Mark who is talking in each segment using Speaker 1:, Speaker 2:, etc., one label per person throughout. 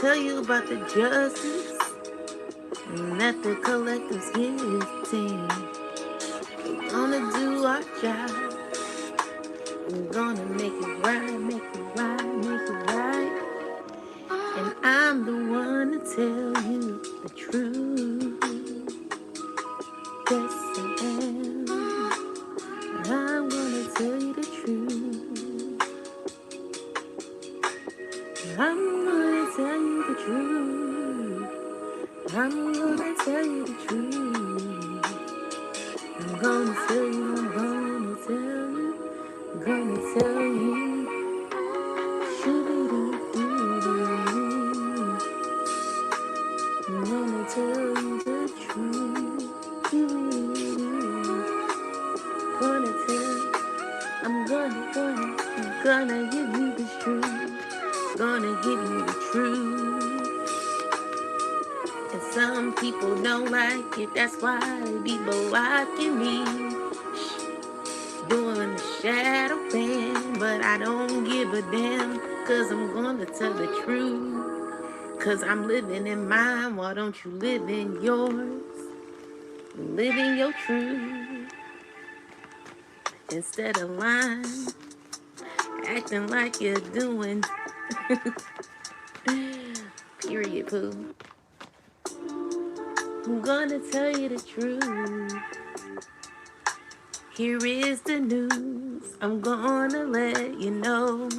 Speaker 1: tell you about the justice that the collective's getting. We're gonna do our job. We're gonna make it right, make it right, make it right. And I'm the one to tell you the truth. Yes, I am. I'm gonna tell you the truth. I'm gonna tell you the truth. I'm gonna tell you the truth. I'm gonna tell you, I'm gonna tell you, I'm gonna tell you. Shoo-dee-doo-doo-doo. I'm gonna tell you the truth. Gonna tell, I'm gonna give you the truth. Gonna give you the truth. And some people don't like it, that's why they be blocking me. Doing the shadow band, but I don't give a damn, cause I'm gonna tell the truth. Cause I'm living in mine, why don't you live in yours? Live in your truth. Instead of lying, acting like you're doing. Period, poo. I'm gonna tell you the truth. Here is the news. I'm gonna let you know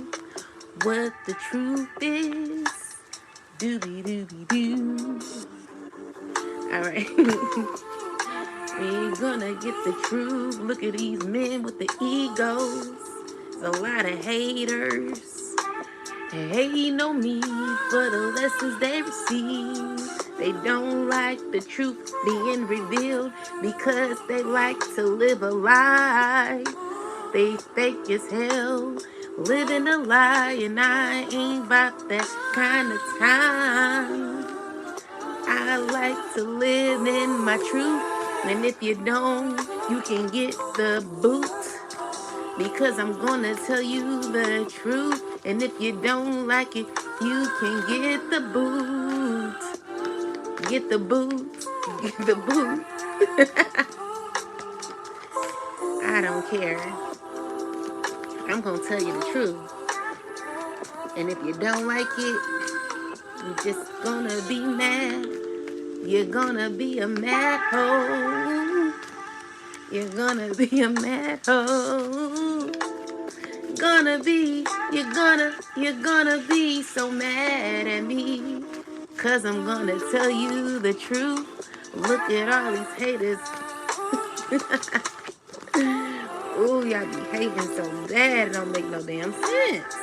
Speaker 1: what the truth is. Doobie-doobie-doo. Alright. We're gonna get the truth. Look at these men with the egos. There's a lot of haters. They hating on me for the lessons they receive. They don't like the truth being revealed because they like to live a lie. They fake as hell, living a lie, and I ain't about that kind of time. I like to live in my truth, and if you don't, you can get the boot. Because I'm gonna tell you the truth, and if you don't like it, you can get the boot. Get the boot. Get the boot. I don't care. I'm gonna tell you the truth. And if you don't like it, you're just gonna be mad. You're gonna be a mad hoe. You're gonna be a mad hoe. You're gonna be so mad at me. Cause I'm gonna tell you the truth. Look at all these haters. Ooh, y'all be hating so bad, it don't make no damn sense.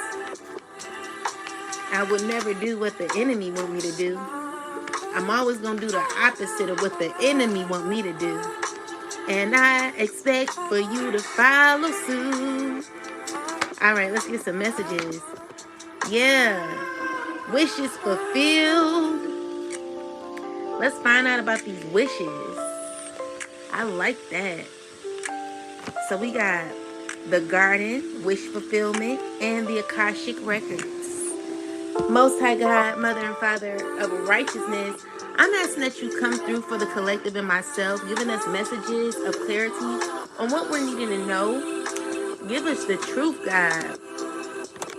Speaker 1: I would never do what the enemy want me to do. I'm always gonna do the opposite of what the enemy want me to do. And I expect for you to follow suit. Alright, let's get some messages. Yeah. Wishes fulfilled. Let's find out about these wishes. I like that. So we got the garden, wish fulfillment, and the Akashic records. Most High God, Mother and Father of righteousness, I'm asking that you come through for the collective and myself, giving us messages of clarity on what we're needing to know. Give us the truth, God.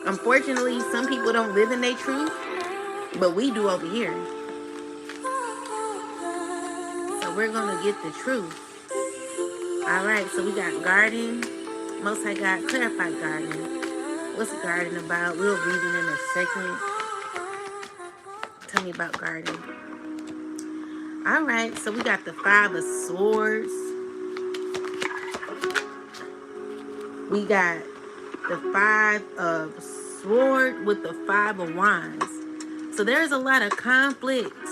Speaker 1: Unfortunately, some people don't live in their truth, but we do over here. So we're going to get the truth. All right, so we got garden. Most High God, clarify garden. What's garden about? We'll read it in a second. Tell me about garden. All right, so we got the 5 of swords. We got the 5 of sword with the 5 of wands. So there's a lot of conflict.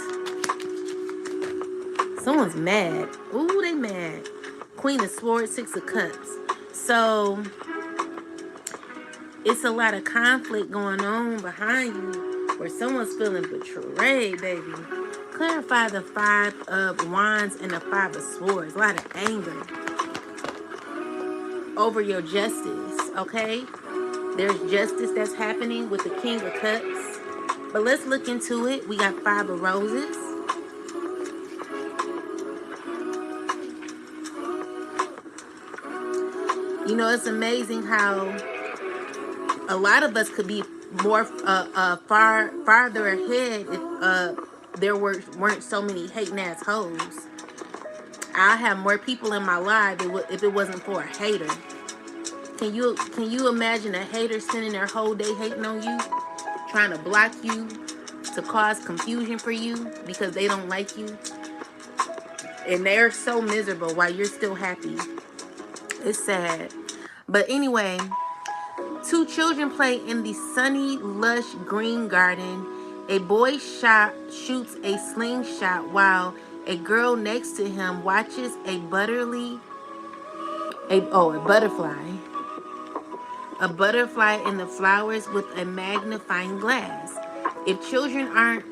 Speaker 1: Someone's mad. Ooh, they mad. Queen of swords, 6 of cups. So it's a lot of conflict going on behind you where someone's feeling betrayed, baby. Clarify the 5 of wands and the 5 of swords. A lot of anger over your justice, okay? There's justice that's happening with the King of Cups. But let's look into it. We got 5 of roses. You know, it's amazing how a lot of us could be more farther ahead if there weren't so many hating ass hoes. I have more people in my life if it wasn't for a hater. Can you imagine a hater spending their whole day hating on you, trying to block you, to cause confusion for you because they don't like you, and they're so miserable while you're still happy? It's sad. But anyway, 2 children play in the sunny, lush green garden. A boy shoots a slingshot while a girl next to him watches a butterfly. A butterfly in the flowers with a magnifying glass. If children aren't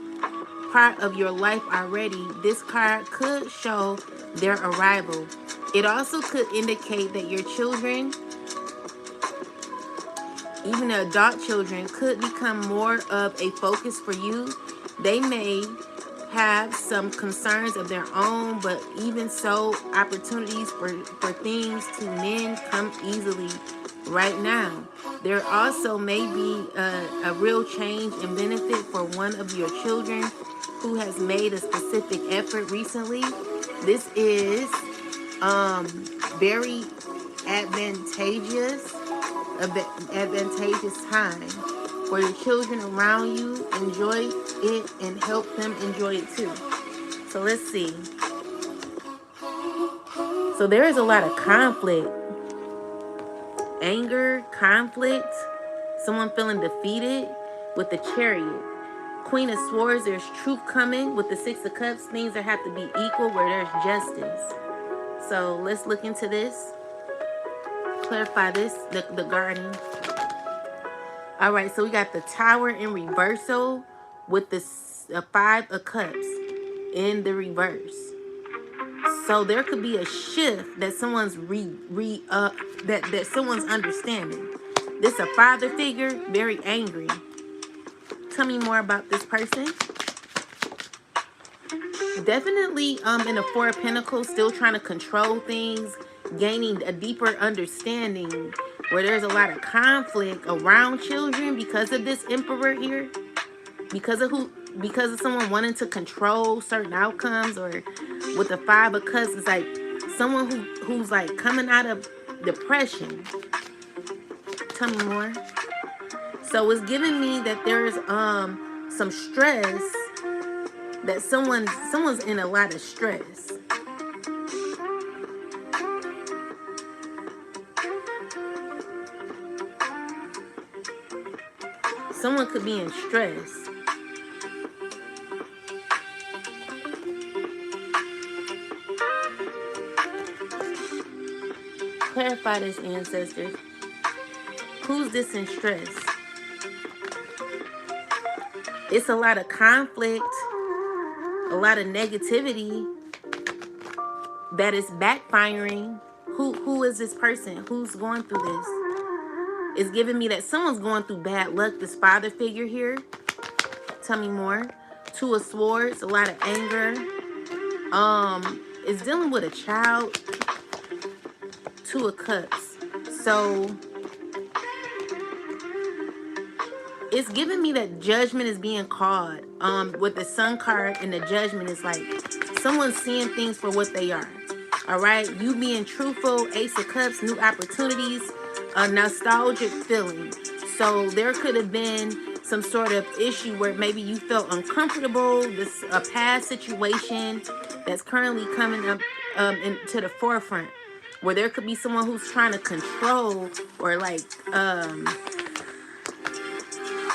Speaker 1: part of your life already, this card could show their arrival. It also could indicate that your children, even adult children, could become more of a focus for you. They may have some concerns of their own, but even so, opportunities for things to mend come easily right now. There also may be a real change and benefit for one of your children who has made a specific effort recently. This is very advantageous time for your children around you. Enjoy it and help them enjoy it too. So let's see. So there is a lot of conflict, anger, conflict, someone feeling defeated with the Chariot. Queen of Swords, there's truth coming. With the 6 of Cups, things that have to be equal where there's justice. So let's look into this. Clarify this, the garden. All right, so we got the Tower in reversal with the 5 of Cups in the reverse. So there could be a shift that someone's that someone's understanding. This a father figure, very angry. Tell me more about this person. Definitely in the 4 of Pentacles, still trying to control things, gaining a deeper understanding where there's a lot of conflict around children because of this Emperor here. Because of someone wanting to control certain outcomes, or with the 5 of Cups, it's like someone who's like coming out of depression. Tell me more. So it's giving me that there's some stress, that someone's in a lot of stress. Someone could be in stress. Clarify this, ancestors. Who's this in stress? It's a lot of conflict, a lot of negativity that is backfiring. Who is this person? Who's going through this? It's giving me that someone's going through bad luck. This father figure here. Tell me more. 2 of Swords, a lot of anger. It's dealing with a child. 2 of Cups. So it's giving me that judgment is being called. With the Sun card and the Judgment, is like someone's seeing things for what they are. All right, you being truthful. Ace of Cups, new opportunities, a nostalgic feeling. So there could have been some sort of issue where maybe you felt uncomfortable. This a past situation that's currently coming up into the forefront, where there could be someone who's trying to control or like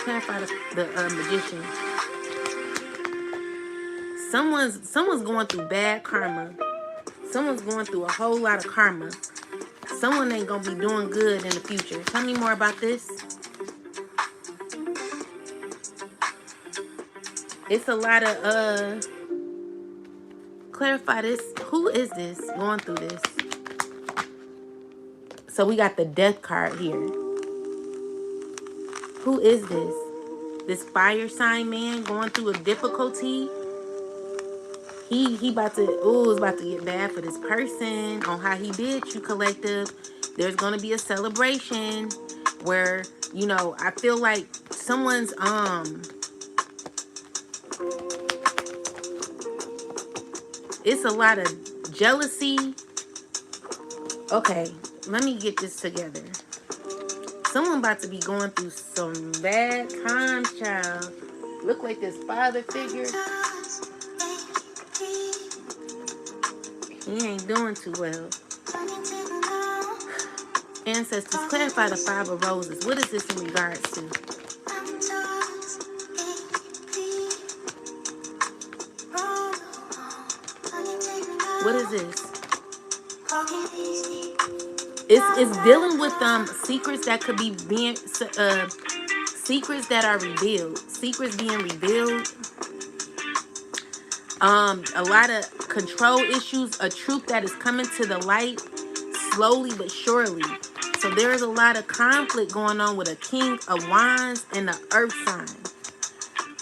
Speaker 1: clarify the Magician. Someone's going through bad karma. Someone's going through a whole lot of karma. Someone ain't gonna be doing good in the future. Tell me more about this. It's a lot of clarify this. Who is this going through this? So we got the Death card here. Who is this? This fire sign man going through a difficulty. He about to, it's about to get bad for this person on how he did you, collective. There's going to be a celebration where, you know, I feel like someone's, it's a lot of jealousy. Okay, let me get this together. Someone about to be going through some bad times, child. Look like this father figure. He ain't doing too well. Ancestors, clarify the 5 of roses. What is this in regards to? What is this? It's dealing with secrets that could be being secrets that are revealed. Secrets being revealed. A lot of control issues, a truth that is coming to the light slowly but surely. So there is a lot of conflict going on with a King of Wands and the Earth sign.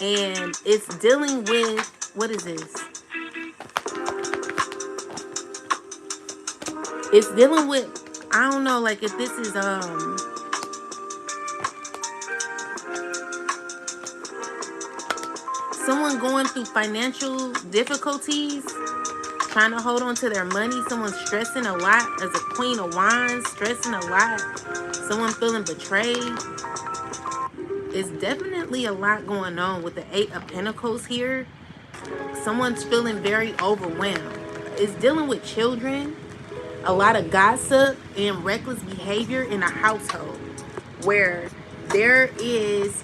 Speaker 1: And it's dealing with, what is this? It's dealing with, I don't know, like if this is, someone going through financial difficulties, trying to hold on to their money. Someone stressing a lot as a Queen of Wands, stressing a lot. Someone feeling betrayed. It's definitely a lot going on with the 8 of Pentacles here. Someone's feeling very overwhelmed. It's dealing with children. A lot of gossip and reckless behavior in a household where there is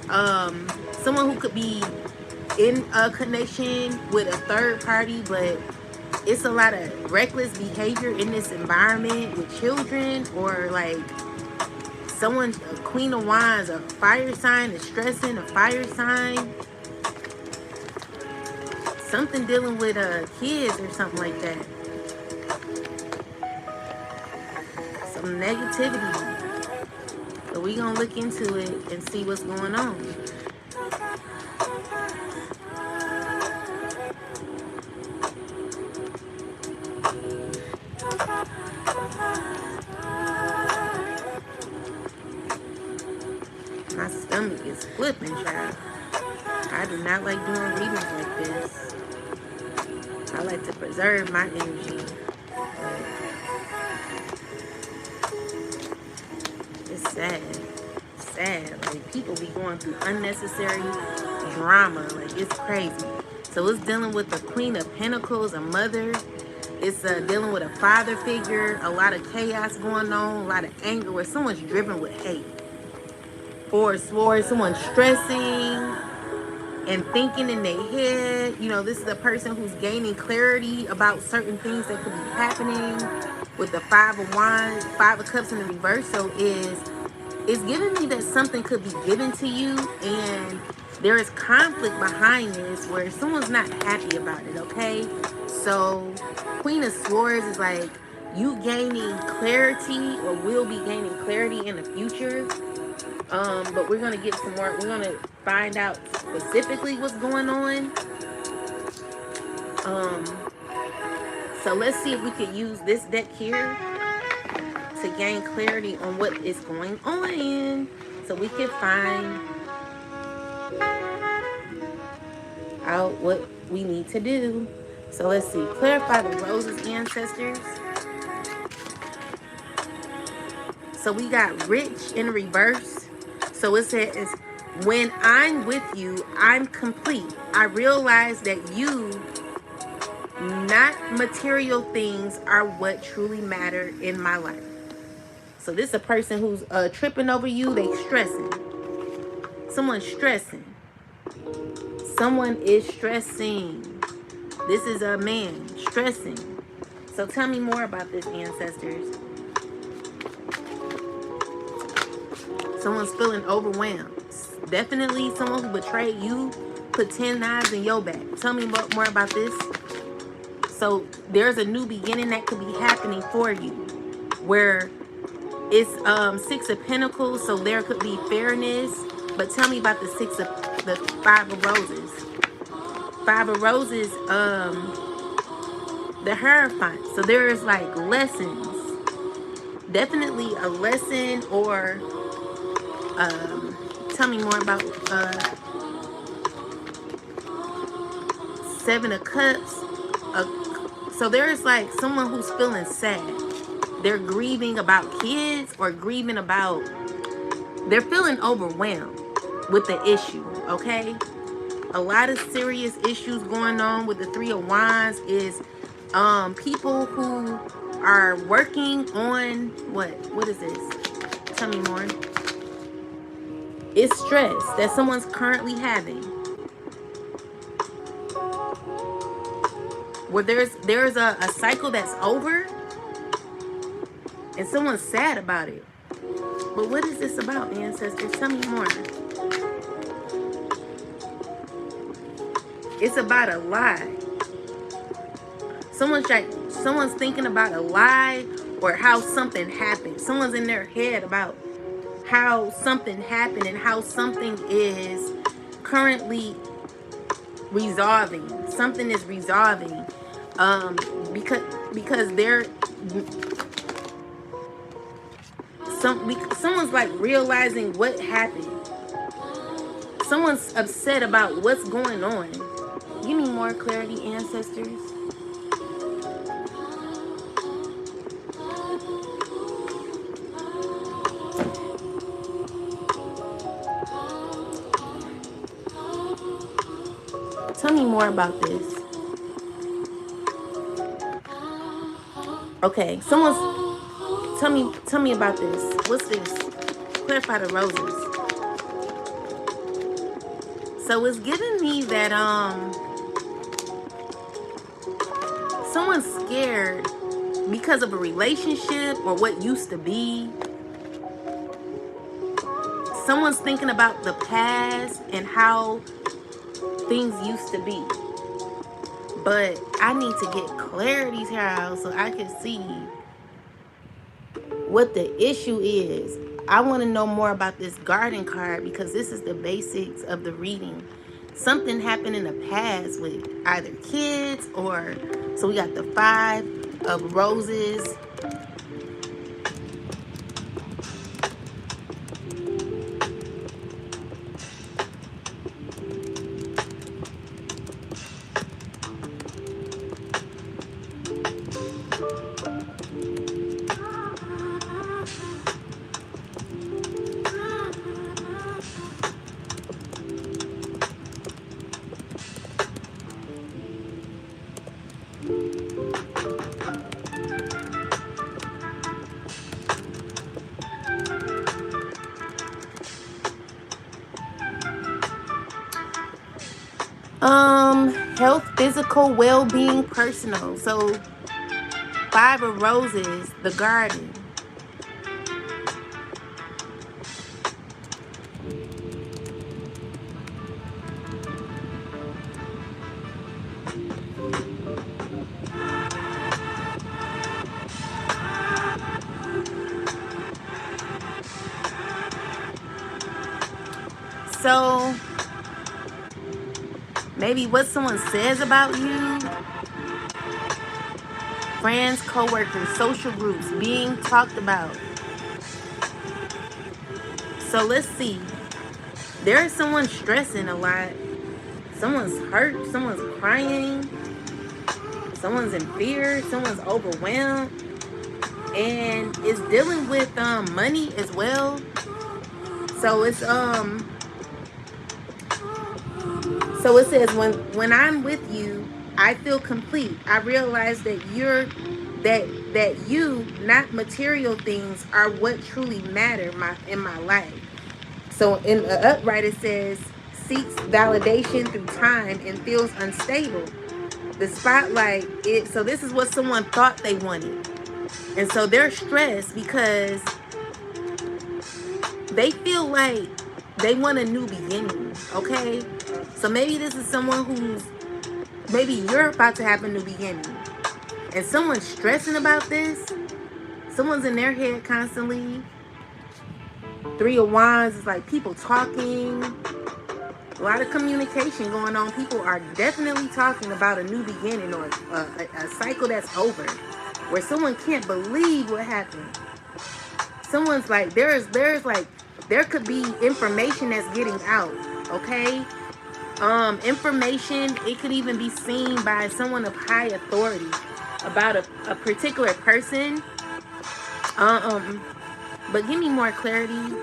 Speaker 1: someone who could be in a connection with a third party, but it's a lot of reckless behavior in this environment with children, or like someone, a Queen of Wands, a fire sign is stressing a fire sign. Something dealing with kids or something like that. Some negativity. So we gonna look into it and see what's going on. My stomach is flipping, child. I do not like doing readings like this. I like to preserve my energy. It's sad. Sad. Like, people be going through unnecessary drama. Like, it's crazy. So it's dealing with the Queen of Pentacles, a mother. It's dealing with a father figure. A lot of chaos going on. A lot of anger where someone's driven with hate. Or someone's stressing and thinking in their head. You know, this is a person who's gaining clarity about certain things that could be happening with the 5 of Wands, 5 of Cups in the reverse. So it's giving me that something could be given to you, and there is conflict behind this where someone's not happy about it, okay? So Queen of Swords is like you gaining clarity, or will be gaining clarity in the future. But we're going to get some more. We're going to find out specifically what's going on. So let's see if we can use this deck here to gain clarity on what is going on. So we can find out what we need to do. So let's see. Clarify the roses, ancestors. So we got rich in reverse. So it says, when I'm with you, I'm complete. I realize that you, not material things, are what truly matter in my life. So this is a person who's tripping over you. They stressing. Someone's stressing. Someone is stressing. This is a man stressing. So tell me more about this, ancestors. Someone's feeling overwhelmed. Definitely someone who betrayed you, put 10 knives in your back. Tell me more about this. So there's a new beginning that could be happening for you, where it's 6 of Pentacles, so there could be fairness. But tell me about the the Five of Roses. Five of Roses, the Hierophant. So there is like lessons. Definitely a lesson, or tell me more about Seven of Cups. So there is like someone who's feeling sad. They're grieving about kids, or grieving about, they're feeling overwhelmed with the issue, okay? A lot of serious issues going on with the Three of Wands is people who are working on, what is this? Tell me more. It's stress that someone's currently having, where there's a cycle that's over and someone's sad about it. But what is this about, ancestors? Tell me more. It's about a lie. Someone's thinking about a lie, or how something happened. Someone's in their head about how something happened and how something is currently resolving. Something is resolving. Because they're someone's like realizing what happened. Someone's upset about what's going on. Give me more clarity, ancestors. Tell me more about this. Okay, tell me about this. What's this? Clarify the Roses. So it's giving me that someone's scared because of a relationship or what used to be. Someone's thinking about the past and how things used to be. But I need to get clarity here so I can see what the issue is. I want to know more about this Garden card, because this is the basics of the reading. Something happened in the past with either kids, or so we got the Five of Roses. Health, physical, well-being, personal. So Five of Roses, the Garden. So maybe what someone says about you, friends, co-workers, social groups, being talked about. So let's see. There is someone stressing a lot. Someone's hurt. Someone's crying. Someone's in fear. Someone's overwhelmed. And it's dealing with money as well. So it's so it says, when I'm with you, I feel complete. I realize that you, not material things, are what truly matter in my life. So in the upright it says, seeks validation through time and feels unstable. The spotlight, so this is what someone thought they wanted. And so they're stressed because they feel like they want a new beginning, okay? So maybe this is someone who's, maybe you're about to have a new beginning. And someone's stressing about this. Someone's in their head constantly. Three of Wands is like people talking. A lot of communication going on. People are definitely talking about a new beginning or a cycle that's over, where someone can't believe what happened. Someone's like, there's like, there could be information that's getting out, okay? Information, it could even be seen by someone of high authority about a particular person. But give me more clarity.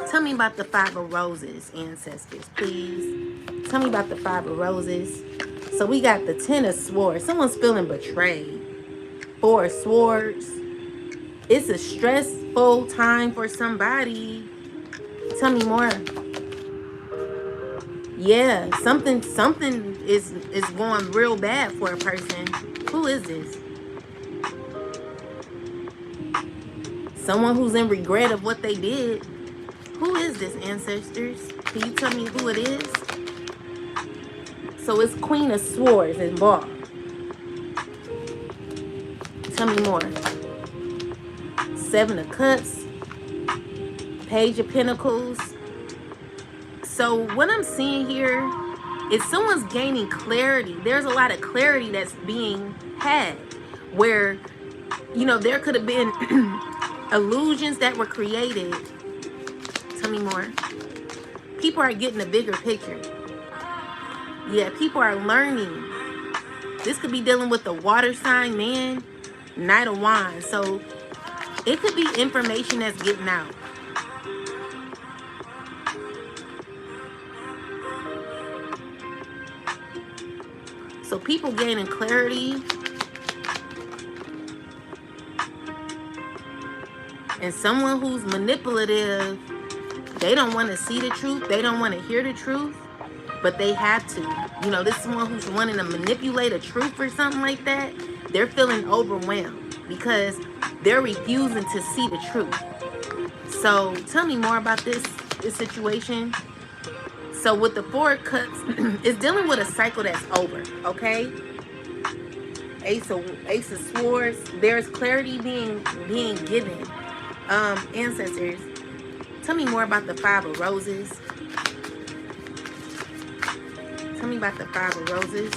Speaker 1: Tell me about the 5 of Roses, ancestors, please. Tell me about the 5 of Roses. So we got the 10 of Swords. Someone's feeling betrayed. 4 of Swords. It's a stressful time for somebody. Tell me more. Yeah, something is going real bad for a person. Who is this? Someone who's in regret of what they did. Who is this, ancestors? Can you tell me who it is? So it's Queen of Swords involved. Tell me more. 7 of Cups. Page of Pentacles. So what I'm seeing here is someone's gaining clarity. There's a lot of clarity that's being had where, you know, there could have been illusions that were created. Tell me more. People are getting a bigger picture. Yeah, people are learning. This could be dealing with the water sign, man. Knight of Wands. So it could be information that's getting out. So people gaining clarity. And someone who's manipulative, they don't want to see the truth. They don't want to hear the truth. But they have to. You know, this is someone who's wanting to manipulate a truth or something like that. They're feeling overwhelmed because they're refusing to see the truth. So tell me more about this situation. So with the 4 of Cups, it's dealing with a cycle that's over, okay? Ace of Swords. There's clarity being given. Ancestors, tell me more about the 5 of Roses. Tell me about the 5 of Roses.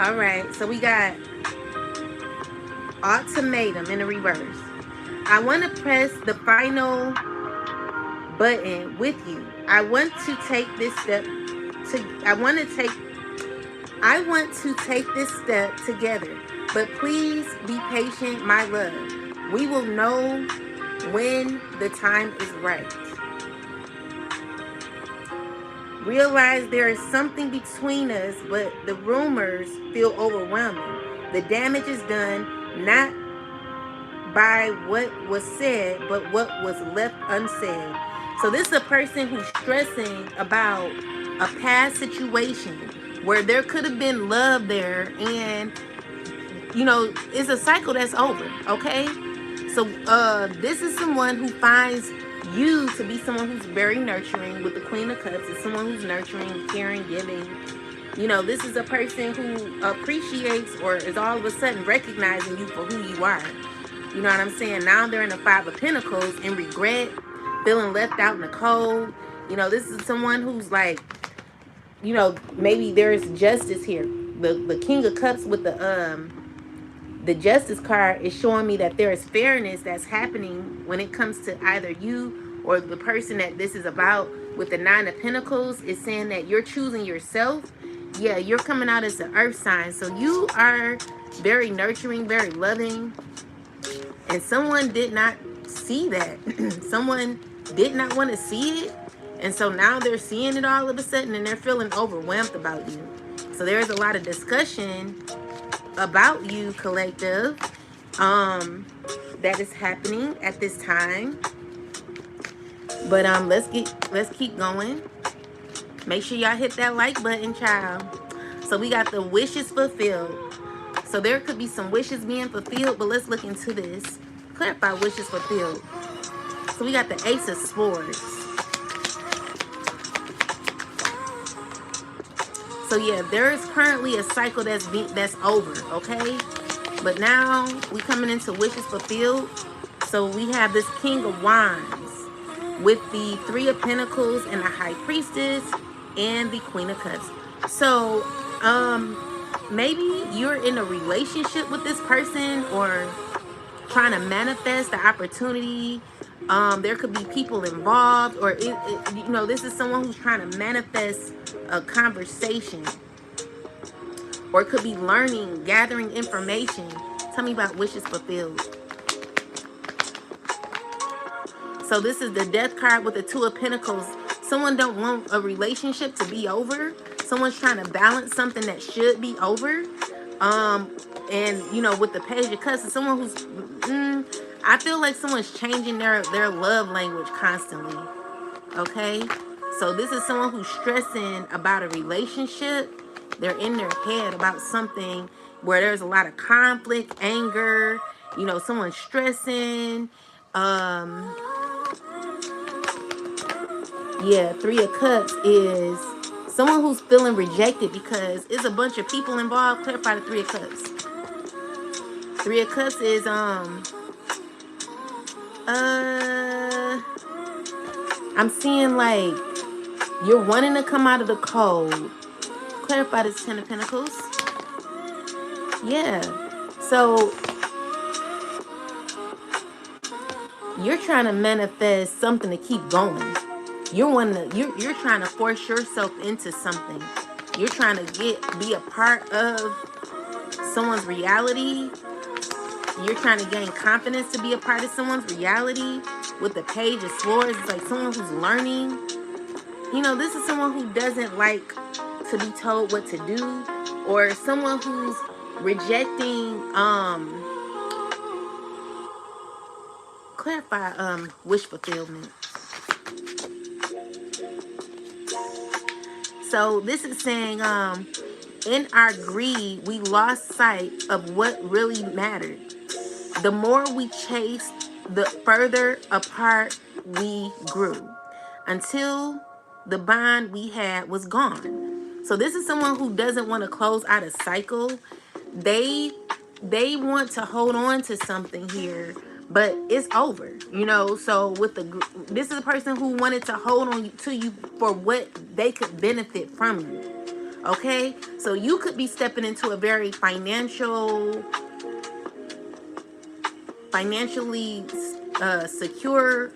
Speaker 1: All right, so we got Ultimatum in the reverse. I want to press the final button with you. I want to take this step together. But please be patient, my love. We will know when the time is right. Realize there is something between us, but the rumors feel overwhelming. The damage is done not by what was said, but what was left unsaid. So this is a person who's stressing about a past situation where there could have been love there, and you know, it's a cycle that's over, okay? So this is someone who finds you to be someone who's very nurturing. With the Queen of Cups, it's someone who's nurturing, caring, giving. You know, this is a person who appreciates or is all of a sudden recognizing you for who you are. You know what I'm saying? Now they're in the 5 of Pentacles in regret, feeling left out in the cold. You know, this is someone who's like, you know, maybe there's justice here. The King of Cups with the Justice card is showing me that there is fairness that's happening when it comes to either you or the person that this is about. With the 9 of Pentacles, it's saying that you're choosing yourself. Yeah, you're coming out as an earth sign. So you are very nurturing, very loving. And someone did not see that. Someone did not want to see it. And so now they're seeing it all of a sudden and they're feeling overwhelmed about you. So there's a lot of discussion about you, collective, that is happening at this time. But let's keep going. Make sure y'all hit that like button, child. So we got the wishes fulfilled. So there could be some wishes being fulfilled, but let's look into this. Clarify wishes fulfilled. So we got the Ace of Swords. So yeah, there is currently a cycle that's over, okay? But now we coming into wishes fulfilled. So we have this King of Wands. with the Three of Pentacles and the High Priestess and the Queen of Cups. So, maybe you're in a relationship with this person or trying to manifest the opportunity. There could be people involved, or you know, this is someone who's trying to manifest a conversation, or it could be learning, gathering information. Tell me about wishes fulfilled. So this is the Death card with the Two of Pentacles. Someone don't want a relationship to be over. Someone's trying to balance something that should be over. And you know, with the Page of Cups, someone who's I feel like someone's changing their love language constantly. Okay, so this is someone who's stressing about a relationship. They're in their head about something where there's a lot of conflict, anger. You know, someone's stressing. Yeah, Three of Cups is someone who's feeling rejected because it's a bunch of people involved. Clarify the Three of Cups. Three of Cups is I'm seeing like you're wanting to come out of the cold. Clarify this Ten of Pentacles. Yeah. So you're trying to manifest something to keep going. You're trying to force yourself into something. You're trying to be a part of someone's reality. You're trying to gain confidence to be a part of someone's reality. With the Page of Swords, it's like someone who's learning. You know, this is someone who doesn't like to be told what to do, or someone who's rejecting clarify wish fulfillment. So this is saying in our greed we lost sight of what really mattered. The more we chased, the further apart we grew, until the bond we had was gone. So this is someone who doesn't want to close out a cycle. They want to hold on to something here, but it's over, you know. So with this is a person who wanted to hold on to you for what they could benefit from you. Okay, so you could be stepping into a very financially secure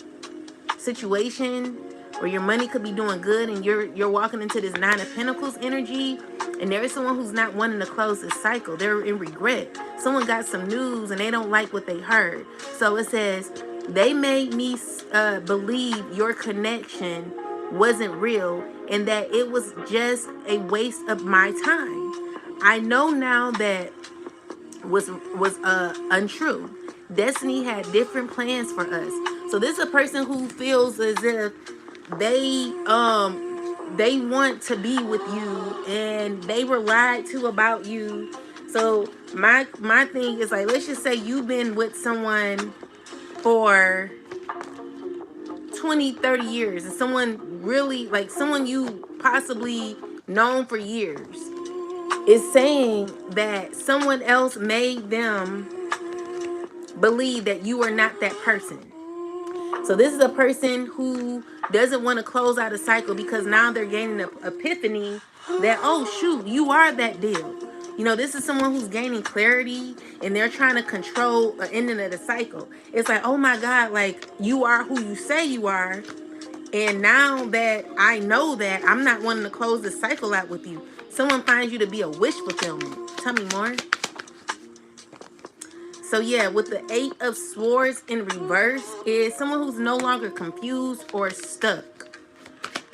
Speaker 1: situation where your money could be doing good, and you're walking into this Nine of Pentacles energy, and there is someone who's not wanting to close this cycle. They're in regret. Someone got some news and they don't like what they heard. So it says, they made me believe your connection wasn't real and that it was just a waste of my time. I know now that was untrue. Destiny had different plans for us. So this is a person who feels as if they want to be with you and they were lied to about you. So my thing is like, let's just say you've been with someone for 20-30 years, and someone really, like someone you possibly known for years, is saying that someone else made them believe that you are not that person. So this is a person who doesn't want to close out a cycle because now they're gaining an epiphany that, oh shoot, you are that deal. You know, this is someone who's gaining clarity and they're trying to control the ending of the cycle. It's like, oh my God, like you are who you say you are. And now that I know that, I'm not wanting to close the cycle out with you. Someone finds you to be a wish fulfillment. Tell me more. So yeah, with the Eight of Swords in reverse is someone who's no longer confused or stuck.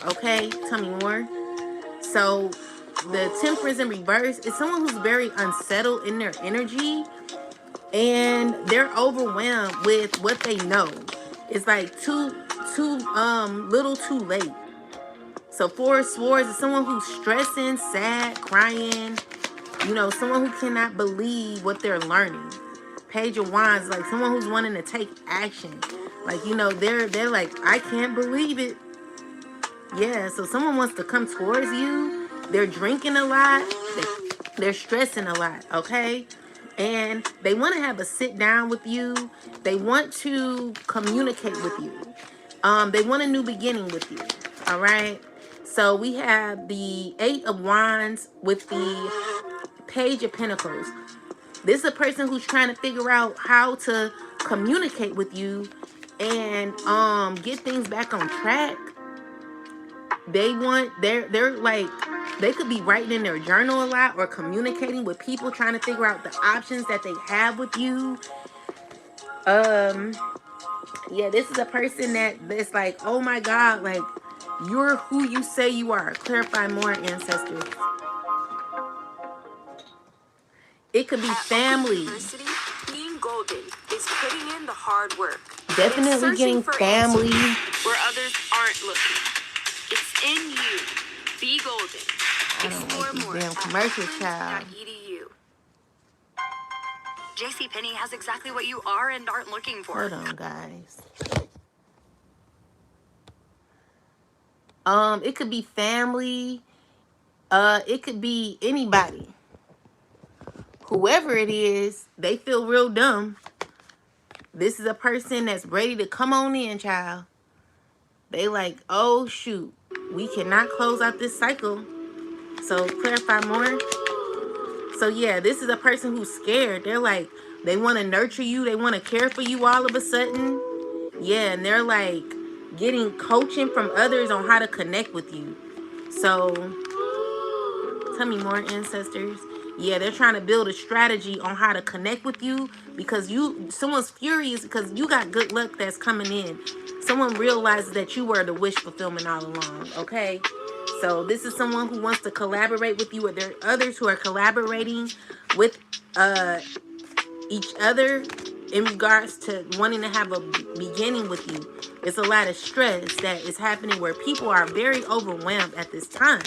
Speaker 1: Okay, tell me more. So the Temperance in reverse is someone who's very unsettled in their energy and they're overwhelmed with what they know. It's like too little too late. So Four of Swords is someone who's stressing, sad, crying, you know, someone who cannot believe what they're learning. Page of Wands, like someone who's wanting to take action. Like, you know, they're like, I can't believe it. Yeah, so someone wants to come towards you. They're drinking a lot. They're stressing a lot, okay? And they want to have a sit down with you. They want to communicate with you. They want a new beginning with you. All right. So we have the 8 of Wands with the Page of Pentacles. This is a person who's trying to figure out how to communicate with you and get things back on track. They're like, they could be writing in their journal a lot or communicating with people, trying to figure out the options that they have with you. Yeah, this is a person that's like, oh my God, like, you're who you say you are. Clarify more, ancestors. It could be family.
Speaker 2: Being golden is putting in the hard work.
Speaker 1: Definitely getting family.
Speaker 2: Where others aren't looking. It's in you. Be golden.
Speaker 1: I don't like these damn commercials, child.
Speaker 2: JCPenney has exactly what you are and aren't looking for.
Speaker 1: Hold on, guys. It could be family. It could be anybody. Whoever it is, they feel real dumb. This is a person that's ready to come on in, child. They like, oh shoot, we cannot close out this cycle. So clarify more. So yeah, this is a person who's scared. They're like, they want to nurture you. They want to care for you all of a sudden. Yeah, and they're like getting coaching from others on how to connect with you. So tell me more, ancestors. Yeah, they're trying to build a strategy on how to connect with you because someone's furious because you got good luck that's coming in. Someone realizes that you were the wish fulfillment all along, okay? So this is someone who wants to collaborate with you, or there are others who are collaborating with each other in regards to wanting to have a beginning with you. It's a lot of stress that is happening where people are very overwhelmed at this time.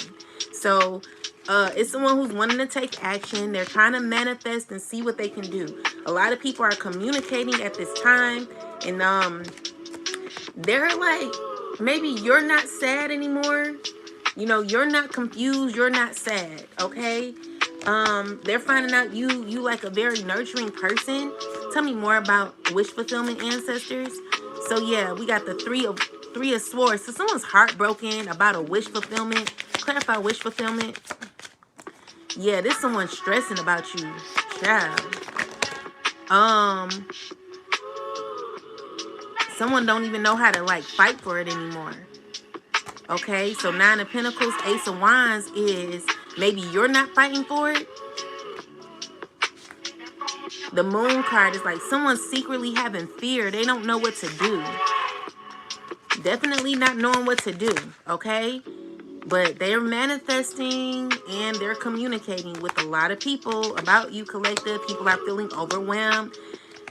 Speaker 1: So it's someone who's wanting to take action. They're trying to manifest and see what they can do. A lot of people are communicating at this time, and they're like, maybe you're not sad anymore. You know, you're not confused, you're not sad, okay? They're finding out you like a very nurturing person. Tell me more about wish fulfillment, ancestors. So yeah, we got the three of swords. So someone's heartbroken about a wish fulfillment. Clarify wish fulfillment. Yeah, this someone's stressing about you, child. Someone don't even know how to like fight for it anymore. Okay, so 9 of Pentacles, Ace of Wands is maybe you're not fighting for it. The Moon card is like someone's secretly having fear. They don't know what to do. Definitely not knowing what to do, okay? But they're manifesting and they're communicating with a lot of people about you, collective. People are feeling overwhelmed,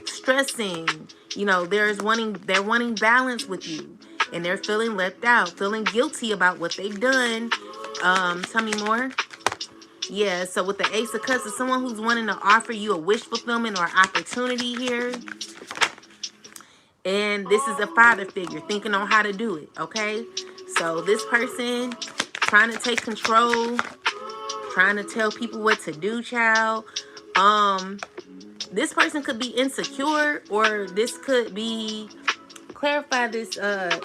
Speaker 1: stressing. You know, they're wanting balance with you. And they're feeling left out, feeling guilty about what they've done. Tell me more. Yeah, so with the Ace of Cups, it's someone who's wanting to offer you a wish fulfillment or opportunity here. And this is a father figure thinking on how to do it, okay? So this person trying to take control, trying to tell people what to do, child. This person could be insecure, or this could be... Clarify this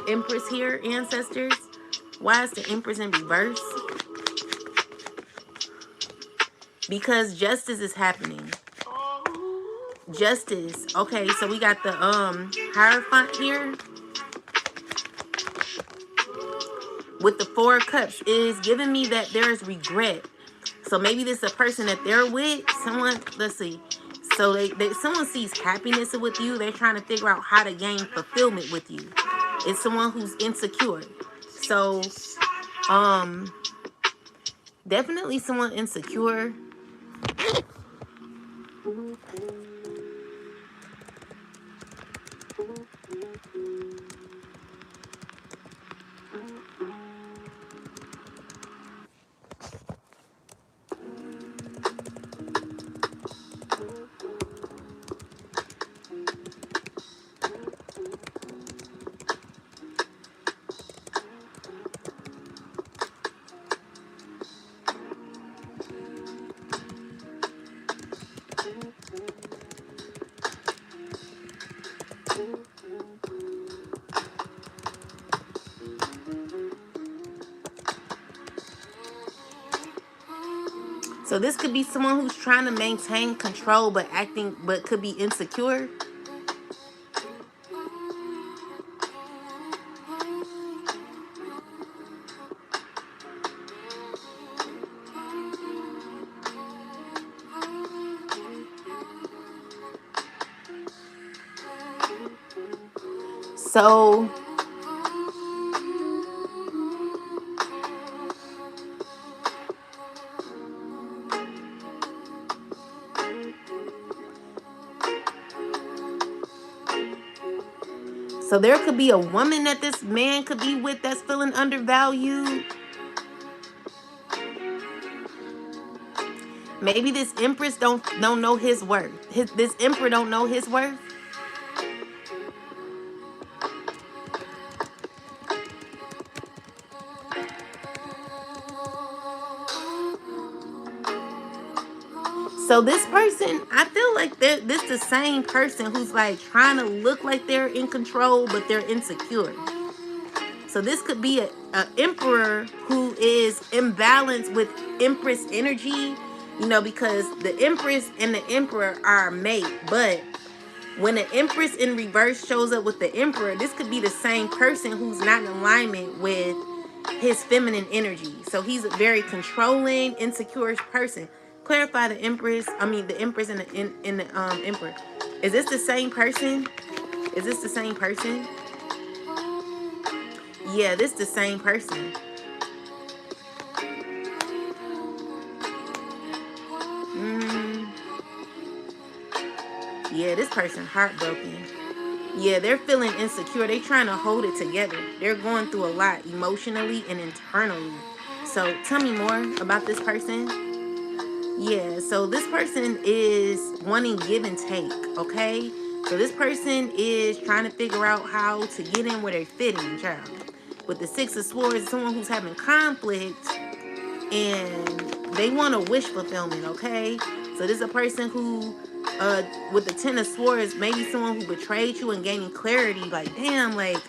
Speaker 1: Empress here, ancestors. Why is the Empress in reverse? Because justice is happening. Justice. Okay, so we got the Hierophant here. With the 4 of Cups, it is giving me that there is regret. So maybe this is a person that they're with. Someone, let's see. So someone sees happiness with you. They're trying to figure out how to gain fulfillment with you. It's someone who's insecure. So, definitely someone insecure. So this could be someone who's trying to maintain control but could be insecure. So there could be a woman that this man could be with that's feeling undervalued. Maybe this empress don't know his worth. This emperor don't know his worth. So this person, I feel like this the same person who's like trying to look like they're in control, but they're insecure. So this could be a emperor who is imbalanced with empress energy, you know, because the empress and the emperor are a mate. But when the empress in reverse shows up with the emperor, this could be the same person who's not in alignment with his feminine energy. So he's a very controlling, insecure person. Clarify the empress. I mean the empress and the emperor. Is this the same person? Is this the same person? Yeah, this the same person. Yeah, this person heartbroken. Yeah, they're feeling insecure. They're trying to hold it together. They're going through a lot emotionally and internally. So tell me more about this person. Yeah, so this person is wanting give and take, okay? So this person is trying to figure out how to get in where they fit in, child. With the Six of Swords, someone who's having conflict and they want a wish fulfillment, okay? So this is a person who, with the Ten of Swords, maybe someone who betrayed you and gaining clarity, like, damn, like,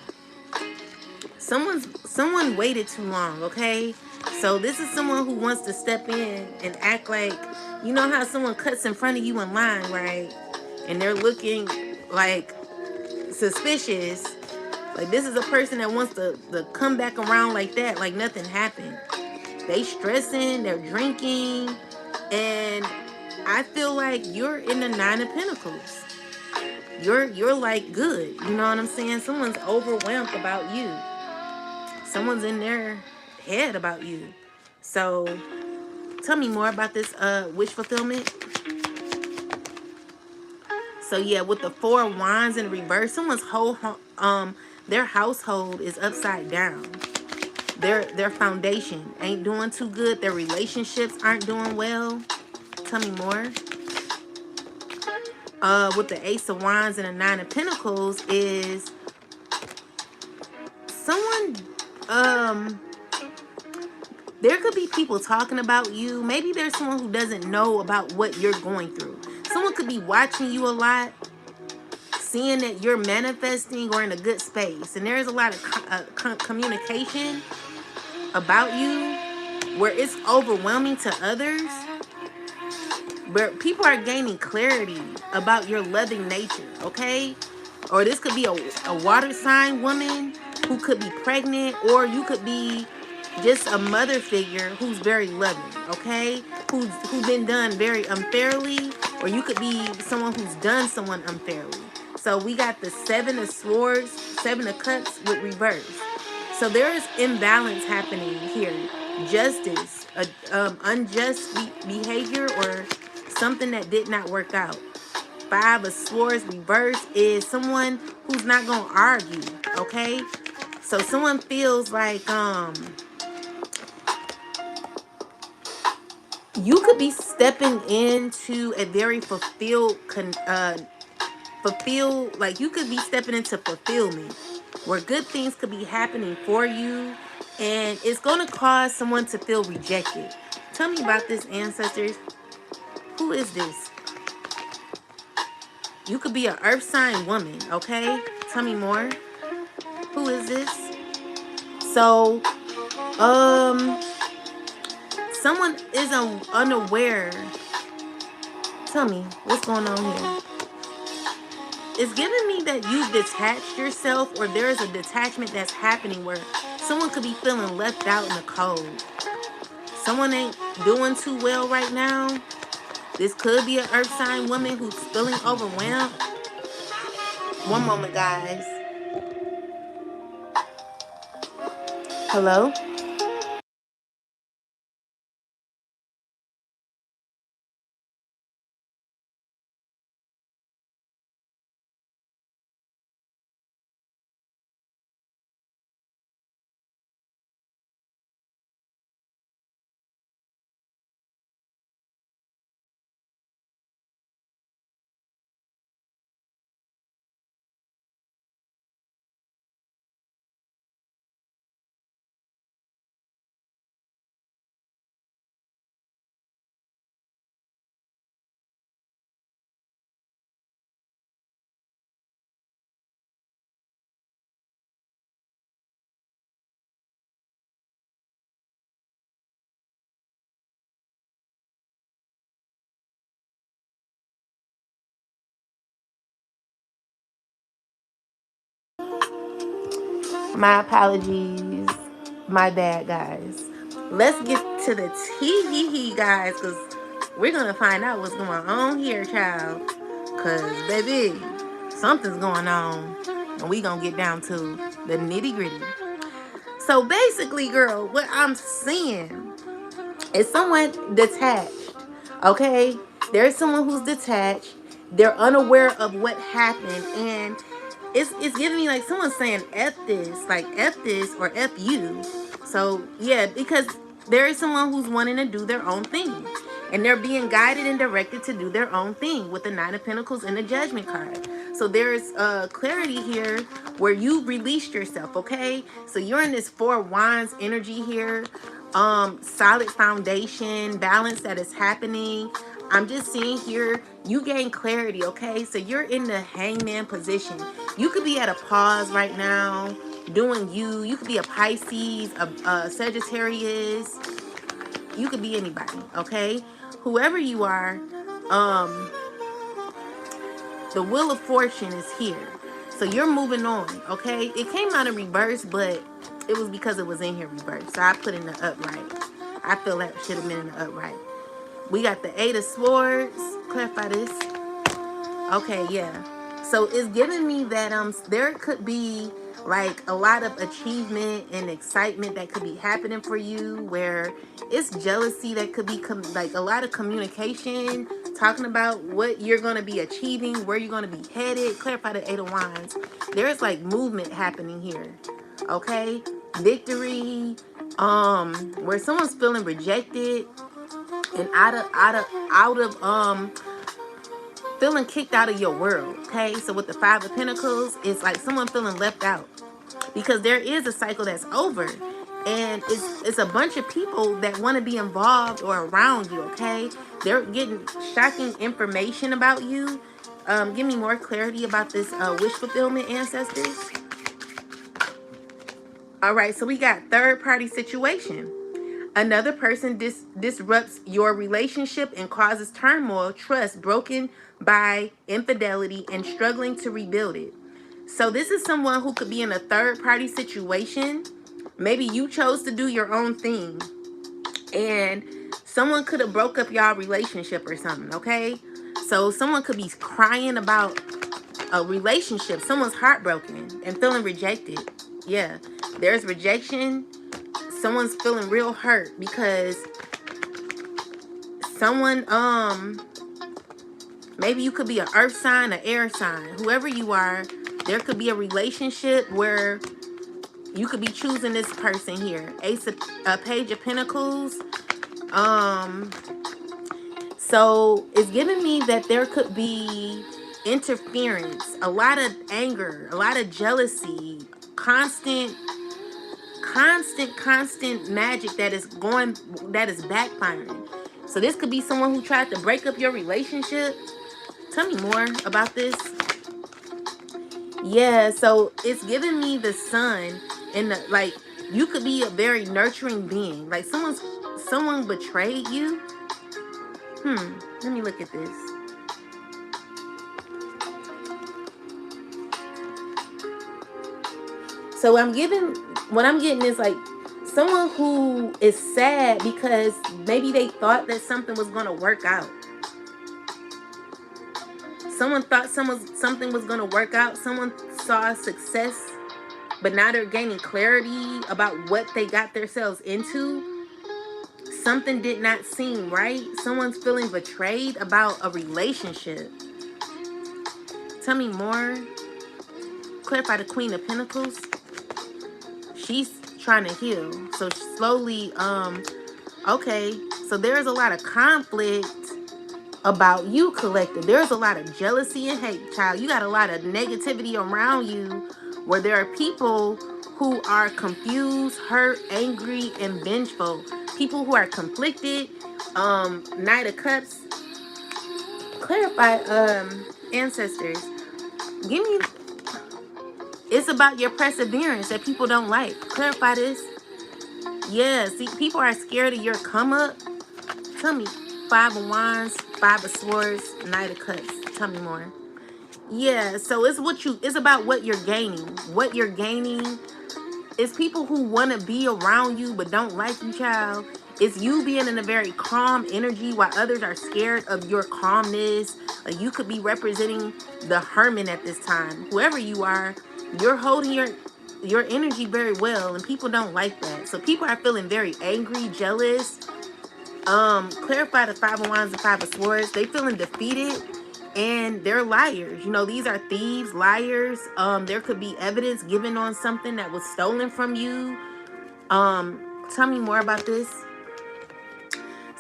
Speaker 1: someone waited too long, okay? So this is someone who wants to step in and act like, you know how someone cuts in front of you in line, right? And they're looking like suspicious. Like this is a person that wants to come back around like that, like nothing happened. They stressing, they're drinking, and I feel like you're in the Nine of Pentacles. You're like good, you know what I'm saying? Someone's overwhelmed about you. Someone's in their head about you. So tell me more about this wish fulfillment. So yeah, with the Four of Wands in reverse, someone's whole their household is upside down. Their foundation ain't doing too good. Their relationships aren't doing well. Tell me more. With the Ace of Wands and the Nine of Pentacles is someone there could be people talking about you. Maybe there's someone who doesn't know about what you're going through. Someone could be watching you a lot, seeing that you're manifesting or in a good space. And there's a lot of communication about you where it's overwhelming to others. But people are gaining clarity about your loving nature, okay? Or this could be a water sign woman who could be pregnant, or you could be just a mother figure who's very loving, okay? Who's been done very unfairly, or you could be someone who's done someone unfairly. So we got the Seven of Swords, Seven of Cups with reverse. So there is imbalance happening here. Justice, unjust behavior, or something that did not work out. Five of Swords reverse is someone who's not gonna argue, okay? So someone feels like you could be stepping into a very fulfilled, like you could be stepping into fulfillment where good things could be happening for you, and it's going to cause someone to feel rejected. Tell me about this, ancestors. Who is this? You could be an earth sign woman, okay? Tell me more. Who is this? So, someone is unaware. Tell me, what's going on here? It's giving me that you've detached yourself, or there is a detachment that's happening where someone could be feeling left out in the cold. Someone ain't doing too well right now. This could be an earth sign woman who's feeling overwhelmed. One moment, guys. Hello? My apologies. My bad, guys. Let's get to the tea, guys, because we're going to find out what's going on here, child. Because, baby, something's going on. And we going to get down to the nitty gritty. So, basically, girl, what I'm seeing is someone detached. Okay? There's someone who's detached. They're unaware of what happened. And it's giving me like someone saying F this, like F this or F you. So yeah, because there is someone who's wanting to do their own thing. And they're being guided and directed to do their own thing with the Nine of Pentacles and the Judgment card. So there's clarity here where you released yourself, okay? So you're in this Four of Wands energy here. Solid foundation, balance that is happening. I'm just seeing here, you gain clarity, okay? So you're in the hangman position. You could be at a pause right now, doing you. You could be a Pisces, a Sagittarius. You could be anybody, okay? Whoever you are, the Wheel of Fortune is here. So you're moving on, okay? It came out in reverse, but it was because it was in here reverse. So I put in the upright. I feel that should have been in the upright. We got the Eight of Swords. Clarify this. Okay, yeah. So it's giving me that there could be like a lot of achievement and excitement that could be happening for you, where it's jealousy that could be like a lot of communication, talking about what you're going to be achieving, where you're going to be headed. Clarify the Eight of Wands. There's like movement happening here. Okay? Victory, where someone's feeling rejected and out of feeling kicked out of your world. Okay, so with the Five of Pentacles, it's like someone feeling left out, because there is a cycle that's over, and it's a bunch of people that want to be involved or around you. Okay, they're getting shocking information about you. Give me more clarity about this wish fulfillment, ancestors. All right, so we got third party situation. Another person disrupts your relationship and causes turmoil, trust broken by infidelity, and struggling to rebuild it. So this is someone who could be in a third party situation. Maybe you chose to do your own thing, and someone could have broke up y'all relationship or something, okay? So someone could be crying about a relationship. Someone's heartbroken and feeling rejected. Yeah, there's rejection. Someone's feeling real hurt because someone, maybe you could be an earth sign, an air sign. Whoever you are, there could be a relationship where you could be choosing this person here. Page of Pentacles. So it's giving me that there could be interference, a lot of anger, a lot of jealousy, constant magic that is backfiring. So this could be someone who tried to break up your relationship. Tell me more about this. Yeah, so it's giving me the sun, and like you could be a very nurturing being. Like someone someone betrayed you. Let me look at this. So what I'm getting is like someone who is sad because maybe they thought that something was going to work out. Someone thought something was going to work out. Someone saw success, but now they're gaining clarity about what they got themselves into. Something did not seem right. Someone's feeling betrayed about a relationship. Tell me more. Clarify the Queen of Pentacles. She's trying to heal. So slowly, okay. So there's a lot of conflict about you, collective. There's a lot of jealousy and hate, child. You got a lot of negativity around you where there are people who are confused, hurt, angry, and vengeful. People who are conflicted. Knight of Cups. Clarify, ancestors. Give me... It's about your perseverance that people don't like. Clarify this. Yeah, see, people are scared of your come up. Tell me. 5 of Wands, 5 of Swords, Knight of Cups. Tell me more. Yeah, so it's about what you're gaining. What you're gaining is people who want to be around you but don't like you, child. It's you being in a very calm energy while others are scared of your calmness. Like you could be representing the hermit at this time. Whoever you are, you're holding your energy very well, and people don't like that. So people are feeling very angry, jealous. Clarify the 5 of Wands and 5 of Swords. They feeling defeated, and they're liars. You know, these are thieves, liars. There could be evidence given on something that was stolen from you. Tell me more about this.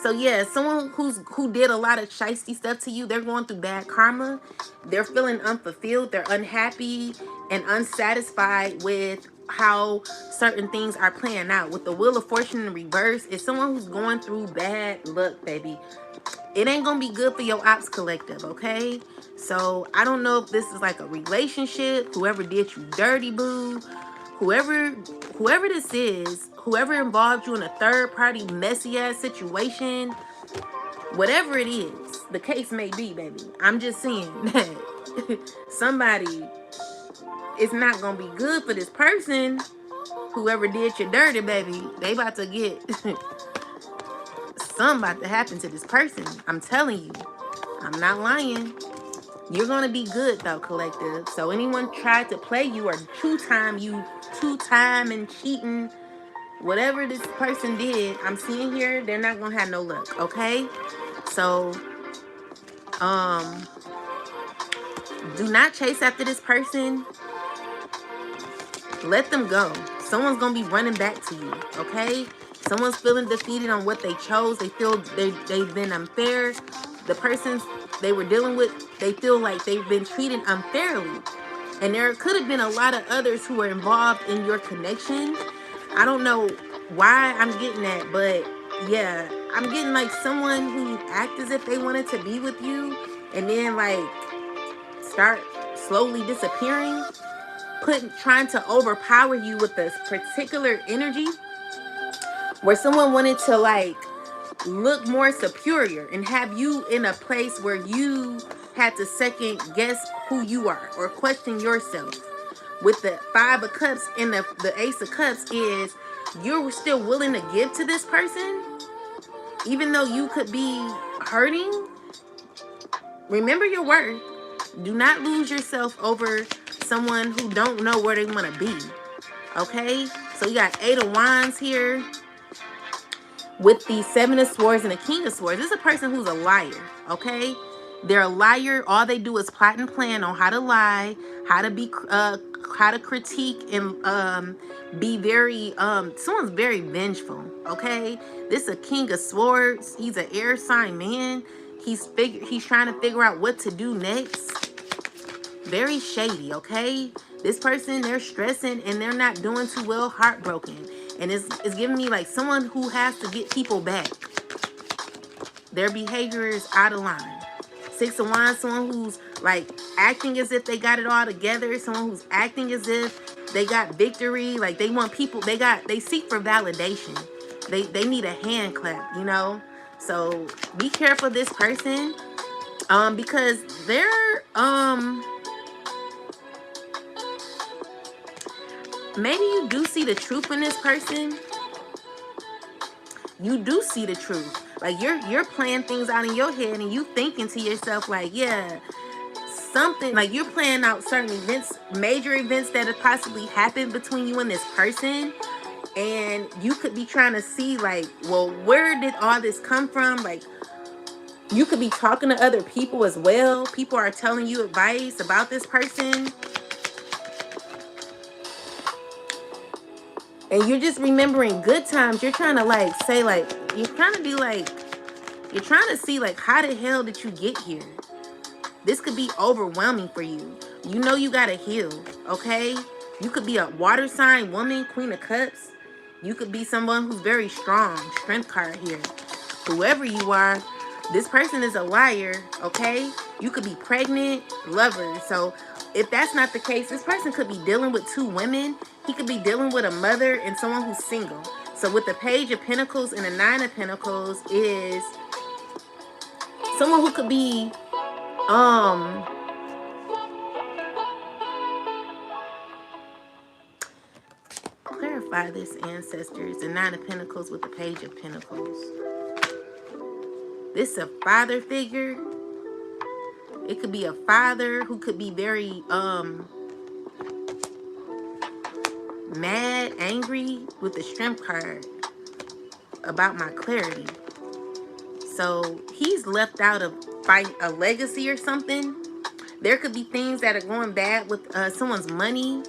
Speaker 1: So yeah, someone who did a lot of shiesty stuff to you, they're going through bad karma. They're feeling unfulfilled. They're unhappy and unsatisfied with how certain things are playing out. With the Wheel of Fortune in reverse, it's someone who's going through bad luck, baby. It ain't gonna be good for your ops, collective, okay? So I don't know if this is like a relationship, whoever did you dirty, boo, whoever this is, whoever involved you in a third party messy ass situation, whatever it is the case may be, baby. I'm just saying that somebody, it's not gonna be good for this person. Whoever did you dirty, baby, they about to get something about to happen to this person. I'm telling you, I'm not lying. You're gonna be good though, collective. So anyone tried to play you or two-time and cheating, whatever this person did, I'm seeing here, they're not gonna have no luck, okay? So do not chase after this person. Let them go. Someone's gonna be running back to you, okay? Someone's feeling defeated on what they chose. They feel they've been unfair. The persons they were dealing with, they feel like they've been treated unfairly. And there could have been a lot of others who were involved in your connection. I don't know why I'm getting that, but yeah, I'm getting like someone who act as if they wanted to be with you and then like start slowly disappearing, trying to overpower you with this particular energy where someone wanted to like look more superior and have you in a place where you had to second guess who you are or question yourself. With the 5 of Cups and the Ace of Cups is you're still willing to give to this person even though you could be hurting. Remember your worth. Do not lose yourself over someone who don't know where they want to be. Okay? So you got 8 of Wands here with the 7 of Swords and the King of Swords. This is a person who's a liar. Okay? They're a liar. All they do is plot and plan on how to lie, how to critique and be very someone's very vengeful. Okay? This is a King of Swords. He's an air sign man. He's trying to figure out what to do next. Very shady, okay? This person, they're stressing and they're not doing too well, heartbroken. And it's giving me like someone who has to get people back. Their behavior is out of line. 6 of Wands, someone who's like acting as if they got it all together. Someone who's acting as if they got victory. Like they want people, they seek for validation. They need a hand clap, you know. So be careful of this person, because they're maybe you do see the truth in this person. You do see the truth. Like you're playing things out in your head and you thinking to yourself like, yeah, something, like you're playing out certain events, major events that have possibly happened between you and this person. And you could be trying to see like, well, where did all this come from? Like, you could be talking to other people as well. People are telling you advice about this person. And you're just remembering good times. You're trying to like say like, you're trying to be like, you're trying to see like, how the hell did you get here? This could be overwhelming for you. You know you gotta heal, okay? You could be a water sign woman, Queen of Cups. You could be someone who's very strong, strength card here. Whoever you are, this person is a liar, okay? You could be pregnant, lover. So if that's not the case, this person could be dealing with two women. He could be dealing with a mother and someone who's single. So with the Page of Pentacles and the Nine of Pentacles is someone who could be clarify this, ancestors. The Nine of Pentacles with the Page of Pentacles. This is a father figure. It could be a father who could be very mad, angry with the Strength card about my clarity. So he's left out of fight a legacy or something. There could be things that are going bad with someone's money.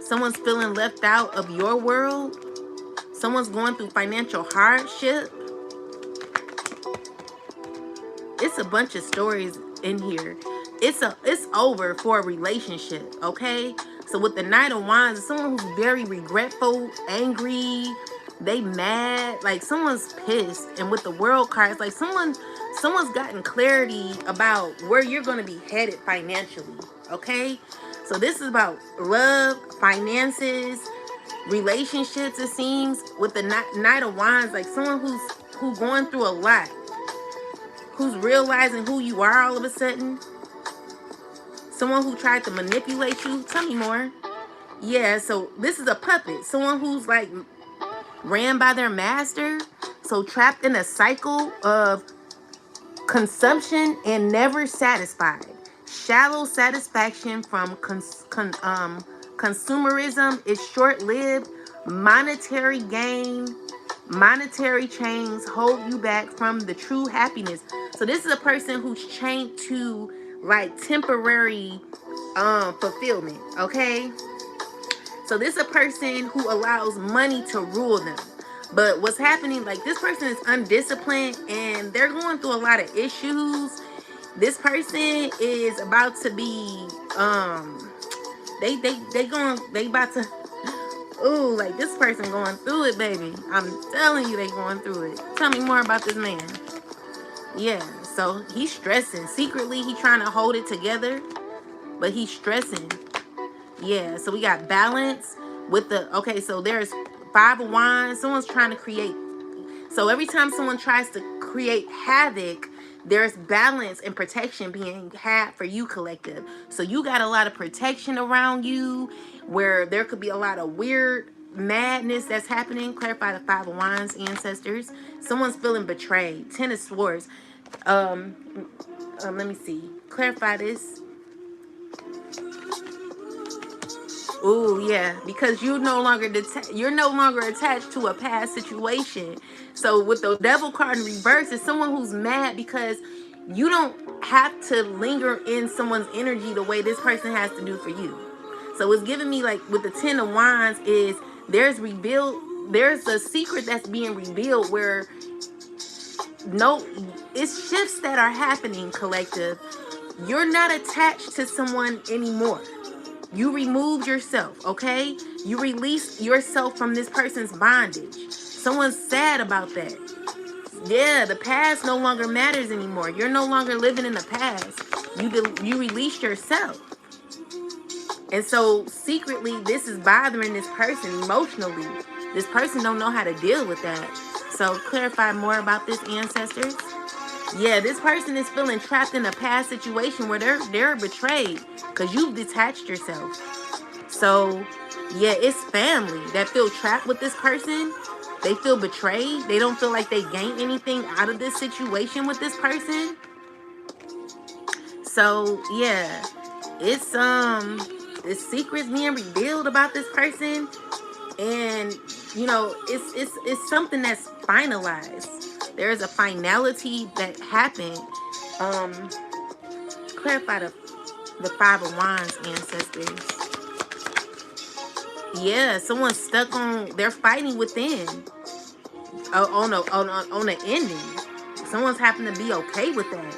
Speaker 1: Someone's feeling left out of your world. Someone's going through financial hardship. It's a bunch of stories in here. It's over for a relationship, okay? So with the Knight of Wands, someone who's very regretful, angry, they mad, like someone's pissed. And with the World card, it's like someone's gotten clarity about where you're going to be headed financially, okay? So this is about love, finances, relationships, it seems. With the Knight of Wands, like someone who's going through a lot, who's realizing who you are all of a sudden. Someone who tried to manipulate you. Tell me more. Yeah, so this is a puppet. Someone who's like ran by their master. So trapped in a cycle of consumption and never satisfied. Shallow satisfaction from consumerism is short-lived. Monetary gain, monetary chains hold you back from the true happiness. So this is a person who's chained to like temporary fulfillment, okay? So this is a person who allows money to rule them. But what's happening, like this person is undisciplined and they're going through a lot of issues. This person is about to be they about to, ooh, like this person going through it, baby. I'm telling you, they going through it. Tell me more about this man. Yeah, so he's stressing. Secretly, he's trying to hold it together, but he's stressing. Yeah, so we got balance with the, okay, so there's Five of Wands. Someone's trying to create. So every time someone tries to create havoc, there's balance and protection being had for you, collective. So you got a lot of protection around you, where there could be a lot of weird madness that's happening. Clarify the Five of Wands, ancestors. Someone's feeling betrayed. Ten of Swords. Let me see. Clarify this. Ooh, yeah, because you're no longer attached to a past situation. So with the Devil card in reverse, it's someone who's mad because you don't have to linger in someone's energy the way this person has to do for you. So it's giving me like with the Ten of Wands is there's a secret that's being revealed where it's shifts that are happening, collective. You're not attached to someone anymore. You removed yourself, okay? You released yourself from this person's bondage. Someone's sad about that. Yeah, the past no longer matters anymore. You're no longer living in the past. You released yourself. And so secretly, this is bothering this person emotionally. This person don't know how to deal with that. So clarify more about this, ancestors. Yeah, this person is feeling trapped in a past situation where they're betrayed because you've detached yourself. So yeah, it's family that feel trapped with this person. They feel betrayed. They don't feel like they gain anything out of this situation with this person. So yeah, it's secrets being revealed about this person, and it's something that's finalized. There's a finality that happened. Clarify the Five of Wands, ancestors. Yeah, someone's stuck on. They're fighting within. On an ending. Someone's happen to be okay with that.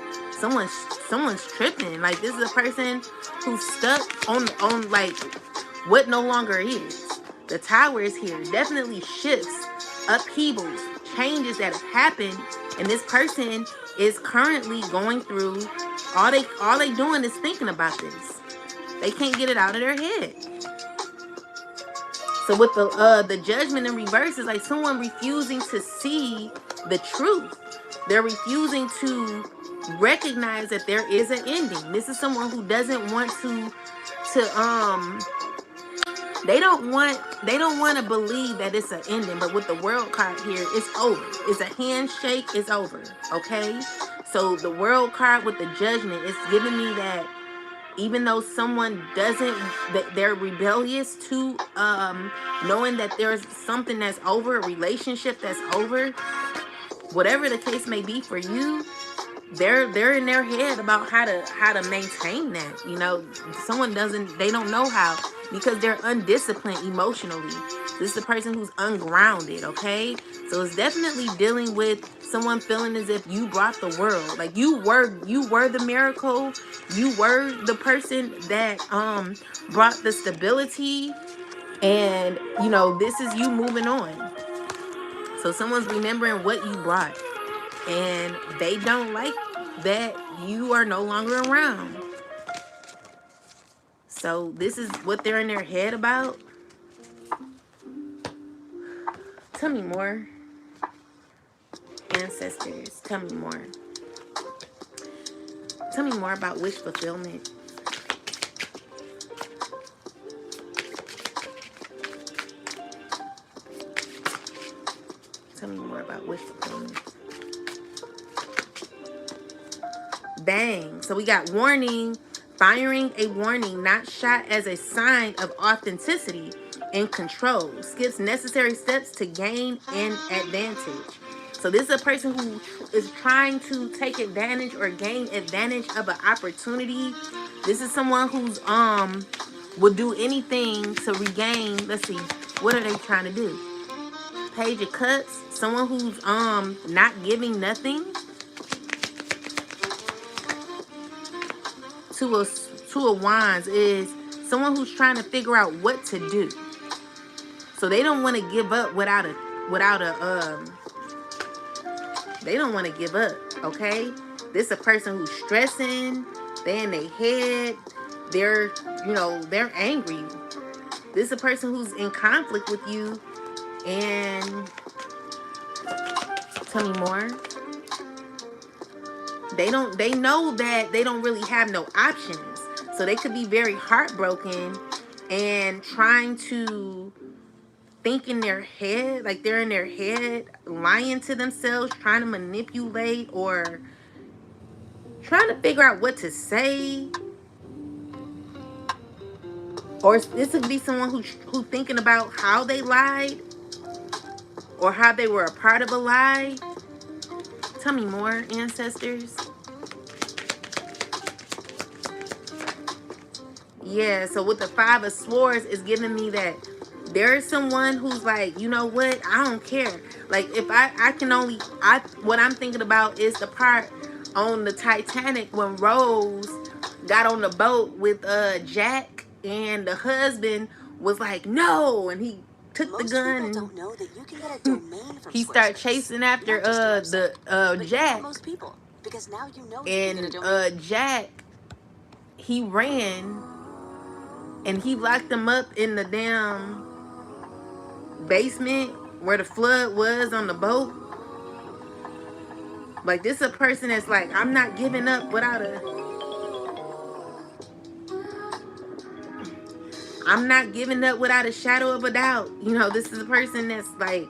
Speaker 1: Someone's tripping. Like, this is a person who's stuck on like what no longer is. The Tower is here. Definitely shifts, upheavals, changes that have happened, and this person is currently going through. All they doing is thinking about this. They can't get it out of their head. So with the Judgment in reverse, is like someone refusing to see the truth. They're refusing to recognize that there is an ending. This is someone who doesn't want to they don't want to believe that it's an ending. But with the World card here, it's over. It's a handshake. It's over. Okay. So the World card with the Judgment is giving me that even though someone doesn't, that they're rebellious to knowing that there's something that's over, a relationship that's over, whatever the case may be for you, they're in their head about how to maintain that. They don't know how, because they're undisciplined emotionally. This is a person who's ungrounded. Okay, so it's definitely dealing with someone feeling as if you brought the world, like you were the miracle, you were the person that brought the stability, and this is you moving on. So someone's remembering what you brought, and they don't like that you are no longer around. So this is what they're in their head about. Tell me more, ancestors. Tell me more. Tell me more about wish fulfillment. Tell me more about wish fulfillment. Bang. So we got warning. Firing a warning not shot as a sign of authenticity and control. Skips necessary steps to gain an advantage. So this is a person who is trying to take advantage or gain advantage of an opportunity. This is someone who's will do anything to regain. Let's see, what are they trying to do? Page of Cups. Someone who's not giving nothing. Two of Wands is someone who's trying to figure out what to do. So they don't want to give up without a they don't want to give up. Okay, this is a person who's stressing. They in their head. They're angry. This is a person who's in conflict with you. And tell me more. They know that they don't really have no options. So they could be very heartbroken and trying to think in their head, like they're in their head, lying to themselves, trying to manipulate or trying to figure out what to say. Or this could be someone who thinking about how they lied or how they were a part of a lie. Tell me more, ancestors. Yeah, so with the Five of Swords, is giving me that there is someone who's like, you know what, I don't care. Like, if what I'm thinking about is the part on the Titanic when Rose got on the boat with Jack, and the husband was like, no, and he took the gun and
Speaker 2: don't know that you can get a domain from
Speaker 1: he started chasing after Jack.
Speaker 2: most people, because now you know
Speaker 1: And Jack, he ran and he locked him up in the damn basement where the flood was on the boat. Like, this is a person that's like, I'm not giving up without a, I'm not giving up without a shadow of a doubt. You know, this is a person that's like,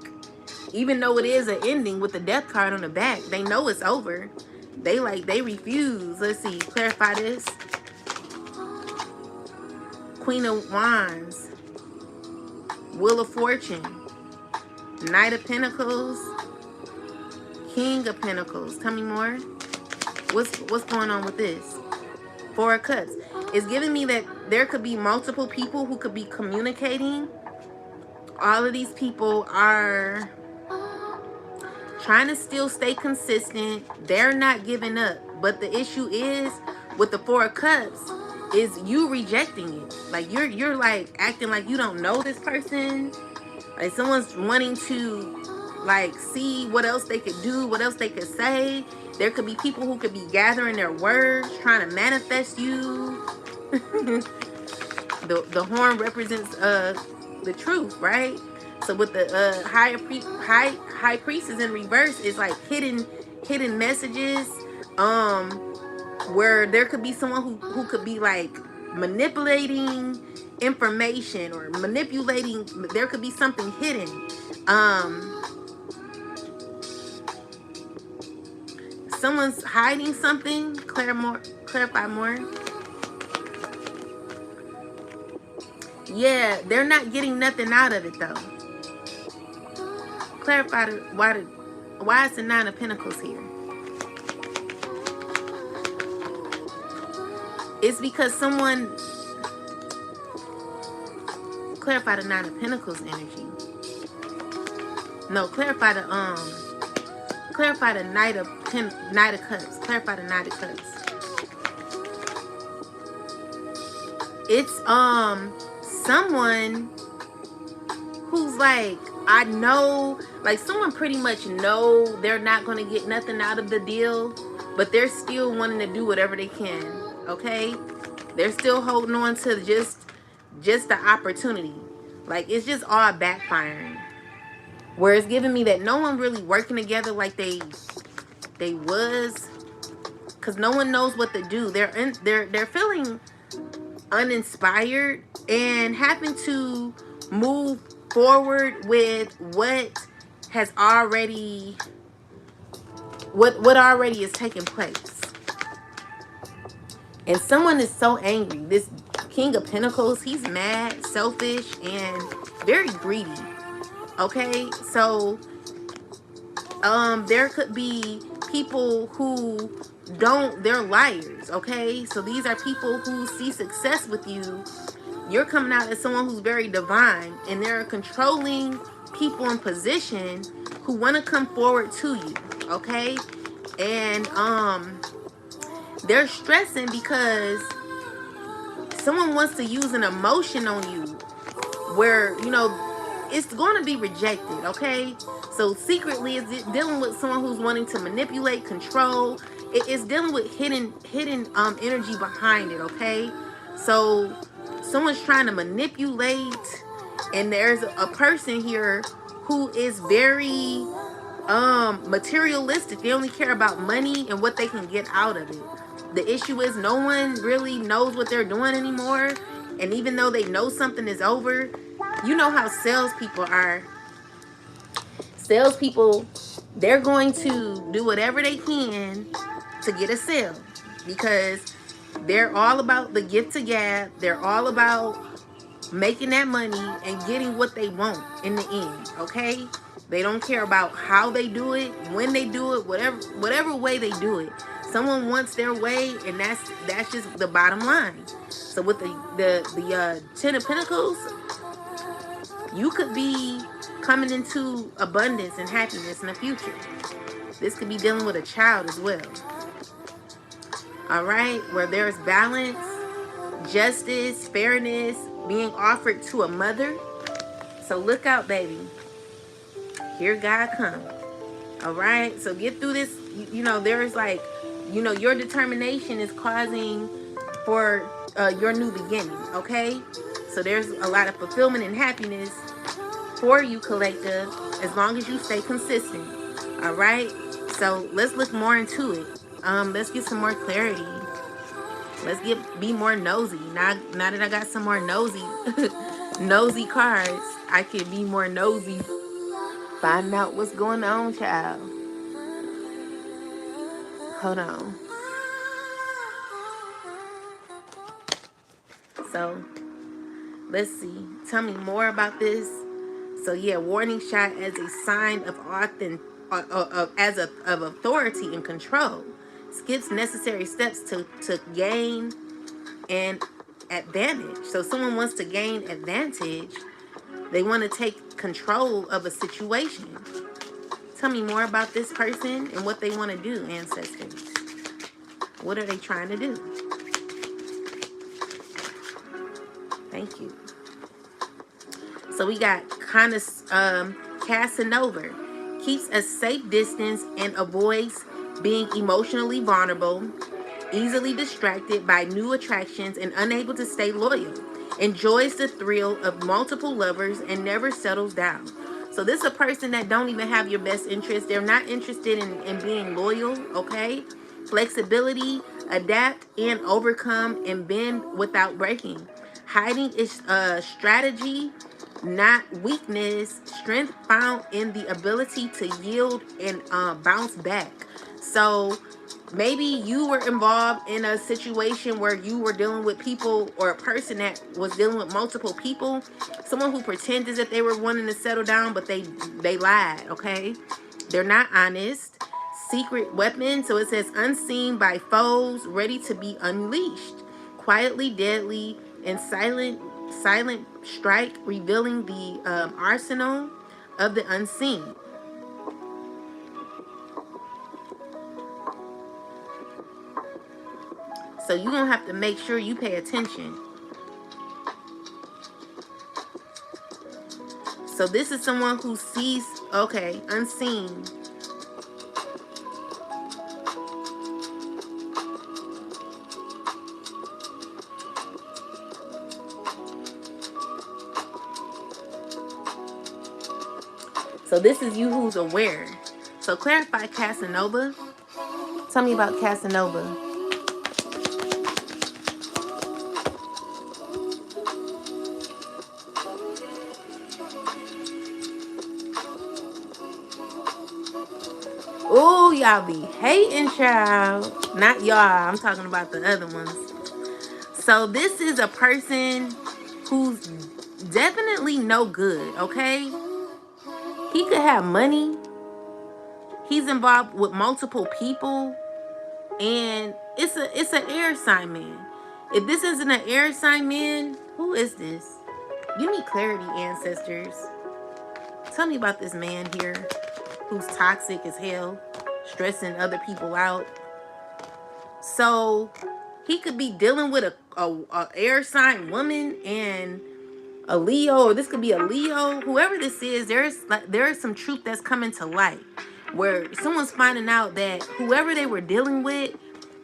Speaker 1: even though it is an ending with the death card on the back, they know it's over. They refuse. Let's see, clarify this. Queen of Wands, Wheel of Fortune, Knight of Pentacles, King of Pentacles. Tell me more. What's going on with this? Four of Cups. It's giving me that there could be multiple people who could be communicating. All of these people are trying to still stay consistent. They're not giving up. But the issue is with the Four of Cups is you rejecting it. Like, you're like acting like you don't know this person. Like, someone's wanting to like see what else they could do, what else they could say. There could be people who could be gathering their words, trying to manifest you. The horn represents the truth, right? So with the high priestess in reverse, is like hidden messages, where there could be someone who could be like manipulating information or manipulating. There could be something hidden. Someone's hiding something. Clarify more. Yeah, they're not getting nothing out of it though. Clarify why is the Nine of Pentacles here? It's because someone, clarify the Nine of Pentacles energy. No, clarify the Knight of Cups. Clarify the Knight of Cups. It's someone who's like, I know, like someone pretty much know they're not going to get nothing out of the deal, but they're still wanting to do whatever they can. Okay, they're still holding on to just the opportunity. Like, it's just all backfiring. Where it's giving me that no one really working together like they was, because no one knows what to do. They're feeling uninspired and having to move forward with what has already what already is taking place. And someone is so angry. This King of Pentacles, he's mad, selfish, and very greedy. Okay, so there could be people who they're liars. Okay, so these are people who see success with you. You're coming out as someone who's very divine, and they're controlling people in position who want to come forward to you. Okay, and they're stressing because someone wants to use an emotion on you where, you know, it's going to be rejected. Okay, so secretly it's dealing with someone who's wanting to manipulate, control. It's dealing with hidden energy behind it. Okay, so someone's trying to manipulate, and there's a person here who is very materialistic. They only care about money and what they can get out of it. The issue is no one really knows what they're doing anymore, and even though they know something is over, you know how salespeople are. Salespeople, they're going to do whatever they can to get a sale, because they're all about the gift to gab. They're all about making that money and getting what they want in the end. Okay, they don't care about how they do it, when they do it, whatever way they do it. Someone wants their way, and that's just the bottom line. So with the Ten of Pentacles, you could be coming into abundance and happiness in the future. This could be dealing with a child as well. All right, where there's balance, justice, fairness being offered to a mother. So look out, baby. Here God come. All right, so get through this. You know, there's like, you know, your determination is causing for your new beginning. Okay, so there's a lot of fulfillment and happiness for you, collective, as long as you stay consistent. All right. So let's look more into it. Let's get some more clarity. Let's be more nosy. Now that I got some more nosy nosy cards, I can be more nosy. Find out what's going on, child. Hold on. So let's see. Tell me more about this. So yeah, warning shot as a sign of of authority and control. Skips necessary steps to gain an advantage. So someone wants to gain advantage. They want to take control of a situation. Tell me more about this person and what they want to do, ancestors. What are they trying to do? Thank you. So we got kind of Casanova. Keeps a safe distance and avoids being emotionally vulnerable, easily distracted by new attractions and unable to stay loyal. Enjoys the thrill of multiple lovers and never settles down. So this is a person that don't even have your best interest. They're not interested in being loyal, okay? Flexibility, adapt and overcome and bend without breaking. Hiding is strategy, not weakness. Strength found in the ability to yield and bounce back. So maybe you were involved in a situation where you were dealing with people, or a person that was dealing with multiple people, someone who pretended that they were wanting to settle down, but they lied, okay? They're not honest. Secret weapon, so it says unseen by foes, ready to be unleashed. Quietly deadly and silent strike, revealing the arsenal of the unseen. So you're going to have to make sure you pay attention. So this is someone who sees, okay, unseen. So this is you who's aware. So clarify Casanova. Tell me about Casanova. Oh, y'all be hating, child. Not y'all. I'm talking about the other ones. So this is a person who's definitely no good, okay? He could have money. He's involved with multiple people. And it's an air sign man. If this isn't an air sign man, who is this? Give me clarity, ancestors. Tell me about this man here who's toxic as hell, stressing other people out. So he could be dealing with a air sign woman and a Leo, or this could be a Leo. Whoever this is, there is some truth that's coming to light, where someone's finding out that whoever they were dealing with,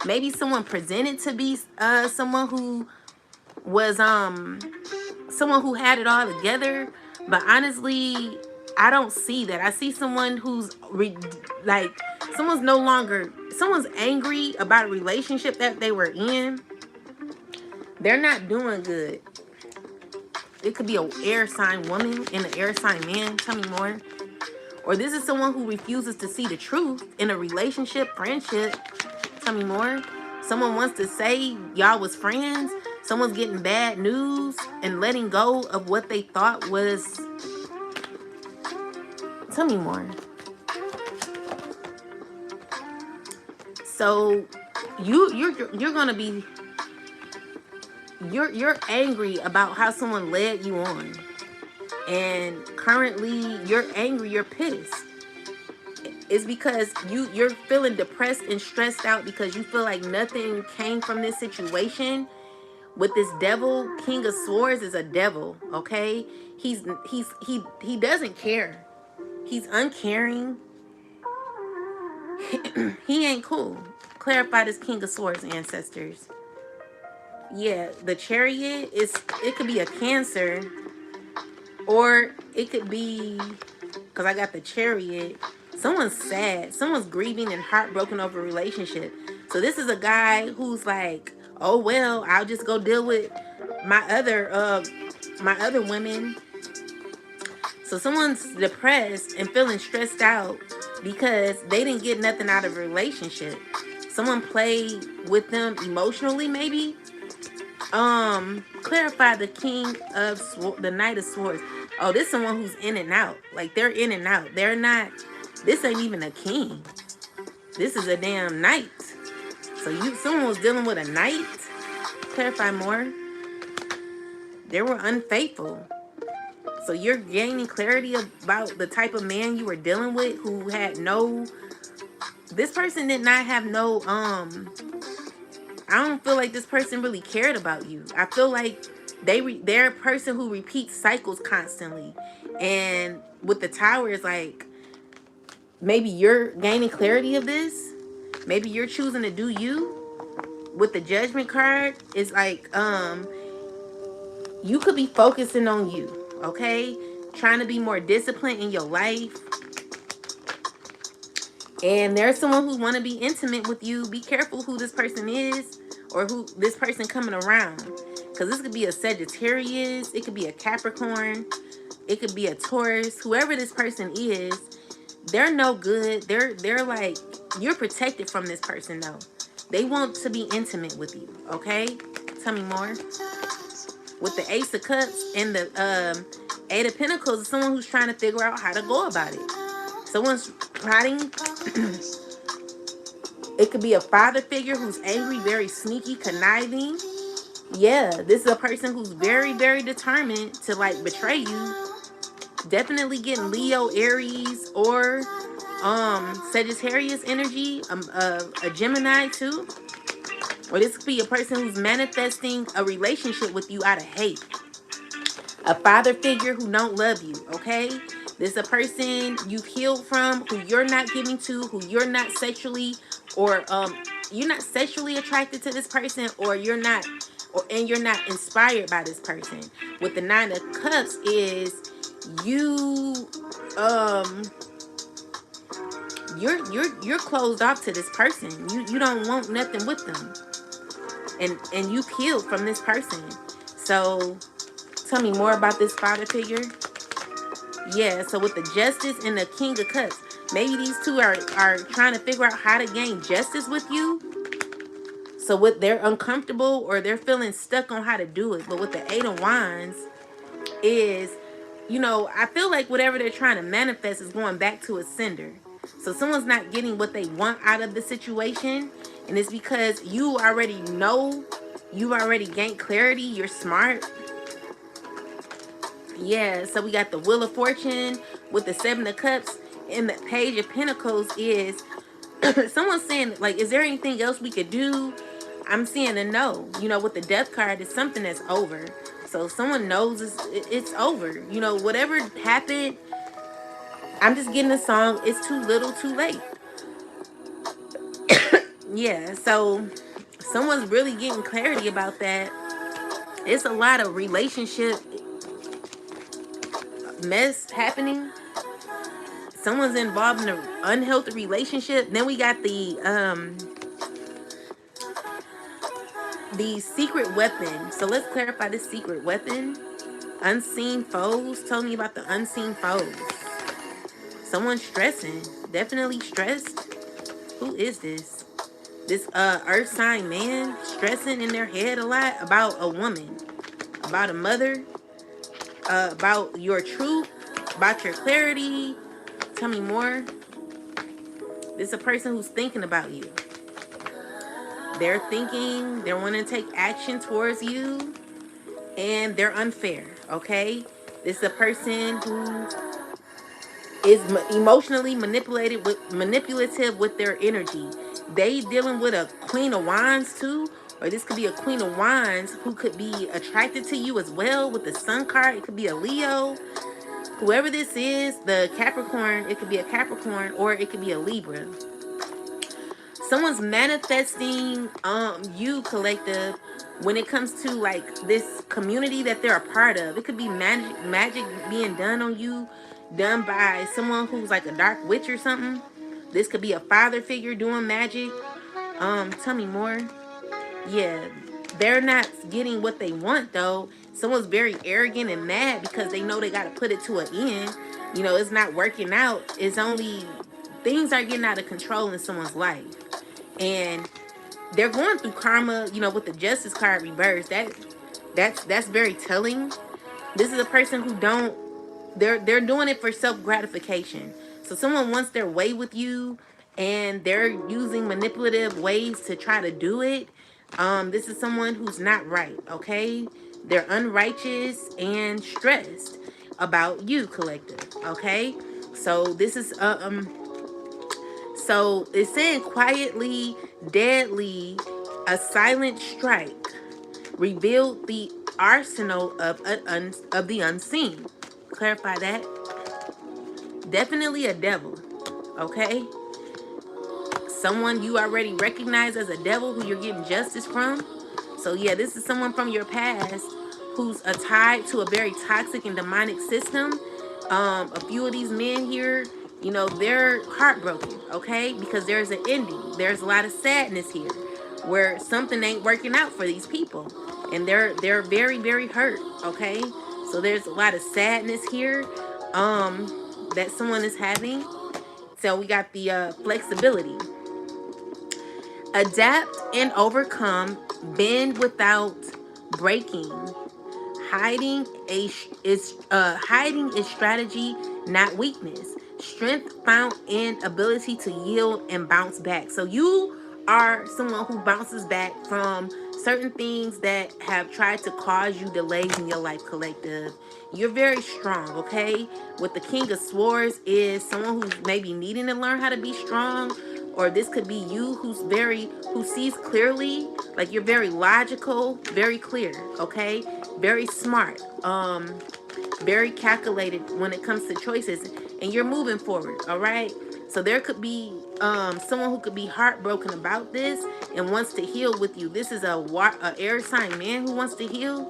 Speaker 1: maybe someone presented to be someone who was someone who had it all together, but honestly, I don't see that. I see someone who's like someone's angry about a relationship that they were in. They're not doing good. It could be an air sign woman and an air sign man. Tell me more. Or this is someone who refuses to see the truth in a relationship, friendship. Tell me more. Someone wants to say y'all was friends. Someone's getting bad news and letting go of what they thought was. Tell me more. So you're gonna be you're angry about how someone led you on, and currently you're angry, you're pissed. It's because you're feeling depressed and stressed out because you feel like nothing came from this situation. With this devil, King of Swords is a devil, okay? He doesn't care. He's uncaring. He ain't cool. Clarify this King of Swords, ancestors. Yeah, the Chariot it could be a Cancer. Or it could be, because I got the Chariot, someone's sad, someone's grieving and heartbroken over a relationship. So this is a guy who's like, oh well, I'll just go deal with my other women. So someone's depressed and feeling stressed out because they didn't get nothing out of a relationship. Someone played with them emotionally, maybe. Clarify the the Knight of Swords. Oh, this is someone who's in and out. Like, they're in and out. They're not. This ain't even a king. This is a damn knight. So someone was dealing with a knight. Clarify more. They were unfaithful. So you're gaining clarity about the type of man you were dealing with, who had no. This person did not have no. I don't feel like this person really cared about you. I feel like they're a person who repeats cycles constantly. And with the Tower, it's like, maybe you're gaining clarity of this. Maybe you're choosing to do you. With the Judgment card, it's like, you could be focusing on you, okay? Trying to be more disciplined in your life. And there's someone who want to be intimate with you. Be careful who this person is, or who this person coming around. Because this could be a Sagittarius. It could be a Capricorn. It could be a Taurus. Whoever this person is, they're no good. They're like, you're protected from this person though. They want to be intimate with you, okay? Tell me more. With the Ace of Cups and the Eight of Pentacles, someone who's trying to figure out how to go about it. Someone's plotting. It could be a father figure who's angry, very sneaky, conniving. Yeah, this is a person who's very, very determined to like betray you. Definitely getting Leo, Aries, or Sagittarius energy, a Gemini too. Or this could be a person who's manifesting a relationship with you out of hate. A father figure who don't love you, okay? This is a person you've healed from, who you're not giving to, who you're not sexually, or you're not sexually attracted to this person, or you're not, and you're not inspired by this person. With the Nine of Cups is you you're closed off to this person. You don't want nothing with them. And you've healed from this person. So tell me more about this father figure. Yeah, so with the Justice and the King of Cups, maybe these two are trying to figure out how to gain justice with you. So what, they're uncomfortable or they're feeling stuck on how to do it. But with the Eight of Wands is, I feel like whatever they're trying to manifest is going back to a sender. So someone's not getting what they want out of the situation. And it's because you already know, you've already gained clarity, you're smart. Yeah, so we got the Wheel of Fortune with the Seven of Cups, and the Page of Pentacles is someone's saying, like, is there anything else we could do? I'm seeing a no. With the Death card, it's something that's over. So someone knows it's over. Whatever happened, I'm just getting a song, it's too little too late. Yeah, so someone's really getting clarity about that. It's a lot of relationship mess happening. Someone's involved in an unhealthy relationship. Then we got the secret weapon. So let's clarify this secret weapon. Unseen foes. Tell me about the unseen foes. Someone's stressing. Definitely stressed. Who is this? This earth sign man stressing in their head a lot about a woman, about a mother, about your truth, about your clarity. Tell me more. This is a person who's thinking about you. They're thinking, they're wanting to take action towards you, and they're unfair, okay? This is a person who is emotionally manipulative with their energy. They dealing with a Queen of Wands too, or this could be a Queen of Wands who could be attracted to you as well with the Sun card. It could be a Leo. Whoever this is, the Capricorn, it could be a Capricorn or it could be a Libra. Someone's manifesting you, collective, when it comes to like this community that they're a part of. It could be magic being done on you, done by someone who's like a dark witch or something. This could be a father figure doing magic. Tell me more. Yeah, they're not getting what they want though. Someone's very arrogant and mad because they know they got to put it to an end. You know, it's not working out. It's only things are getting out of control in someone's life. And they're going through karma, you know, with the justice card reversed. That's very telling. This is a person who don't, they're doing it for self-gratification. So someone wants their way with you and they're using manipulative ways to try to do it. This is someone who's not right, okay? They're unrighteous and stressed about you, collective, okay? So this is so it's saying quietly, deadly, a silent strike revealed the arsenal of the unseen. Clarify that. Definitely a devil, okay? Someone you already recognize as a devil who you're getting justice from. So yeah, this is someone from your past who's tied to a very toxic and demonic system. A few of these men here, you know, they're heartbroken, okay? Because there's an ending. There's a lot of sadness here where something ain't working out for these people. And they're very, very hurt, okay? So there's a lot of sadness here that someone is having. So we got the flexibility. Adapt and overcome, bend without breaking. Hiding is strategy, not weakness. Strength found in ability to yield and bounce back. So you are someone who bounces back from certain things that have tried to cause you delays in your life, collective. You're very strong, okay? With the King of Swords is someone who's maybe needing to learn how to be strong, or this could be you who sees clearly, like you're very logical, very clear, okay? Very smart, very calculated when it comes to choices, and you're moving forward, all right? So there could be someone who could be heartbroken about this and wants to heal with you. This is a air sign man who wants to heal.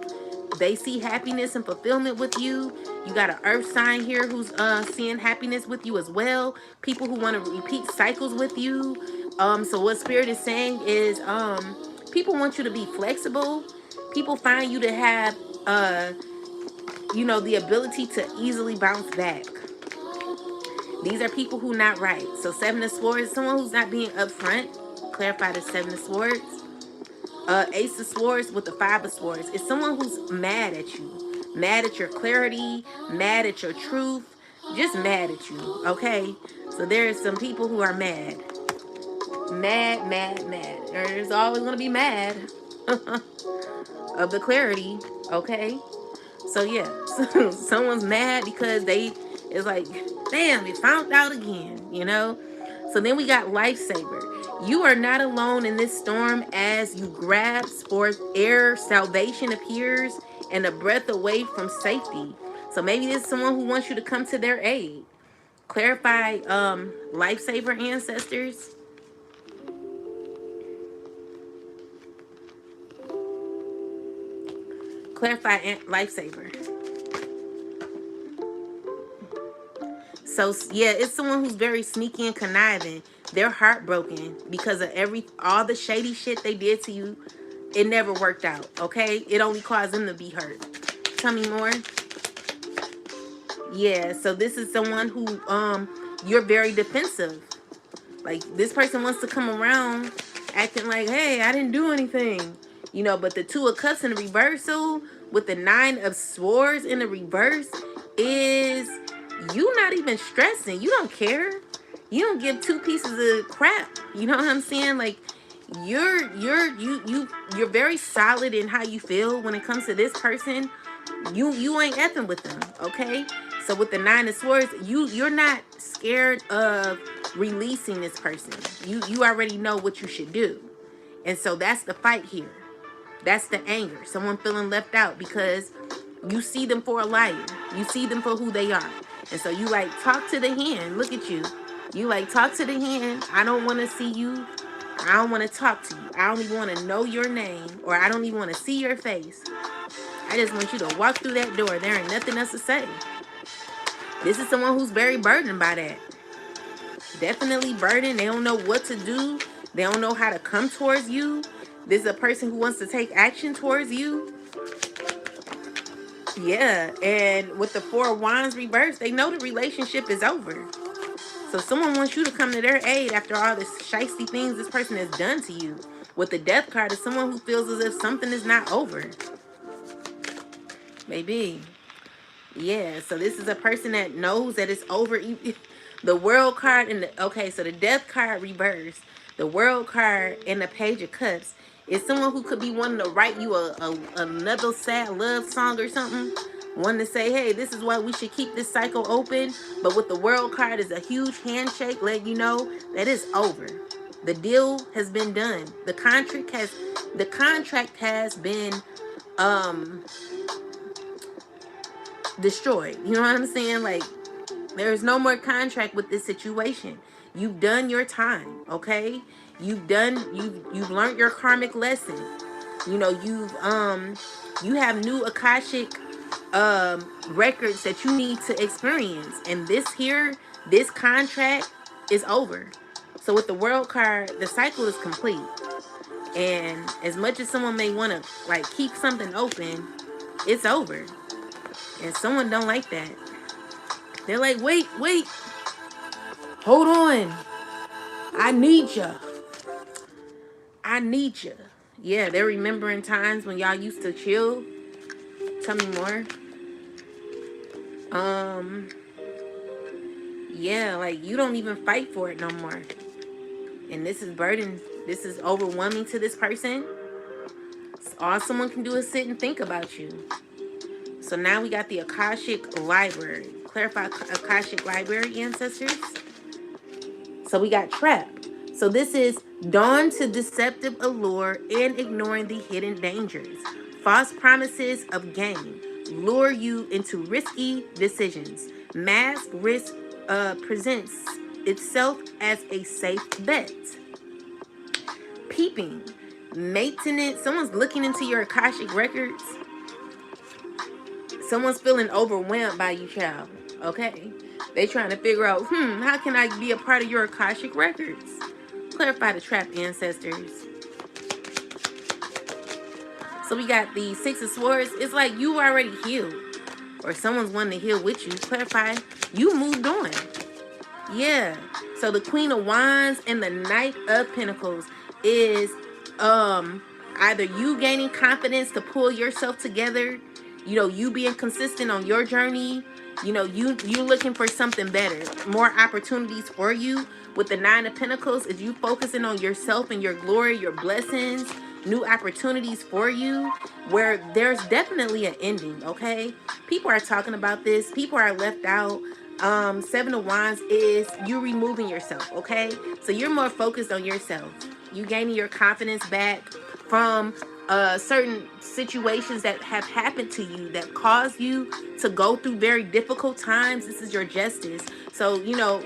Speaker 1: They see happiness and fulfillment with you. You got an earth sign here who's seeing happiness with you as well. People who want to repeat cycles with you. So what spirit is saying is people want you to be flexible. People find you to have you know, the ability to easily bounce back. These are people who not right. So Seven of Swords, someone who's not being upfront. Clarify the Seven of Swords. Ace of Swords with the Five of Swords. It's someone who's mad at you. Mad at your clarity. Mad at your truth. Just mad at you. Okay? So there's some people who are mad. Mad, mad, mad. There's always going to be mad of the clarity. Okay? So yeah. Someone's mad because it's like, damn, it found out again. You know? So then we got Lifesaver. You are not alone in this storm as you grasp for air. Salvation appears and a breath away from safety. So maybe there's someone who wants you to come to their aid. Clarify Lifesaver ancestors. Clarify Lifesaver. So yeah, it's someone who's very sneaky and conniving. They're heartbroken because of all the shady shit they did to you. It never worked out, okay? It only caused them to be hurt. Tell me more. Yeah, so this is someone who you're very defensive. Like this person wants to come around acting like, hey, I didn't do anything. You know, but the Two of Cups in the reversal with the Nine of Swords in the reverse is you not even stressing. You don't care. You don't give two pieces of crap. You know what I'm saying? Like you're very solid in how you feel when it comes to this person. You ain't effing with them, okay? So with the Nine of Swords, you're not scared of releasing this person. You already know what you should do. And so that's the fight here. That's the anger. Someone feeling left out because you see them for a liar. You see them for who they are. And so you like, talk to the hand. Look at you. You like, talk to the hand. I don't want to see you I don't want to talk to you. I don't even want to know your name, or I don't even want to see your face. I just want you to walk through that door. There ain't nothing else to say. This is someone who's very burdened by that. Definitely burdened. They don't know what to do. They don't know how to come towards you. This is a person who wants to take action towards you. Yeah, and with the Four of Wands reversed, they know the relationship is over. So someone wants you to come to their aid after all this shiesty things this person has done to you. With the Death card is someone who feels as if something is not over. Maybe. Yeah, so this is a person that knows that it's over. The World card and the, okay, so the Death card reversed. The World card and the Page of Cups is someone who could be wanting to write you another sad love song or something. Wanting to say, hey, this is why we should keep this cycle open. But with the World card is a huge handshake letting you know that it's over. The deal has been done. The contract has been destroyed. You know what I'm saying? Like, there's no more contract with this situation. You've done your time, okay? You've learned your karmic lesson. You know, you have new Akashic records that you need to experience. And this contract is over. So with the World card, the cycle is complete. And as much as someone may want to like keep something open, it's over. And someone don't like that. They're like, wait, hold on. I need you. I need you. Yeah, they're remembering times when y'all used to chill. Tell me more. Yeah, like you don't even fight for it no more. And this is burden. This is overwhelming to this person. All someone can do is sit and think about you. So now we got the Akashic Library. Clarify Akashic Library, ancestors. So we got Trap. So this is dawn to deceptive allure and ignoring the hidden dangers. False promises of gain lure you into risky decisions. Mask risk presents itself as a safe bet. Peeping. Maintenance. Someone's looking into your Akashic records. Someone's feeling overwhelmed by you, child. Okay? They trying to figure out, how can I be a part of your Akashic records? Clarify the trap, ancestors. So we got the Six of Swords. It's like you already healed. Or someone's wanting to heal with you. Clarify, you moved on. Yeah. So the Queen of Wands and the Knight of Pentacles is either you gaining confidence to pull yourself together, you know, you being consistent on your journey, you know, you looking for something better, more opportunities for you. With the Nine of Pentacles, is you focusing on yourself and your glory, your blessings, new opportunities for you, where there's definitely an ending, okay? People are talking about this. People are left out. Seven of Wands is you removing yourself, okay? So you're more focused on yourself. You gaining your confidence back from certain situations that have happened to you that caused you to go through very difficult times. This is your justice. So, you know,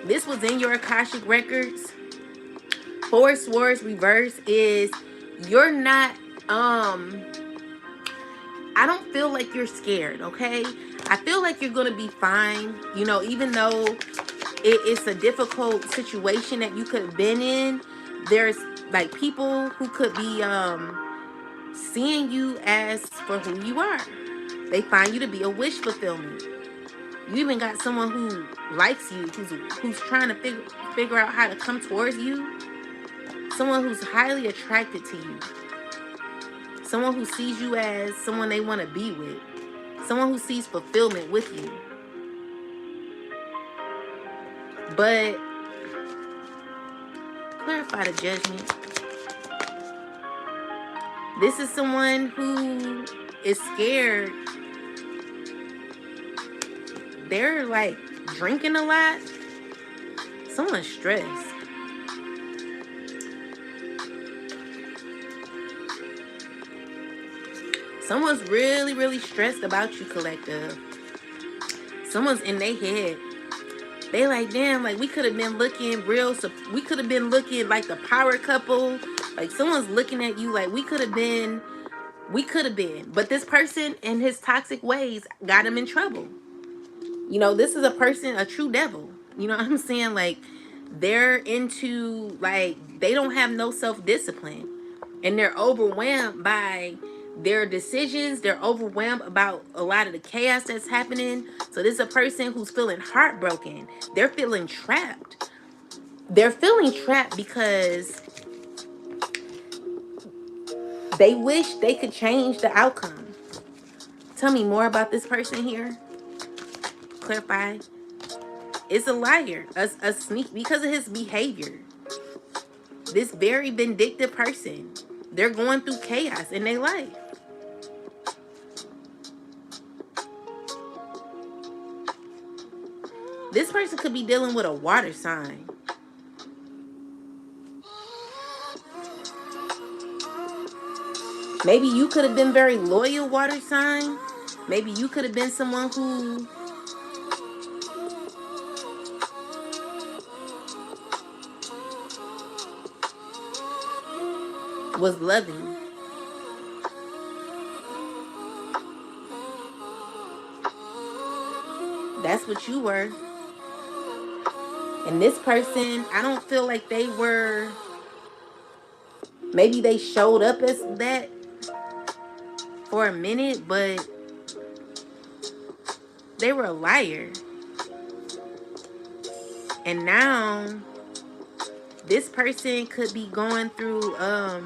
Speaker 1: this was in your Akashic records. Four of Swords reverse is you're not, I don't feel like you're scared, okay? I feel like you're going to be fine, you know, even though it's a difficult situation that you could have been in. There's like people who could be seeing you as for who you are. They find you to be a wish fulfillment. You even got someone who likes you, who's trying to figure out how to come towards you. Someone who's highly attracted to you. Someone who sees you as someone they want to be with. Someone who sees fulfillment with you. But clarify the Judgment. This is someone who is scared. They're like drinking a lot. Someone's stressed. Someone's really stressed about you, collective. Someone's in their head. They like, damn, like we could have been looking real. We could have been looking like the power couple. Like someone's looking at you like we could have been. We could have been. But this person and his toxic ways got him in trouble. You know, this is a person, a true devil. You know what I'm saying? Like they're into, like, they don't have no self-discipline. And they're overwhelmed by their decisions. They're overwhelmed about a lot of the chaos that's happening. So this is a person who's feeling heartbroken. They're feeling trapped. They're feeling trapped because they wish they could change the outcome. Tell me more about this person here. Clarify. It's a liar, a sneak, because of his behavior. This very vindictive person, they're going through chaos in their life. This person could be dealing with a water sign. Maybe you could have been very loyal, water sign. Maybe you could have been someone who was loving. That's what you were. And this person, I don't feel like they were, maybe they showed up as that for a minute, but they were a liar. And now this person could be going through a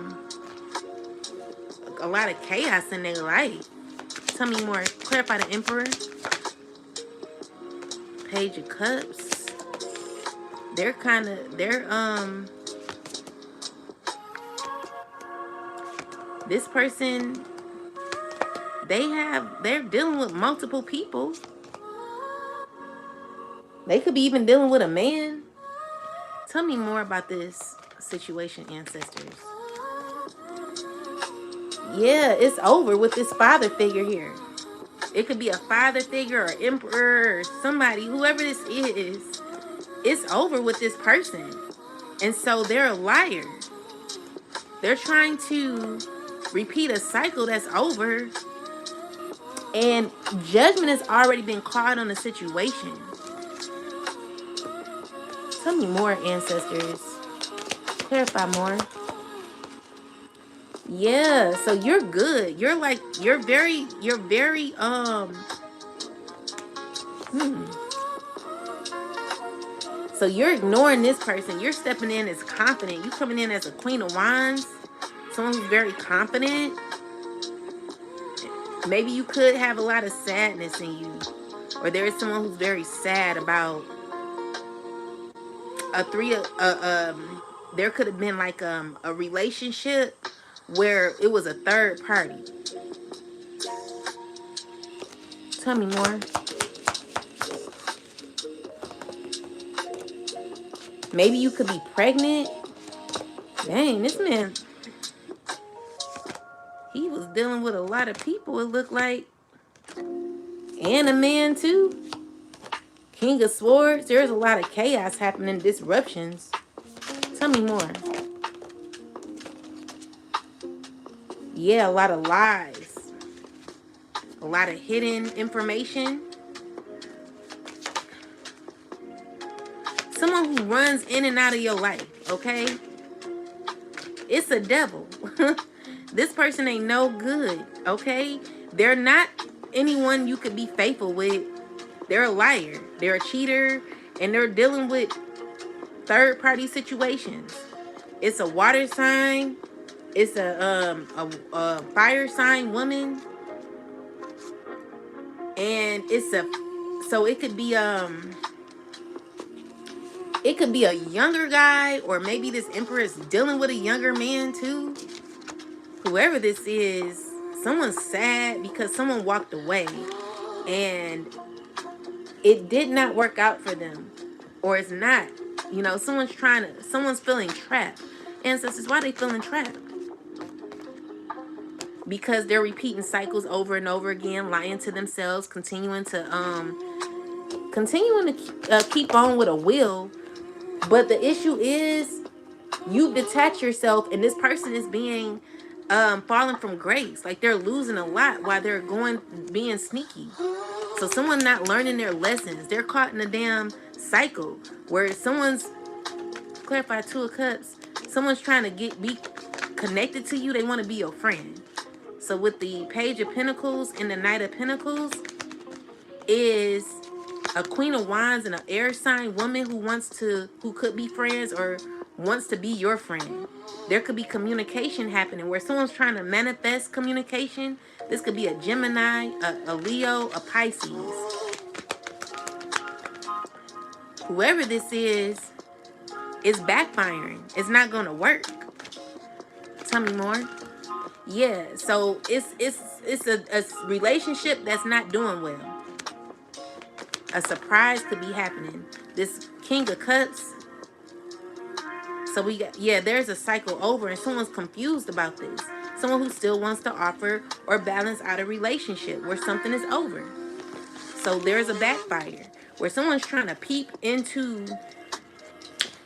Speaker 1: lot of chaos in their life. Tell me more. Clarify the Emperor. Page of Cups. They're this person, they're dealing with multiple people. They could be even dealing with a man. Tell me more about this situation, ancestors. Yeah, it's over with this father figure here. It could be a father figure or emperor or somebody, whoever this is. It's over with this person. And so they're a liar. They're trying to repeat a cycle that's over. And judgment has already been called on the situation. Tell me more, ancestors. Clarify more. Yeah, so you're good. You're very So you're ignoring this person. You're stepping in as confident. You're coming in as a Queen of Wands. Someone who's very confident. Maybe you could have a lot of sadness in you. Or there is someone who's very sad about there could have been like a relationship where it was a third party. Tell me more. Maybe you could be pregnant. Dang, this man, he was dealing with a lot of people, it looked like. And a man too. King of Swords. There's a lot of chaos happening, disruptions. Tell me more. Yeah, a lot of lies. A lot of hidden information. Someone who runs in and out of your life, okay? It's a devil. This person ain't no good, okay? They're not anyone you could be faithful with. They're a liar. They're a cheater. And they're dealing with third-party situations. It's a water sign. It's a fire sign woman. And it's so it could be a younger guy, or maybe this emperor is dealing with a younger man too. Whoever this is, someone's sad because someone walked away and it did not work out for them, or it's not. You know, someone's feeling trapped. Ancestors, why are they feeling trapped? Because they're repeating cycles over and over again, lying to themselves, continuing to continuing to keep on with a will. But the issue is you detach yourself, and this person is being falling from grace. Like they're losing a lot while they're going being sneaky. So someone not learning their lessons. They're caught in a damn cycle where someone's clarify Two of Cups. Someone's trying to be connected to you. They want to be your friend. So with the Page of Pentacles and the Knight of Pentacles is a Queen of Wands and an air sign woman who could be friends or wants to be your friend. There could be communication happening where someone's trying to manifest communication. This could be a Gemini, a Leo, a Pisces. Whoever this is backfiring. It's not going to work. Tell me more. Yeah, so it's a relationship that's not doing well. A surprise could be happening. This King of Cups. So we got, yeah, there's a cycle over and someone's confused about this. Someone who still wants to offer or balance out a relationship where something is over. So there's a backfire where someone's trying to peep into.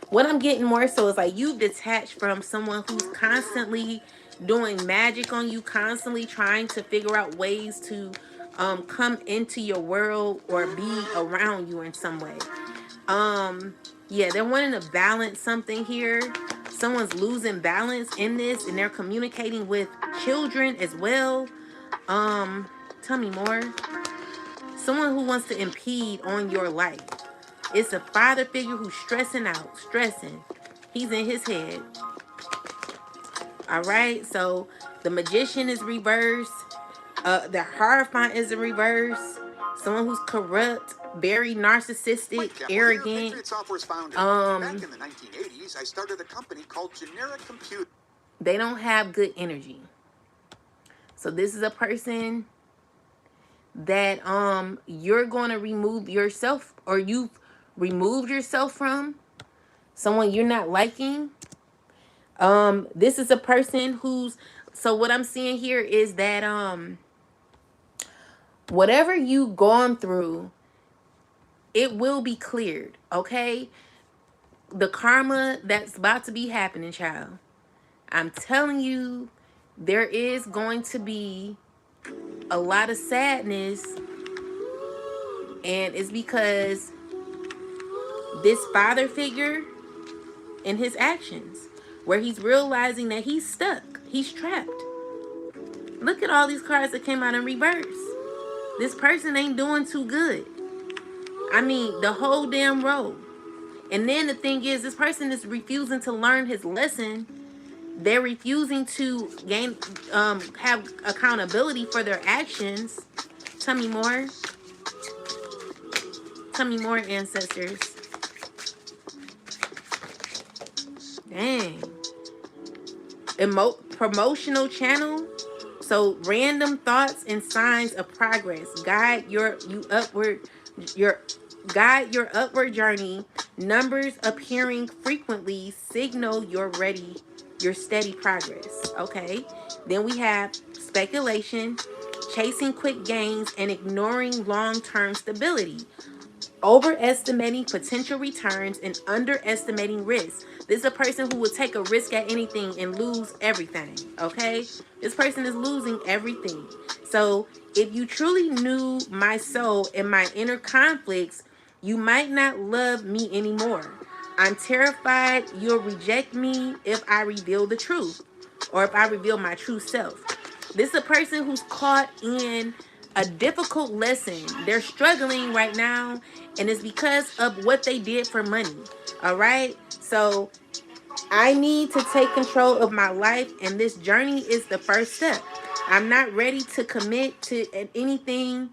Speaker 1: What I'm getting more so is like you've detached from someone who's constantly doing magic on you, constantly trying to figure out ways to come into your world or be around you in some way. Yeah, they're wanting to balance something here. Someone's losing balance in this and they're communicating with children as well. Tell me more. Someone who wants to impede on your life. It's a father figure who's stressing out, stressing. He's in his head. All right, so the Magician is reversed. The Hierophant is in reverse. Someone who's corrupt, very narcissistic, arrogant.
Speaker 3: Back in the 1980s, I started a company called Generic Compute.
Speaker 1: They don't have good energy. So this is a person that you're going to remove yourself, or you've removed yourself from. Someone you're not liking. This is a person who's, so what I'm seeing here is that whatever you've gone through, it will be cleared, okay? The karma that's about to be happening, child. I'm telling you, there is going to be a lot of sadness, and it's because this father figure and his actions, where he's realizing that he's stuck, he's trapped. Look at all these cards that came out in reverse. This person ain't doing too good. I mean, the whole damn row. And then the thing is, this person is refusing to learn his lesson. They're refusing to have accountability for their actions. Tell me more. Tell me more, ancestors. Dang. Promotional channel. So random thoughts and signs of progress guide your upward journey. Numbers appearing frequently signal your steady progress. Okay. Then we have speculation, chasing quick gains and ignoring long-term stability. Overestimating potential returns and underestimating risks. This is a person who will take a risk at anything and lose everything, okay? This person is losing everything. So if you truly knew my soul and my inner conflicts, you might not love me anymore. I'm terrified you'll reject me if I reveal the truth, or if I reveal my true self. This is a person who's caught in a difficult lesson. They're struggling right now, and it's because of what they did for money. All right? So I need to take control of my life, and this journey is the first step. I'm not ready to commit to anything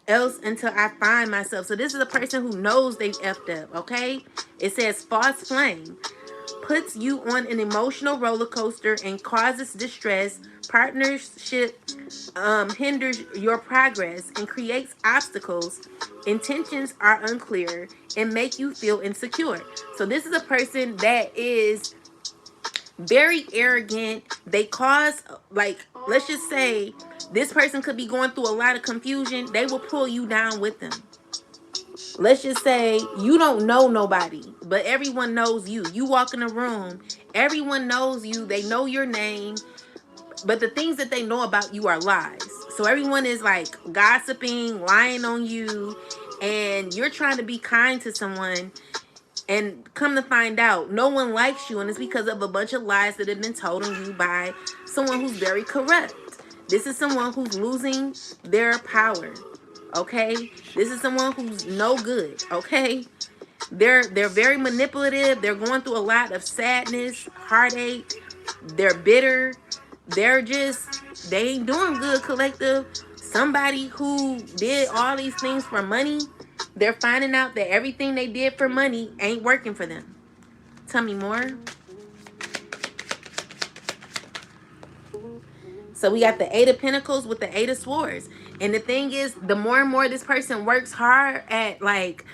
Speaker 1: else until I find myself. So this is a person who knows they effed up, okay? It says false flame. Puts you on an emotional roller coaster and causes distress. Partnership hinders your progress and creates obstacles. Intentions are unclear and make you feel insecure. So this is a person that is very arrogant. They cause, like, let's just say this person could be going through a lot of confusion. They will pull you down with them. let's just say you don't know nobody, but everyone knows you. You walk in a room, everyone knows you, they know your name, but the things that they know about you are lies. So everyone is like gossiping, lying on you, and you're trying to be kind to someone, and come to find out no one likes you, and it's because of a bunch of lies that have been told on you by someone who's very corrupt. This is someone who's losing their power. Okay? This is someone who's no good. Okay? They're very manipulative. They're going through a lot of sadness, heartache. They're bitter. They ain't doing good, collective. Somebody who did all these things for money, they're finding out that everything they did for money ain't working for them. Tell me more. So we got the Eight of Pentacles with the Eight of Swords. And the thing is, the more and more this person works hard at, like,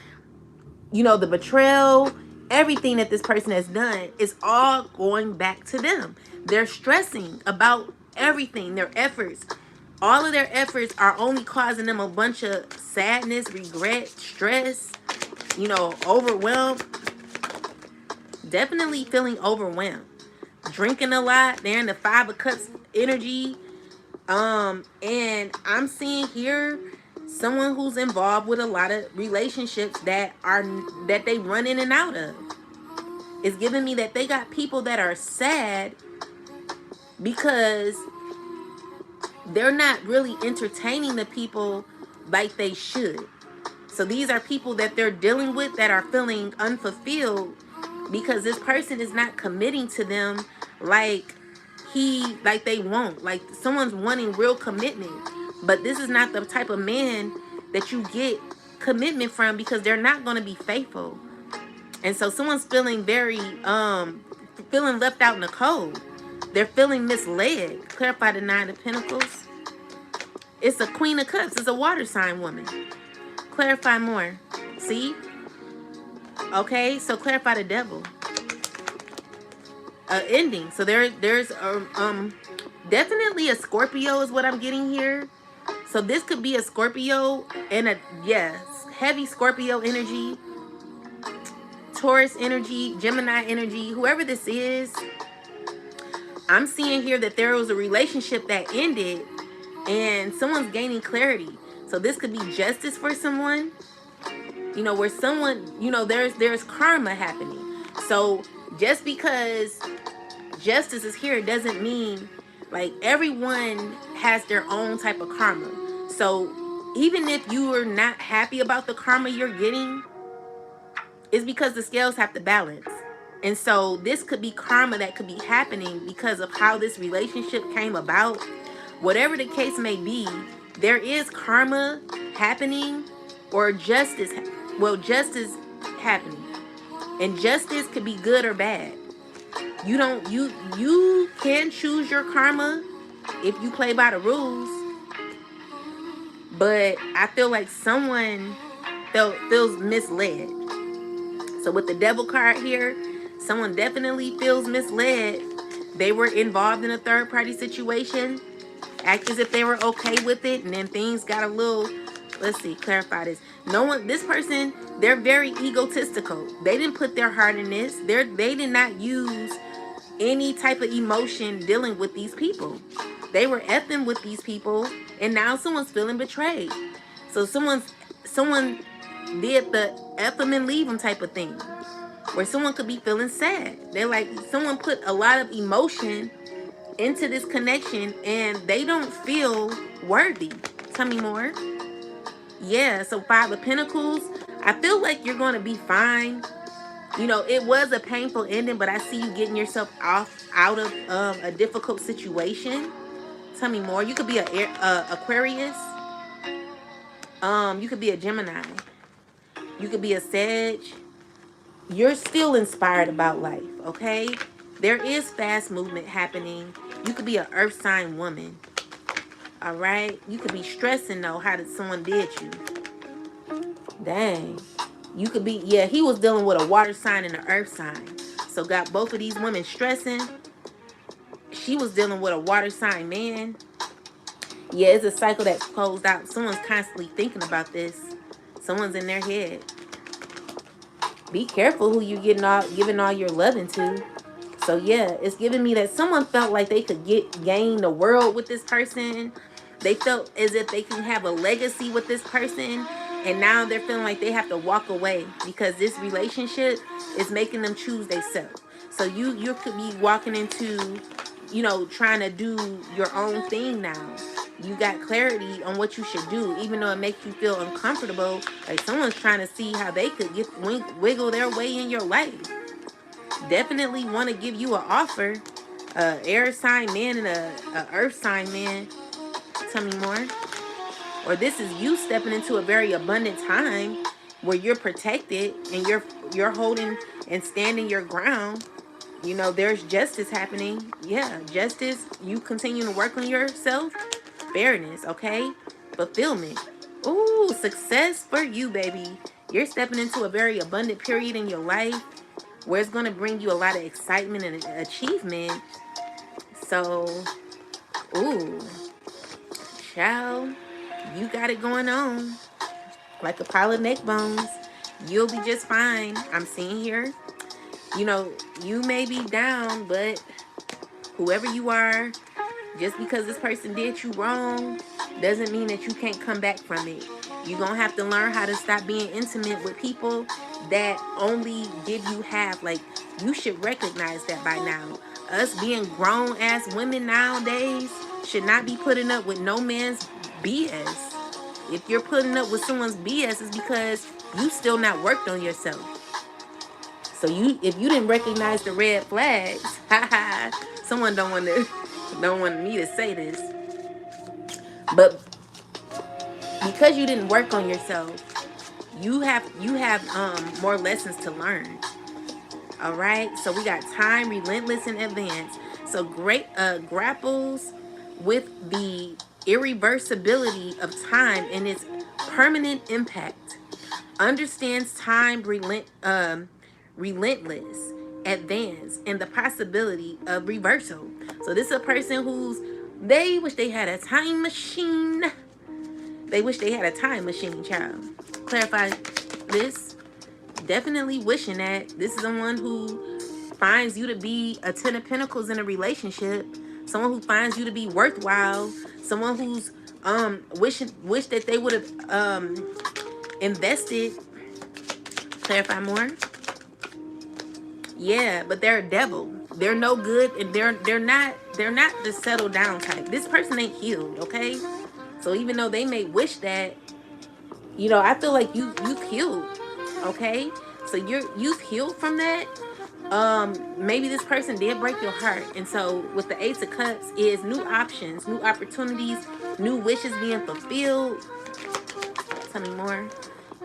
Speaker 1: you know, the betrayal, everything that this person has done is all going back to them. They're stressing about everything, their efforts. All of their efforts are only causing them a bunch of sadness, regret, stress, you know, overwhelmed. Definitely feeling overwhelmed. Drinking a lot. They're in the Five of Cups energy. And I'm seeing here someone who's involved with a lot of relationships that they run in and out of. It's giving me that they got people that are sad because they're not really entertaining the people like they should. So these are people that they're dealing with that are feeling unfulfilled because this person is not committing to them like they want. Like someone's wanting real commitment, but this is not the type of man that you get commitment from because they're not going to be faithful. And so someone's feeling very feeling left out in the cold. They're feeling misled. Clarify the Nine of Pentacles. It's a Queen of Cups. It's a water sign woman. Clarify more. See? Okay, so clarify the Devil. Ending. So there's definitely a Scorpio is what I'm getting here. So this could be a Scorpio and heavy Scorpio energy, Taurus energy, Gemini energy, whoever this is. I'm seeing here that there was a relationship that ended and someone's gaining clarity. So this could be justice for someone, you know, where someone, you know, there's karma happening. So just because justice is here doesn't mean, like, everyone has their own type of karma. So even if you are not happy about the karma you're getting, it's because the scales have to balance. And so this could be karma that could be happening because of how this relationship came about. Whatever the case may be, there is karma happening or justice. Well, justice happening. And justice could be good or bad. You can choose your karma if you play by the rules. But I feel like someone feels misled. So with the Devil card here, someone definitely feels misled. They were involved in a third party situation, act as if they were okay with it, and then things got a little, let's see, clarify this. This person, they're very egotistical. They didn't put their heart in this. They did not use any type of emotion dealing with these people. They were effing with these people, and now someone's feeling betrayed. So someone did the F them and leave them type of thing, where someone could be feeling sad. They're like, someone put a lot of emotion into this connection and they don't feel worthy. Tell me more. Yeah, so Five of Pentacles. I feel like you're going to be fine. You know, it was a painful ending, but I see you getting yourself out of a difficult situation. Tell me more. You could be a Aquarius. You could be a Gemini. You could be a Sag. You're still inspired about life, okay? There is fast movement happening. You could be an earth sign woman. All right? You could be stressing, though, how did someone did you. Dang. You could be, yeah, he was dealing with a water sign and an earth sign. So got both of these women stressing. She was dealing with a water sign man. Yeah, it's a cycle that's closed out. Someone's constantly thinking about this. Someone's in their head. Be careful who you're giving all your loving to. So yeah, it's giving me that someone felt like they could gain the world with this person. They felt as if they can have a legacy with this person, and now they're feeling like they have to walk away because this relationship is making them choose themselves. So you could be walking into, trying to do your own thing now. You got clarity on what you should do, even though it makes you feel uncomfortable. Like someone's trying to see how they could wiggle their way in your life. Definitely want to give you an offer. Air sign man and a earth sign man. Tell me more. Or this is you stepping into a very abundant time where you're protected and you're holding and standing your ground. There's justice happening. Yeah, justice. You continue to work on yourself. Fairness, okay? Fulfillment. Ooh, success for you, baby. You're stepping into a very abundant period in your life where it's going to bring you a lot of excitement and achievement. So, ooh, child, you got it going on. Like a pile of neck bones. You'll be just fine. I'm seeing here. You may be down, but whoever you are, just because this person did you wrong doesn't mean that you can't come back from it. You're going to have to learn how to stop being intimate with people that only give you half. Like, you should recognize that by now. Us being grown-ass women nowadays should not be putting up with no man's BS. If you're putting up with someone's BS, it's because you still not worked on yourself. So if you didn't recognize the red flags, someone don't want me to say this, but because you didn't work on yourself, you have more lessons to learn. All right. So we got time, relentless, and advance. So great grapples with the irreversibility of time and its permanent impact. Understands time relentless, advance, and the possibility of reversal. So this is a person they wish they had a time machine. They wish they had a time machine, child. Clarify this. Definitely wishing that. This is someone who finds you to be a 10 of pentacles in a relationship. Someone who finds you to be worthwhile. Someone who's wish that they would have invested. Clarify more. Yeah, but they're a devil. They're no good, and they're not the settle down type. This person ain't healed, okay? So even though they may wish that, I feel like you've healed, okay? So you've healed from that. Maybe this person did break your heart, and so with the Ace of Cups is new options, new opportunities, new wishes being fulfilled. Tell me more.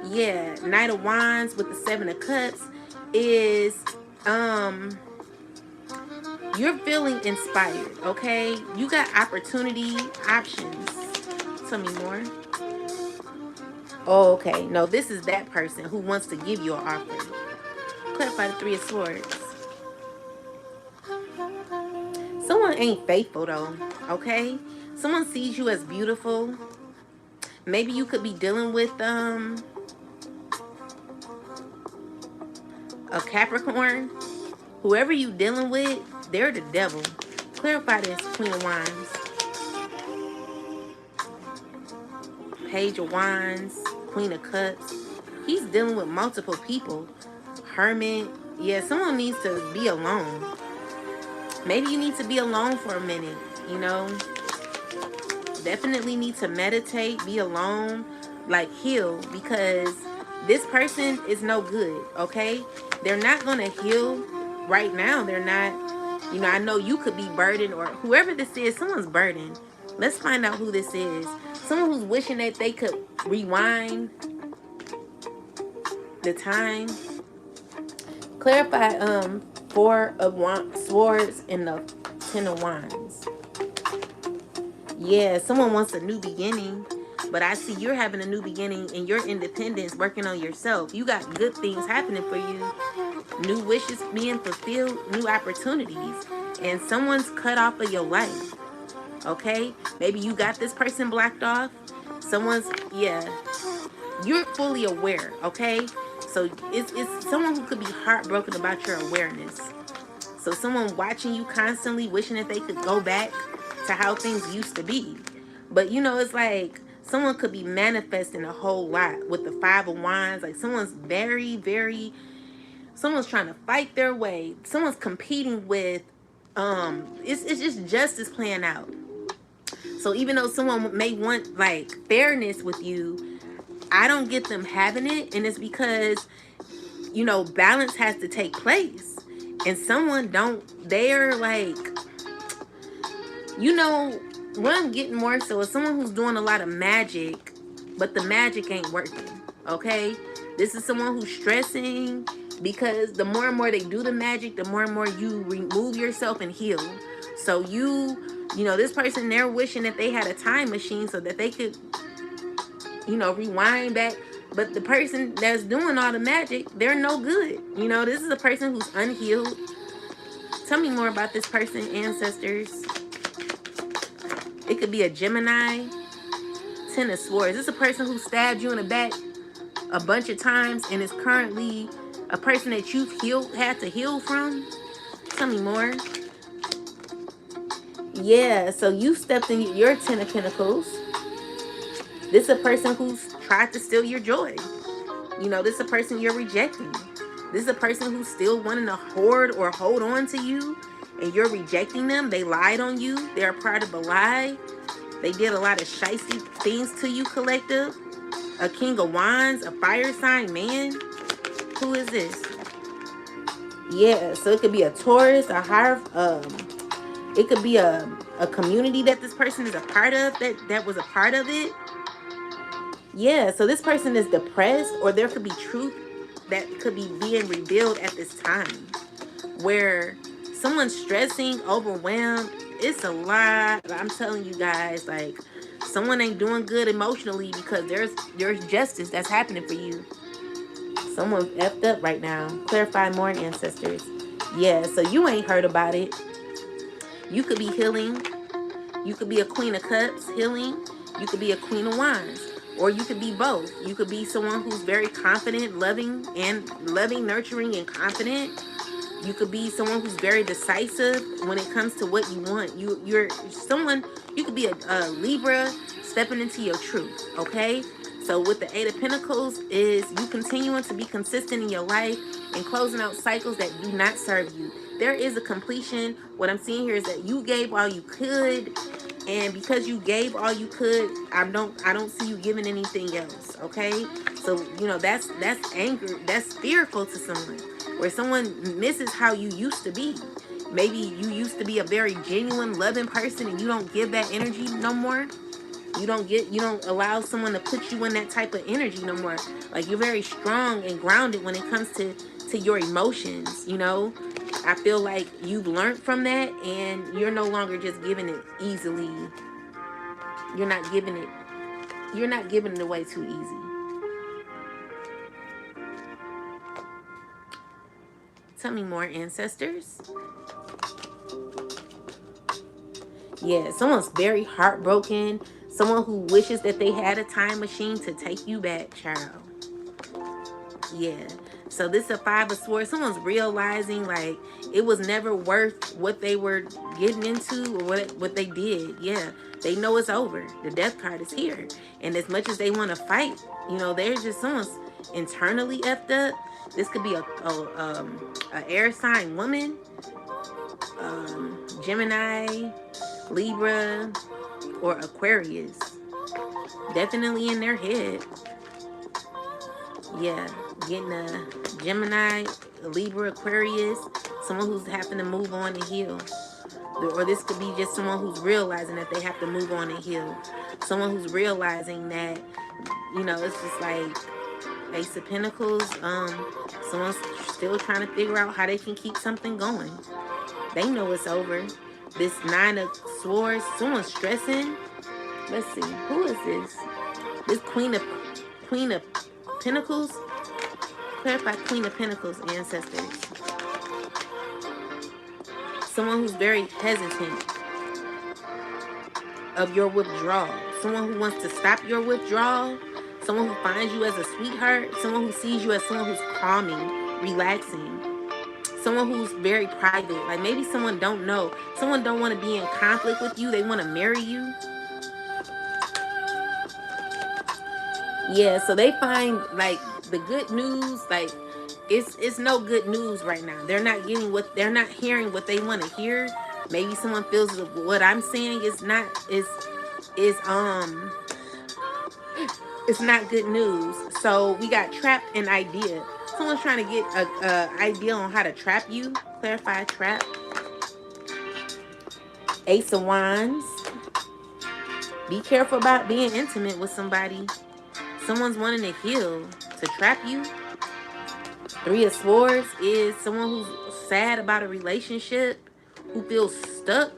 Speaker 1: Yeah, Knight of Wands with the Seven of Cups is you're feeling inspired, okay? You got opportunity, options. Tell me more. Oh, okay. No, this is that person who wants to give you an offer. Clarify the Three of Swords. Someone ain't faithful though, okay? Someone sees you as beautiful. Maybe you could be dealing with a Capricorn. Whoever you dealing with, they're the devil. Clarify this, Queen of Wands. Page of Wands, Queen of Cups. He's dealing with multiple people. Hermit. Yeah, someone needs to be alone. Maybe you need to be alone for a minute, Definitely need to meditate, be alone, like heal, because this person is no good, okay? They're not going to heal right now. They're not, I know you could be burdened, or whoever this is, someone's burdened. Let's find out who this is. Someone who's wishing that they could rewind the time. Clarify Four of Swords and the Ten of Wands. Yeah, someone wants a new beginning, but I see you're having a new beginning in your independence, working on yourself. You got good things happening for you. New wishes being fulfilled, new opportunities, and someone's cut off of your life. Okay? Maybe you got this person blocked off. You're fully aware, okay? So it's someone who could be heartbroken about your awareness. So someone watching you constantly, wishing that they could go back to how things used to be. But you know, it's like someone could be manifesting a whole lot with the Five of Wands. Like someone's someone's trying to fight their way. Someone's competing with, it's just justice playing out. So even though someone may want like fairness with you, I don't get them having it. And it's because, you know, balance has to take place. And someone they're like, you know, what I'm getting more so is someone who's doing a lot of magic, but the magic ain't working. Okay? This is someone who's stressing because the more and more they do the magic, the more and more you remove yourself and heal. So you know, this person, they're wishing that they had a time machine so that they could, you know, rewind back. But the person that's doing all the magic, they're no good. You know, this is a person who's unhealed. Tell me more about this person, ancestors. It could be a Gemini. Ten of Swords. This is a person who stabbed you in the back a bunch of times and is currently a person that you've had to heal from. Tell me more. Yeah, so you stepped in your Ten of Pentacles. This is a person who's tried to steal your joy. You know, this is a person you're rejecting. This is a person who's still wanting to hoard or hold on to you, and you're rejecting them. They lied on you. They're a part of a lie. They did a lot of shifty things to you, collective. A King of Wands, a fire sign man. Who is this? Yeah, so it could be a Taurus, a higher, it could be a community that this person is a part of, that was a part of it. Yeah, so this person is depressed, or there could be truth that could be being revealed at this time, where someone's stressing, overwhelmed. It's a lot. I'm telling you guys, like, someone ain't doing good emotionally because there's justice that's happening for you. Someone's effed up right now. Clarify more, ancestors. Yeah, so you ain't heard about it. You could be healing. You could be a Queen of Cups, healing. You could be a Queen of Wands. Or you could be both. You could be someone who's very confident, loving, nurturing, and confident. You could be someone who's very decisive when it comes to what you want. You're someone, you could be a Libra stepping into your truth, okay? So with the Eight of Pentacles is you continuing to be consistent in your life and closing out cycles that do not serve you. There is a completion. What I'm seeing here is that you gave all you could, and because you gave all you could, I don't see you giving anything else, okay? So, you know, that's anger, that's fearful to someone, where someone misses how you used to be. Maybe you used to be a very genuine, loving person, and you don't give that energy no more. You don't allow someone to put you in that type of energy no more. Like, you're very strong and grounded when it comes to your emotions, you know? I feel like you've learned from that, and you're no longer just giving it easily. You're not giving it away too easy. Tell me more, ancestors. Yeah, someone's very heartbroken. Someone who wishes that they had a time machine to take you back, child. Yeah. So this is a Five of Swords. Someone's realizing, like, it was never worth what they were getting into or what they did. Yeah. They know it's over. The Death card is here. And as much as they want to fight, you know, there's just someone's internally effed up. This could be a air sign woman, Gemini, Libra, or Aquarius. Definitely in their head. Yeah, getting a Gemini, a Libra, Aquarius, someone who's having to move on and heal. Or this could be just someone who's realizing that they have to move on and heal. Someone who's realizing that, you know, it's just like Ace of Pentacles. Someone's still trying to figure out how they can keep something going. They know it's over. This Nine of Swords, someone's stressing. Let's see, who is this? This Queen of Pentacles. Clarify Queen of Pentacles, ancestors. Someone who's very hesitant of your withdrawal. Someone who wants to stop your withdrawal. someone who finds you as a sweetheart, someone who sees you as someone who's calming, relaxing, someone who's very private. Like maybe someone don't know, someone don't want to be in conflict with you, they want to marry you. Yeah, so they find like the good news, like it's no good news right now. They're not getting what they're not hearing what they want to hear. Maybe someone feels what I'm saying is not is it's not good news. So we got trapped in idea. Someone's trying to get a idea on how to trap you. Clarify trap. Ace of Wands. Be careful about being intimate with somebody. Someone's wanting to heal to trap you. Three of Swords is someone who's sad about a relationship, who feels stuck.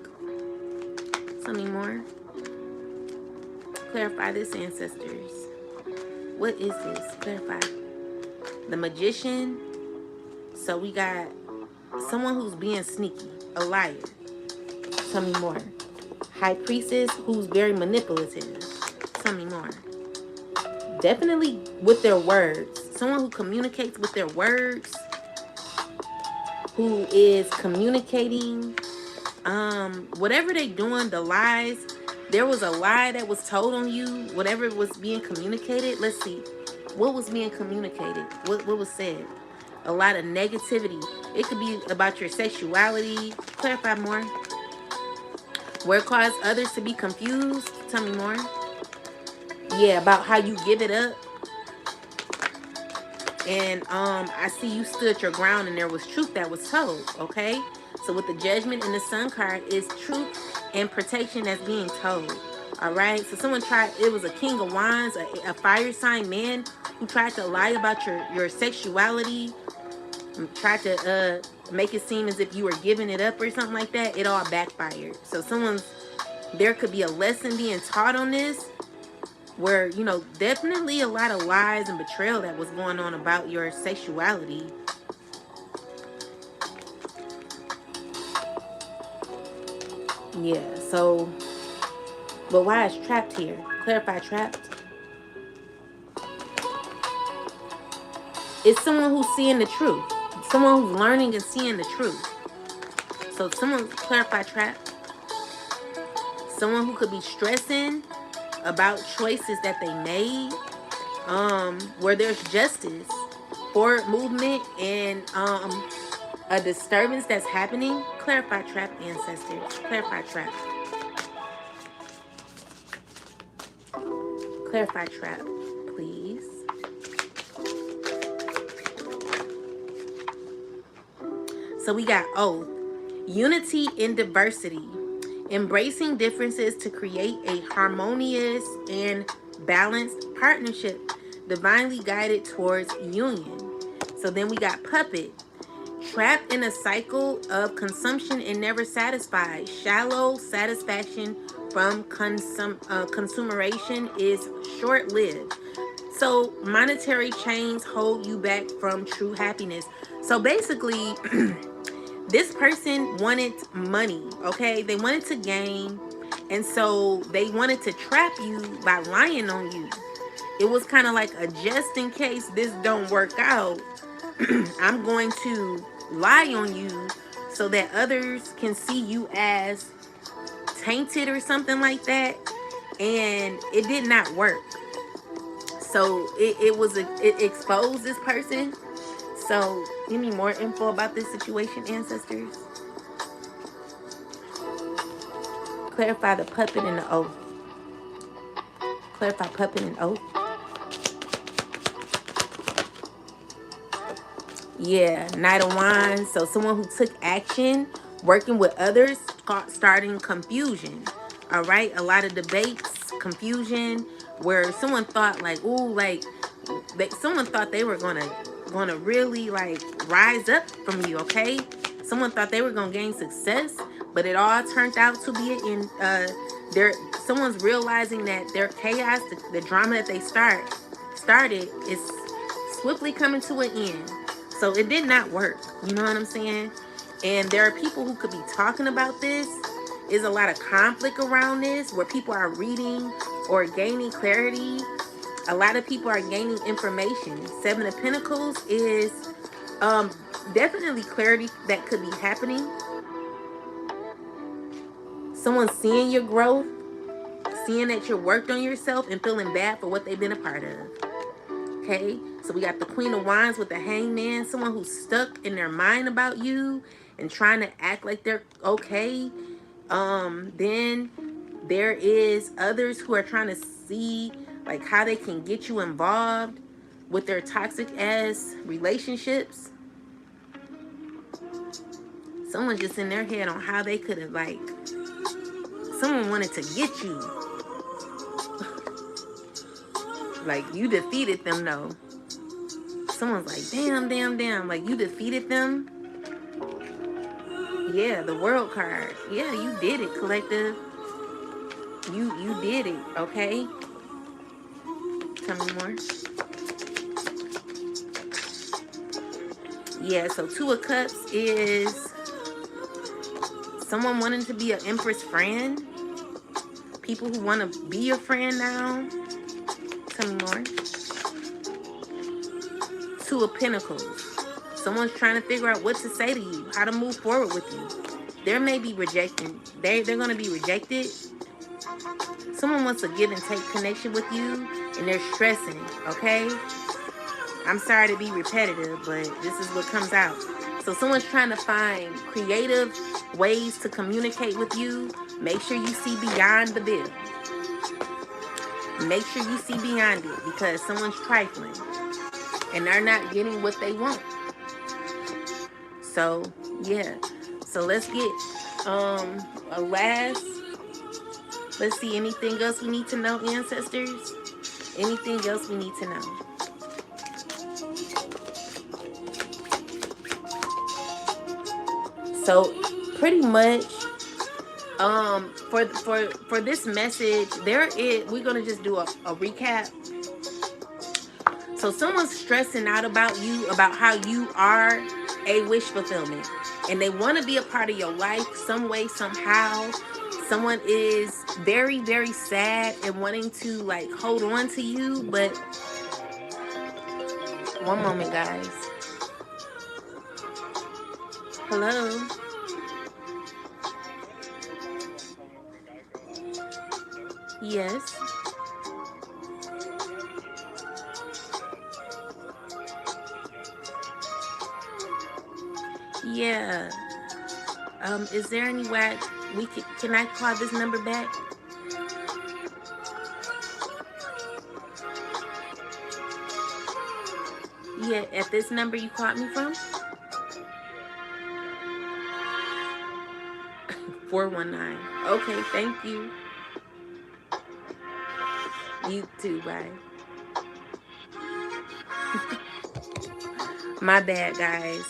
Speaker 1: Something more. Clarify this, ancestors. What is this? Clarify. The Magician. So we got someone who's being sneaky, a liar. Tell me more. High Priestess, who's very manipulative. Tell me more. Definitely with their words. Someone who communicates with their words, who is communicating, whatever they doing, the lies. There was a lie that was told on you, whatever was being communicated. Let's see. What was being communicated? What was said? A lot of negativity. It could be about your sexuality. Clarify more. Where it caused others to be confused. Tell me more. Yeah, about how you give it up. And I see you stood your ground and there was truth that was told, okay? So with the Judgment and the Sun card is truth and protection that's being told, all right? So someone tried, it was a King of Wands, a fire sign man who tried to lie about your sexuality, tried to make it seem as if you were giving it up or something like that. It all backfired. So there could be a lesson being taught on this, where, you know, definitely a lot of lies and betrayal that was going on about your sexuality. Yeah, so, but why is trapped here? Clarify trapped. It's someone who's seeing the truth. Someone who's learning and seeing the truth. So someone, clarify trapped. Someone who could be stressing about choices that they made, where there's justice, forward movement, and a disturbance that's happening. Clarify trap, ancestors. Clarify trap. Clarify trap, please. So we got oath. Unity in diversity. Embracing differences to create a harmonious and balanced partnership, divinely guided towards union. So then we got puppet. Trapped in a cycle of consumption and never satisfied. Shallow satisfaction from consumeration is short-lived. So monetary chains hold you back from true happiness. So basically, this person wanted money, okay? They wanted to gain, and so they wanted to trap you by lying on you. It was kind of like a just in case this don't work out, I'm going to lie on you so that others can see you as tainted or something like that. And it did not work. So it exposed this person. So give me more info about this situation, ancestors. Clarify the puppet and the oath. Clarify puppet and oath. Yeah, Knight of Wands. So someone who took action, working with others, starting confusion. All right, a lot of debates, confusion, where someone thought like, ooh, like someone thought they were gonna really like rise up from you. Okay, someone thought they were gonna gain success, but it all turned out to be in someone's realizing that their chaos, the drama that they started is swiftly coming to an end. So it did not work. You know what I'm saying? And there are people who could be talking about this. There's a lot of conflict around this, where people are reading or gaining clarity A lot of people are gaining information. Seven of Pentacles is definitely clarity that could be happening. Someone seeing your growth, seeing that you're worked on yourself and feeling bad for what they've been a part of. Okay, so we got the Queen of Wands with the Hangman, someone who's stuck in their mind about you and trying to act like they're okay. Then there is others who are trying to see like how they can get you involved with their toxic ass relationships. Someone's just in their head on how they could have, like, someone wanted to get you. Like, you defeated them, though. Someone's like, damn. Like, you defeated them. Yeah, the World card. Yeah, you did it, collective. You did it, okay? Tell me more. Yeah, so Two of Cups is someone wanting to be an Empress friend. People who want to be your friend now. Tell me more. Two of Pentacles. Someone's trying to figure out what to say to you, how to move forward with you. There may be rejecting. They're going to be rejected. Someone wants a give and take connection with you, and they're stressing, okay? I'm sorry to be repetitive, but this is what comes out. So someone's trying to find creative ways to communicate with you. Make sure you see beyond the bill. Make sure you see beyond it, because someone's trifling and they're not getting what they want. So yeah, so let's get a last, let's see, anything else we need to know, ancestors? Anything else we need to know? So pretty much for this message, we're gonna just do a recap. So someone's stressing out about you, about how you are a wish fulfillment, and they want to be a part of your life some way, somehow. Someone is very, very sad and wanting to like hold on to you, but one moment, guys. Hello. Yes. Yeah. Is there any way can I call this number back? Yeah, at this number you called me from? 419. Okay, thank you. You too, bye. My bad, guys.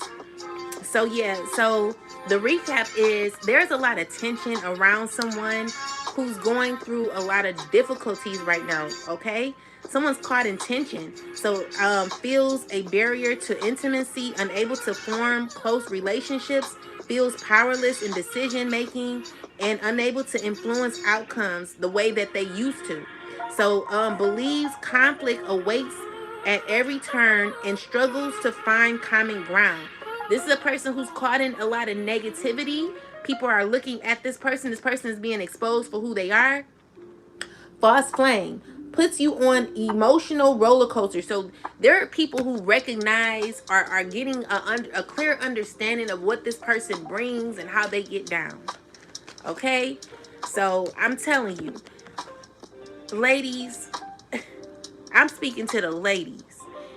Speaker 1: So yeah, so the recap is there's a lot of tension around someone who's going through a lot of difficulties right now, okay? Someone's caught in tension, so feels a barrier to intimacy, unable to form close relationships, feels powerless in decision making, and unable to influence outcomes the way that they used to. So believes conflict awaits at every turn and struggles to find common ground. This is a person who's caught in a lot of negativity. People are looking at this person. This person is being exposed for who they are. False flame puts you on emotional roller coaster. So there are people who recognize or are getting a clear understanding of what this person brings and how they get down. Okay? So I'm telling you, ladies, I'm speaking to the ladies.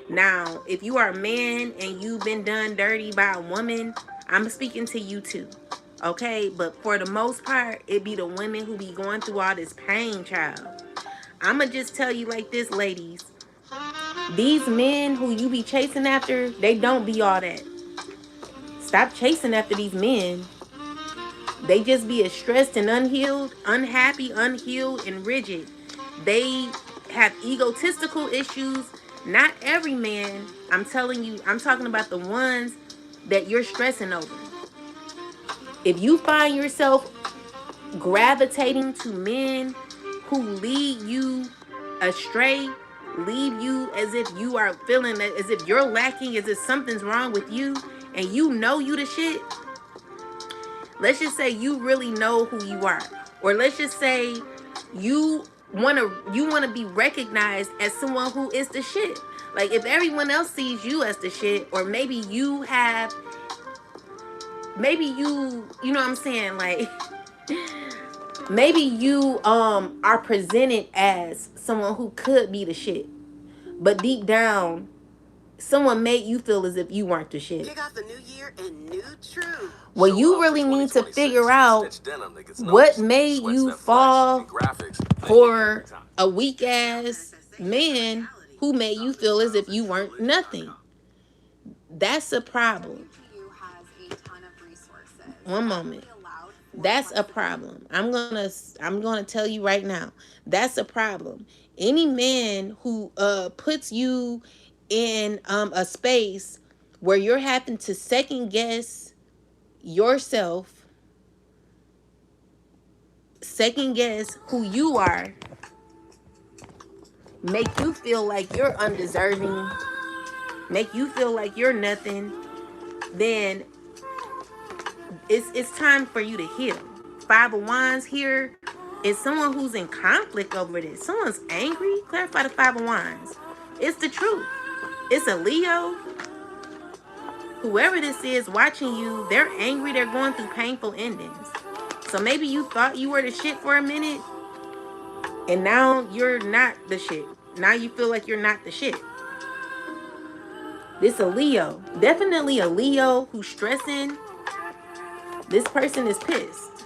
Speaker 1: Now, if you are a man and you've been done dirty by a woman, I'm speaking to you too. Okay? But for the most part, it be the women who be going through all this pain, child. I'ma just tell you like this, ladies. These men who you be chasing after, they don't be all that. Stop chasing after these men. They just be as stressed and unhealed, unhappy, unhealed, and rigid. They have egotistical issues. Not every man, I'm telling you, I'm talking about the ones that you're stressing over. If you find yourself gravitating to men who lead you astray, leave you as if you are feeling as if you're lacking, as if something's wrong with you, and you know you the shit. Let's just say you really know who you are, or let's just say you want to be recognized as someone who is the shit. Like if everyone else sees you as the shit, or maybe you have, maybe you know what I'm saying, like maybe you are presented as someone who could be the shit, but deep down someone made you feel as if you weren't the shit.
Speaker 2: Kick off the new year in new true.
Speaker 1: Well, you really need to figure out what made you fall for a weak ass man who made you feel as if you weren't nothing. That's a problem. One moment. That's a problem. I'm gonna tell you right now. That's a problem. Any man who puts you in a space where you're having to second guess yourself, second guess who you are, make you feel like you're undeserving, make you feel like you're nothing, then it's time for you to heal. Five of Wands here is someone who's in conflict over this. Someone's angry. Clarify the Five of Wands. It's the truth. It's a Leo. Whoever this is watching you, they're angry. They're going through painful endings. So maybe you thought you were the shit for a minute, and now you're not the shit. Now you feel like you're not the shit. This a Leo. Definitely a Leo who's stressing. This person is pissed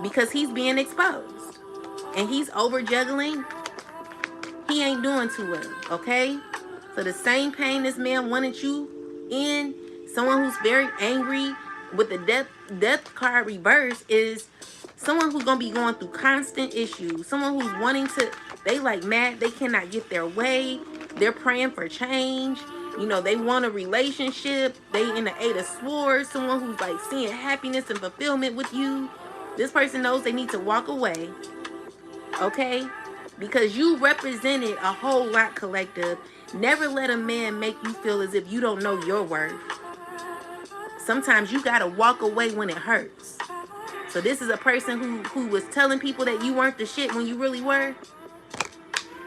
Speaker 1: because he's being exposed and he's over juggling. He ain't doing too well, okay? So the same pain this man wanted you in, someone who's very angry with the death card reverse, is someone who's gonna be going through constant issues. Someone who's wanting to, they like mad, they cannot get their way. They're praying for change. You know, they want a relationship. They in the Eight of Swords. Someone who's like seeing happiness and fulfillment with you. This person knows they need to walk away. Okay? Because you represented a whole lot, collective. Never let a man make you feel as if you don't know your worth. Sometimes you gotta walk away when it hurts. So this is a person who was telling people that you weren't the shit when you really were.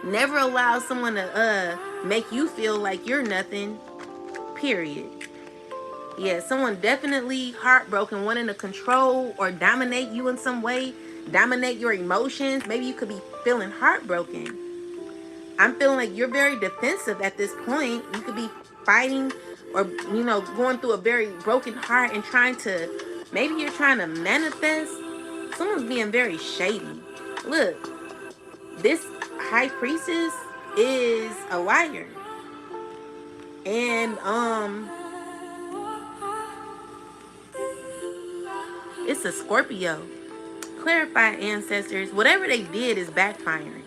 Speaker 1: Never allow someone to make you feel like you're nothing, period. Yeah, someone definitely heartbroken, wanting to control or dominate you in some way, dominate your emotions. Maybe you could be feeling heartbroken. I'm feeling like you're very defensive at this point. You could be fighting or, you know, going through a very broken heart and trying to, maybe you're trying to manifest. Someone's being very shady. Look, this high priestess is a liar. And, it's a Scorpio. Clarify, ancestors. Whatever they did is backfiring.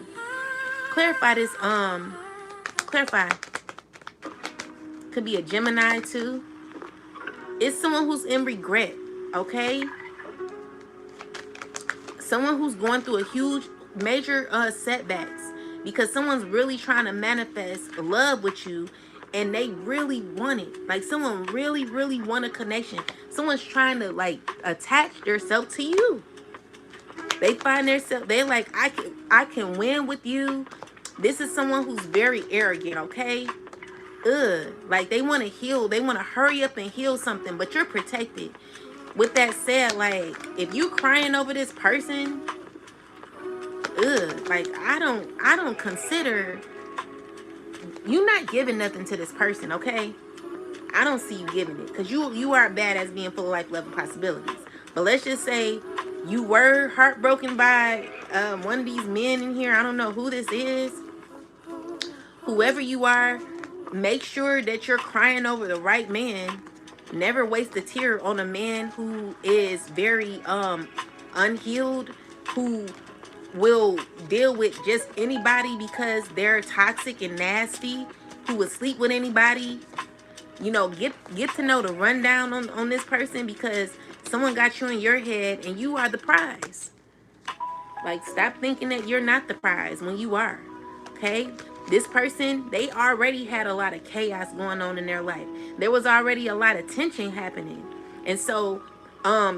Speaker 1: Clarify this, clarify. Could be a Gemini too. It's someone who's in regret, okay? Someone who's going through a huge, major setbacks because someone's really trying to manifest love with you and they really want it. Like someone really, really want a connection. Someone's trying to like attach themselves to you. They find themselves, they're like, I can win with you. This is someone who's very arrogant, okay? Like they want to heal. They want to hurry up and heal something, but you're protected. With that said, like if you crying over this person, like I don't consider you not giving nothing to this person, okay? I don't see you giving it because you are a badass being full of life, love, and possibilities. But let's just say you were heartbroken by one of these men in here. I don't know who this is. Whoever you are, make sure that you're crying over the right man. Never waste a tear on a man who is very unhealed, who will deal with just anybody because they're toxic and nasty, who will sleep with anybody. You know, get to know the rundown on this person because someone got you in your head and you are the prize. Like, stop thinking that you're not the prize when you are. Okay, this person, they already had a lot of chaos going on in their life. There was already a lot of tension happening, and so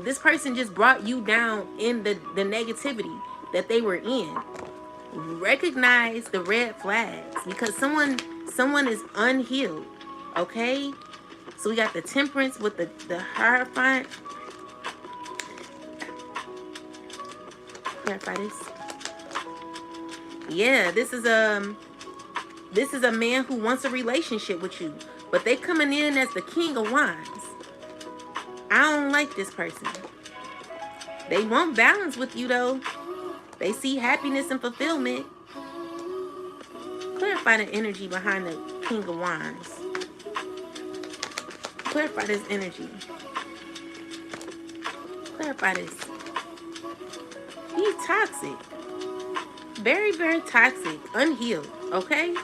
Speaker 1: this person just brought you down in the negativity that they were in. Recognize the red flags, because someone is unhealed. Okay, so we got the Temperance with the Hierophant. Clarify this. Yeah, this is a man who wants a relationship with you, but they coming in as the King of Wands. I don't like this person. They want balance with you though. They see happiness and fulfillment. Clarify the energy behind the King of Wands. Clarify this energy. Clarify this. He's toxic. Very, very toxic. Unhealed. Okay?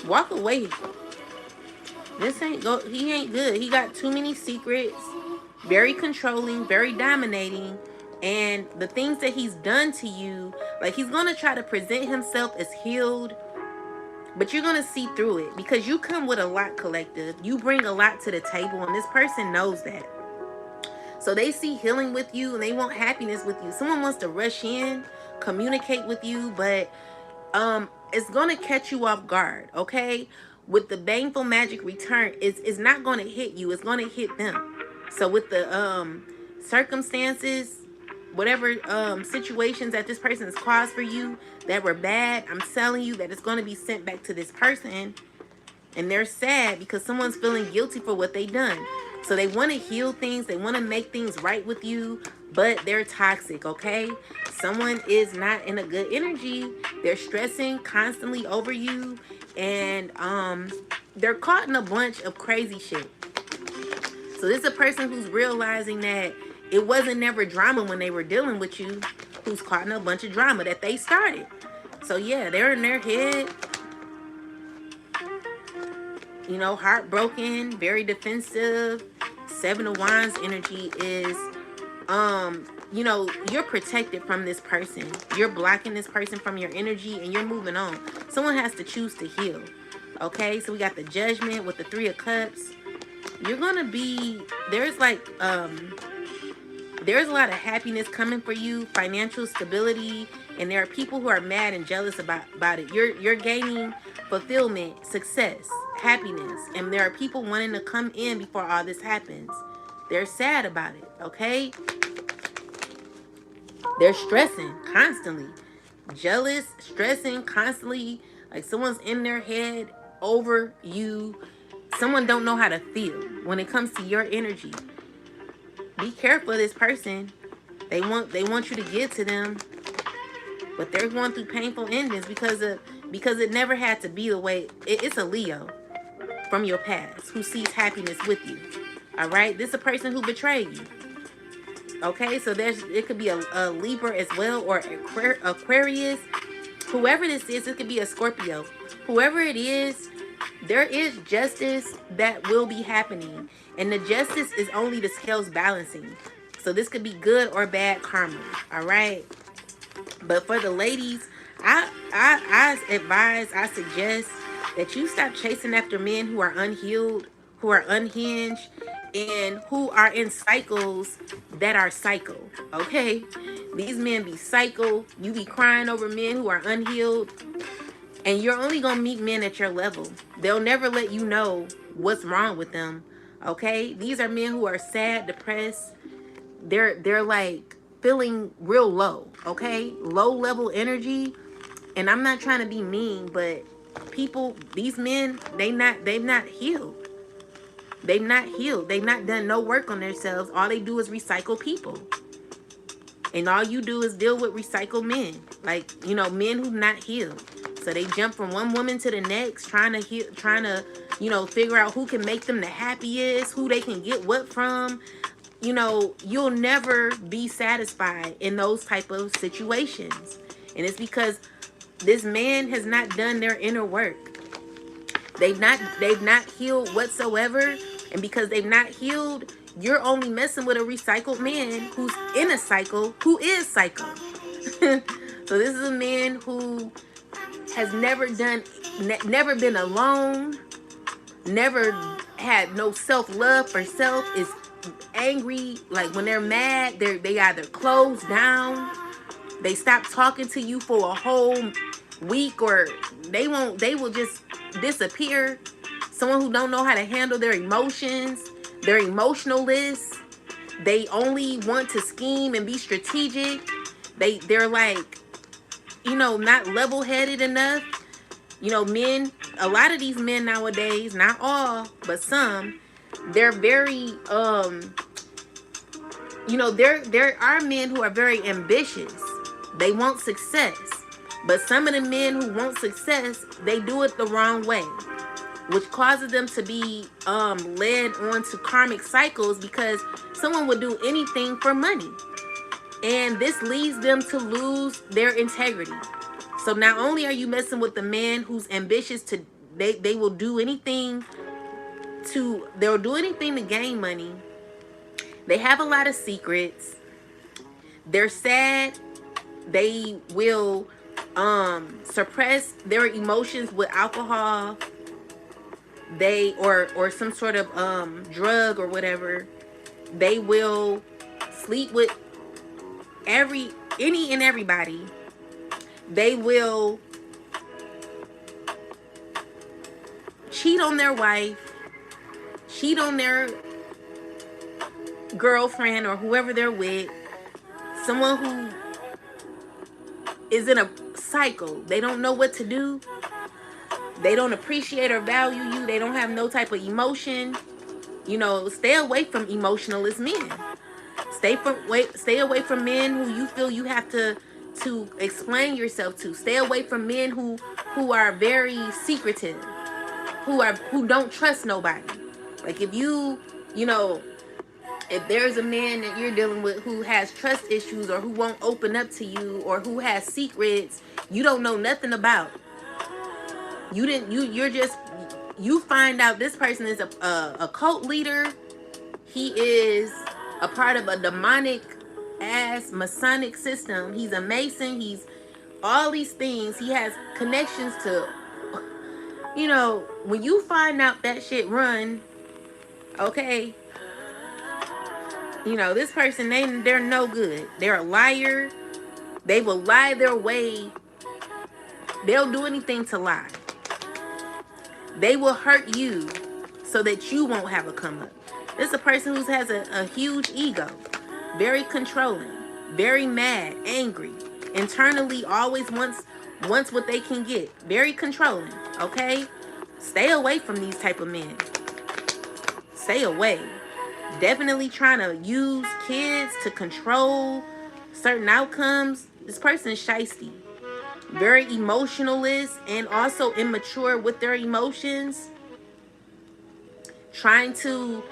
Speaker 1: Walk away. He ain't good. He got too many secrets. Very controlling, very dominating. And the things that he's done to you, like, he's going to try to present himself as healed, but you're going to see through it, because you come with a lot, collective. You bring a lot to the table, and this person knows that. So they see healing with you, and they want happiness with you. Someone wants to rush in, communicate with you, but it's going to catch you off guard, okay? With the baneful magic return, it's not going to hit you. It's going to hit them. So with the circumstances, whatever situations that this person has caused for you that were bad, I'm telling you that it's going to be sent back to this person. And they're sad because someone's feeling guilty for what they done. So they want to heal things. They want to make things right with you, but they're toxic, okay? Someone is not in a good energy. They're stressing constantly over you, and they're caught in a bunch of crazy shit. So this is a person who's realizing that it wasn't never drama when they were dealing with you, who's caught in a bunch of drama that they started. So yeah, they're in their head, you know, heartbroken, very defensive. Seven of Wands energy is, you know, you're protected from this person. You're blocking this person from your energy, and you're moving on. Someone has to choose to heal. Okay, so we got the Judgment with the Three of Cups. You're gonna be, there's like, there's a lot of happiness coming for you, financial stability, and there are people who are mad and jealous about it. You're gaining fulfillment, success, happiness, and there are people wanting to come in before all this happens. They're sad about it, okay? They're stressing constantly. Jealous, stressing constantly, like someone's in their head over you. Someone don't know how to feel when it comes to your energy. Be careful of this person. They want you to get to them, but they're going through painful endings because it never had to be the way. It's a Leo from your past who sees happiness with you. All right, this is a person who betrayed you. Okay, so it could be a Libra as well, or Aquarius. Whoever this is, it could be a Scorpio. Whoever it is, there is justice that will be happening, and the justice is only the scales balancing. So this could be good or bad karma. All right, but for the ladies, I advise, I suggest that you stop chasing after men who are unhealed, who are unhinged, and who are in cycles that are psycho. Okay, these men be psycho. You be crying over men who are unhealed, and you're only gonna meet men at your level. They'll never let you know what's wrong with them. Okay, these are men who are sad, depressed. They're like feeling real low. Okay, low level energy. And I'm not trying to be mean, but people, these men, they've not healed. They've not healed. They've not done no work on themselves. All they do is recycle people. And all you do is deal with recycled men. Like, you know, men who not healed. So they jump from one woman to the next, trying to, you know, figure out who can make them the happiest, who they can get what from. You know, you'll never be satisfied in those type of situations. And it's because this man has not done their inner work. They've not healed whatsoever. And because they've not healed, you're only messing with a recycled man who's in a cycle, who is psycho. So this is a man who has never been alone, never had no self-love for self, is angry. Like when they're mad, they either close down, they stop talking to you for a whole week, or they will just disappear. Someone who don't know how to handle their emotions, they're emotionalists. They only want to scheme and be strategic. They're like, not level-headed enough. Men, a lot of these men nowadays, not all, but some, they're very, there are men who are very ambitious. They want success. But some of the men who want success, they do it the wrong way, which causes them to be led on to karmic cycles, because someone would do anything for money. And this leads them to lose their integrity. So not only are you messing with the man who's ambitious they will do anything they'll do anything to gain money. They have a lot of secrets. They're sad. They will suppress their emotions with alcohol. Or some sort of drug or whatever. They will sleep with any and everybody. They will cheat on their wife, cheat on their girlfriend or whoever they're with. Someone who is in a cycle. They don't know what to do. They don't appreciate or value you. They don't have no type of emotion. Stay away from emotionalist men. Stay away from men who you feel you have to explain yourself to. Stay away from men who are very secretive, who don't trust nobody. Like if if there's a man that you're dealing with who has trust issues, or who won't open up to you, or who has secrets you don't know nothing about. You find out this person is a cult leader. He is a part of a demonic ass Masonic system. He's a Mason. He's all these things. He has connections to, when you find out that shit run, okay, this person, they're no good. They're a liar. They will lie their way. They'll do anything to lie. They will hurt you so that you won't have a come up. This is a person who has a huge ego. Very controlling. Very mad. Angry. Internally always wants what they can get. Very controlling. Okay? Stay away from these type of men. Stay away. Definitely trying to use kids to control certain outcomes. This person is shiesty. Very emotionalist and also immature with their emotions. Trying to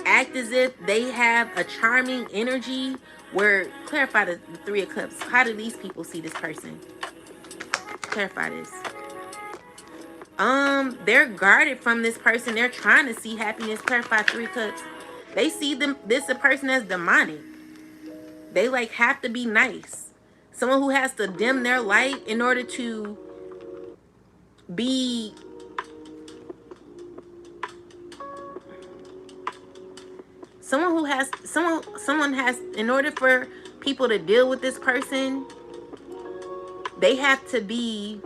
Speaker 1: act as if they have a charming energy. Clarify the Three of Cups. How do these people see this person? Clarify this. They're guarded from this person. They're trying to see happiness. Clarify Three of Cups. They see a person as demonic. They have to be nice. Someone who has to dim their light in order to be someone has in order for people to deal with this person, they have to dim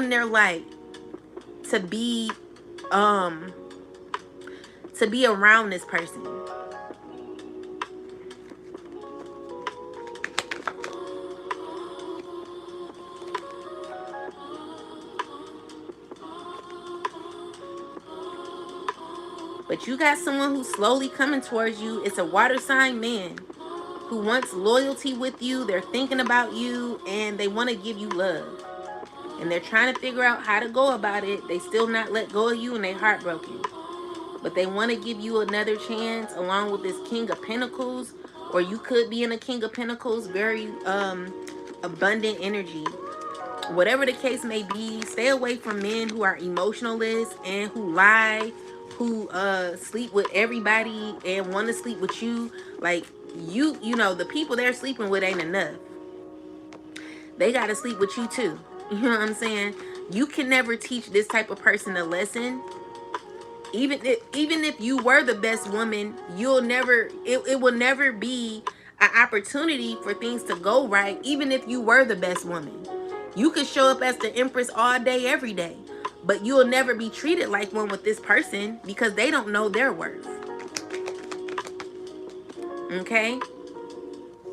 Speaker 1: their light to be around this person. But you got someone who's slowly coming towards you. It's a water sign man who wants loyalty with you. They're thinking about you and they want to give you love. And they're trying to figure out how to go about it. They still not let go of you and they heartbroken. But they want to give you another chance along with this King of Pentacles. Or you could be in a King of Pentacles. Very abundant energy. Whatever the case may be, stay away from men who are emotionalists and who lie, who sleep with everybody and want to sleep with you. Like the people they're sleeping with ain't enough. They got to sleep with you too. You know what I'm saying? You can never teach this type of person a lesson. Even if you were the best woman, you'll never it will never be an opportunity for things to go right. Even if you were the best woman, you could show up as the empress all day every day, but you'll never be treated like one with this person because they don't know their worth. Okay,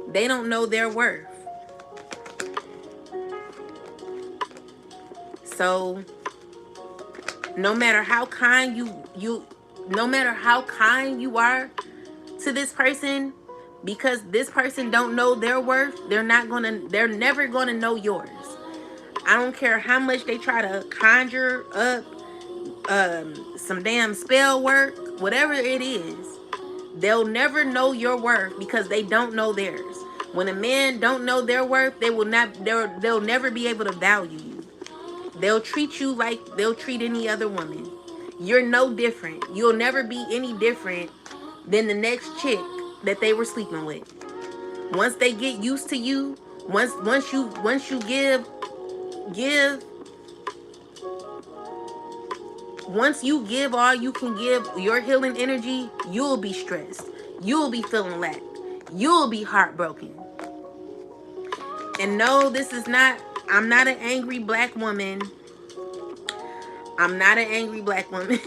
Speaker 1: they don't know their worth. So no matter how kind no matter how kind you are to this person, because this person don't know their worth, they're never gonna know yours. I don't care how much they try to conjure up some damn spell work, whatever it is, they'll never know your worth because they don't know theirs. When a man don't know their worth, they'll never be able to value you. They'll treat you like they'll treat any other woman. You're no different. You'll never be any different than the next chick that they were sleeping with. Once they get used to you, once you give once you give all you can give your healing energy, you'll be stressed. You'll be feeling lack. You'll be heartbroken. And no, I'm not an angry black woman. I'm not an angry black woman.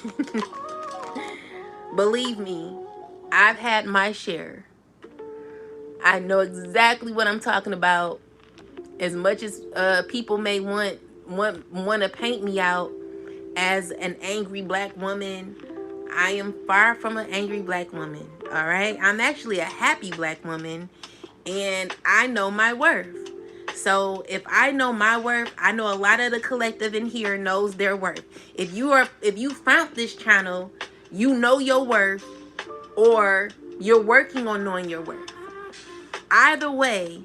Speaker 1: Believe me, I've had my share. I know exactly what I'm talking about. As much as people may want to paint me out as an angry black woman, I am far from an angry black woman. All right, I'm actually a happy black woman, and I know my worth. So if I know my worth, I know a lot of the collective in here knows their worth. If you found this channel, you know your worth, or you're working on knowing your worth. Either way,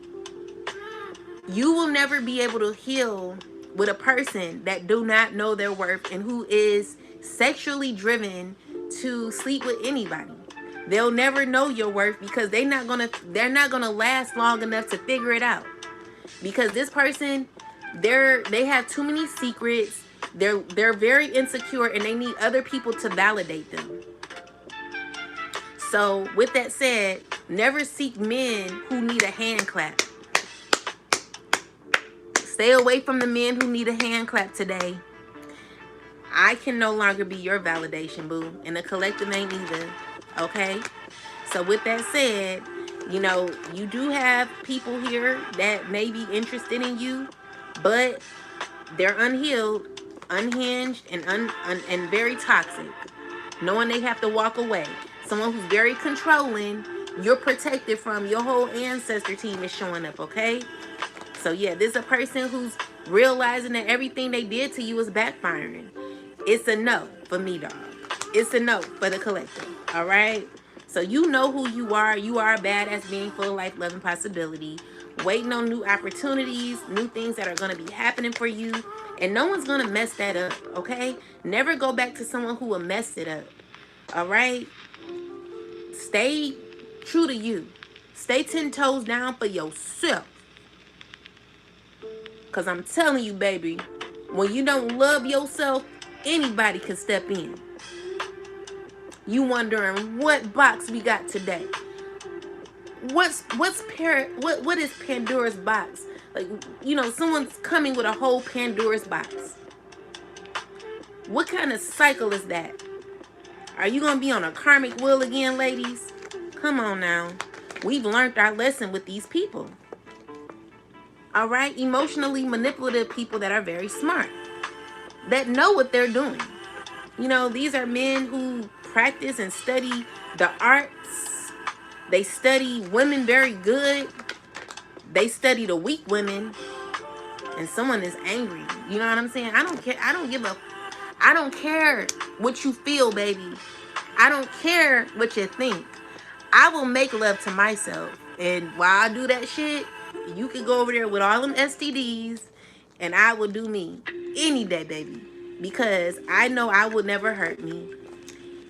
Speaker 1: you will never be able to heal with a person that do not know their worth and who is sexually driven to sleep with anybody. They'll never know your worth because they're not gonna last long enough to figure it out. Because this person, they have too many secrets. They're very insecure and they need other people to validate them. So with that said, never seek men who need a hand clap. Stay away from the men who need a hand clap today. I can no longer be your validation, boo. And the collective ain't either. Okay? So with that said, you do have people here that may be interested in you, but they're unhealed, unhinged, and very toxic. Knowing they have to walk away. Someone who's very controlling, you're protected from. Your whole ancestor team is showing up, okay? So yeah, this is a person who's realizing that everything they did to you is backfiring. It's a no for me, dog. It's a no for the collective, all right? So you know who you are. You are a badass being full of life, love, and possibility. Waiting on new opportunities, new things that are going to be happening for you. And no one's going to mess that up, okay? Never go back to someone who will mess it up, all right? Stay true to you. Stay 10 toes down for yourself. Because I'm telling you, baby, when you don't love yourself, anybody can step in. You wondering what box we got today? What is Pandora's box? Like, someone's coming with a whole Pandora's box. What kind of cycle is that? Are you gonna be on a karmic wheel again, ladies? Come on now. We've learned our lesson with these people. All right, emotionally manipulative people that are very smart, that know what they're doing. These are men who practice and study the arts. They study women very good. They study the weak women. And someone is angry. You know what I'm saying? I don't care. I don't care what you feel, baby. I don't care what you think. I will make love to myself. And while I do that shit, you can go over there with all them STDs and I will do me any day, baby. Because I know I would never hurt me.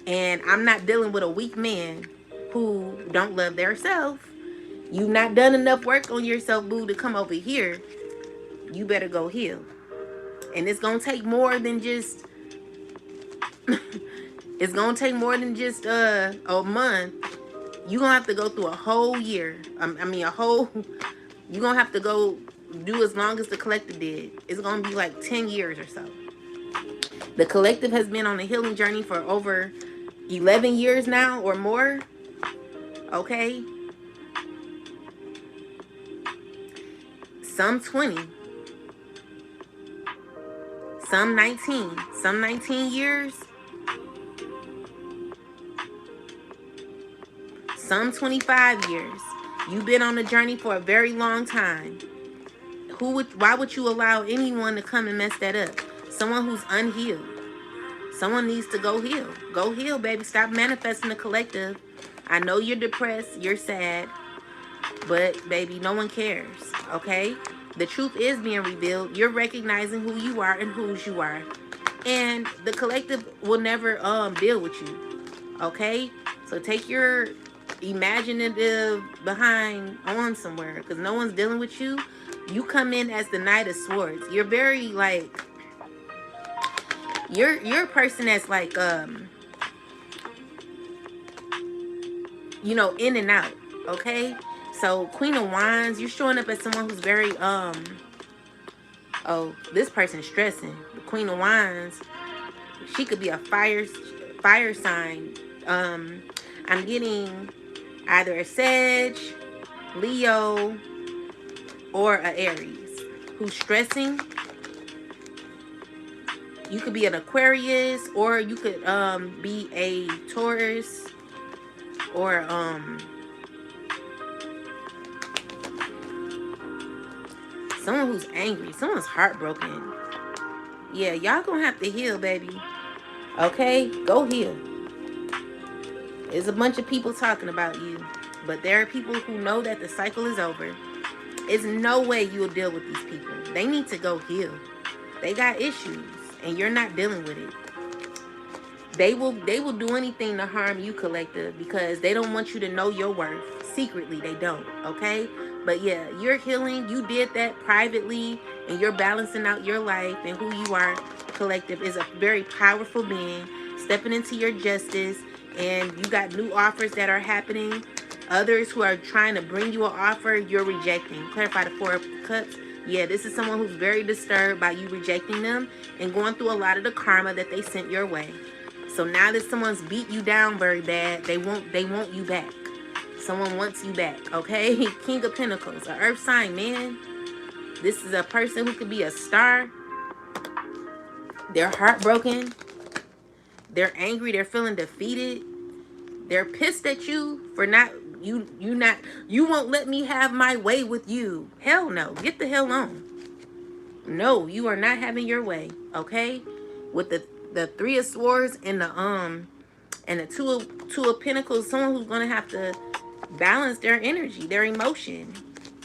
Speaker 1: And I'm not dealing with a weak man who don't love their self. You've not done enough work on yourself, boo, to come over here. You better go heal. And it's gonna take more than just it's gonna take more than just a month. You're gonna have to go through a whole year. I mean a whole you're gonna have to go do as long as the collective did. It's gonna be like 10 years or so. The collective has been on a healing journey for over 11 years now or more. Okay, some 20, some 19 years, some 25 years. You've been on the journey for a very long time. Why would you allow anyone to come and mess that up? Someone who's unhealed. Someone needs to go heal. Go heal, baby. Stop manifesting the collective. I know you're depressed, you're sad, but baby, no one cares, okay? The truth is being revealed. You're recognizing who you are and whose you are. And the collective will never deal with you, okay? So take your imaginative behind on somewhere, because no one's dealing with you. You come in as the Knight of Swords. You're very like, you're a person that's like you know, in and out, okay? So Queen of Wands, you're showing up as someone who's very oh, this person's stressing. The Queen of Wands, she could be a fire sign. I'm getting either a Sag, Leo, or a Aries who's stressing. You could be an Aquarius, or you could be a Taurus, or someone who's angry. Someone's heartbroken. Yeah, y'all gonna have to heal, baby. Okay? Go heal. There's a bunch of people talking about you, but there are people who know that the cycle is over. There's no way you'll deal with these people. They need to go heal. They got issues, and you're not dealing with it. They will do anything to harm you, collective, because they don't want you to know your worth. Secretly, they don't, okay? But yeah, you're healing. You did that privately, and you're balancing out your life, and who you are, collective, is a very powerful being, stepping into your justice, and you got new offers that are happening. Others who are trying to bring you an offer, you're rejecting. Clarify the Four of Cups. Yeah, this is someone who's very disturbed by you rejecting them and going through a lot of the karma that they sent your way. So now that someone's beat you down very bad, they want you back. Someone wants you back, okay? King of Pentacles, an earth sign, man. This is a person who could be a star. They're heartbroken. They're angry. They're feeling defeated. They're pissed at you for not, you won't let me have my way with you. Hell no. Get the hell on. No, you are not having your way, okay? With the Three of Swords and the two of Pentacles, someone who's gonna have to balance their energy, their emotion.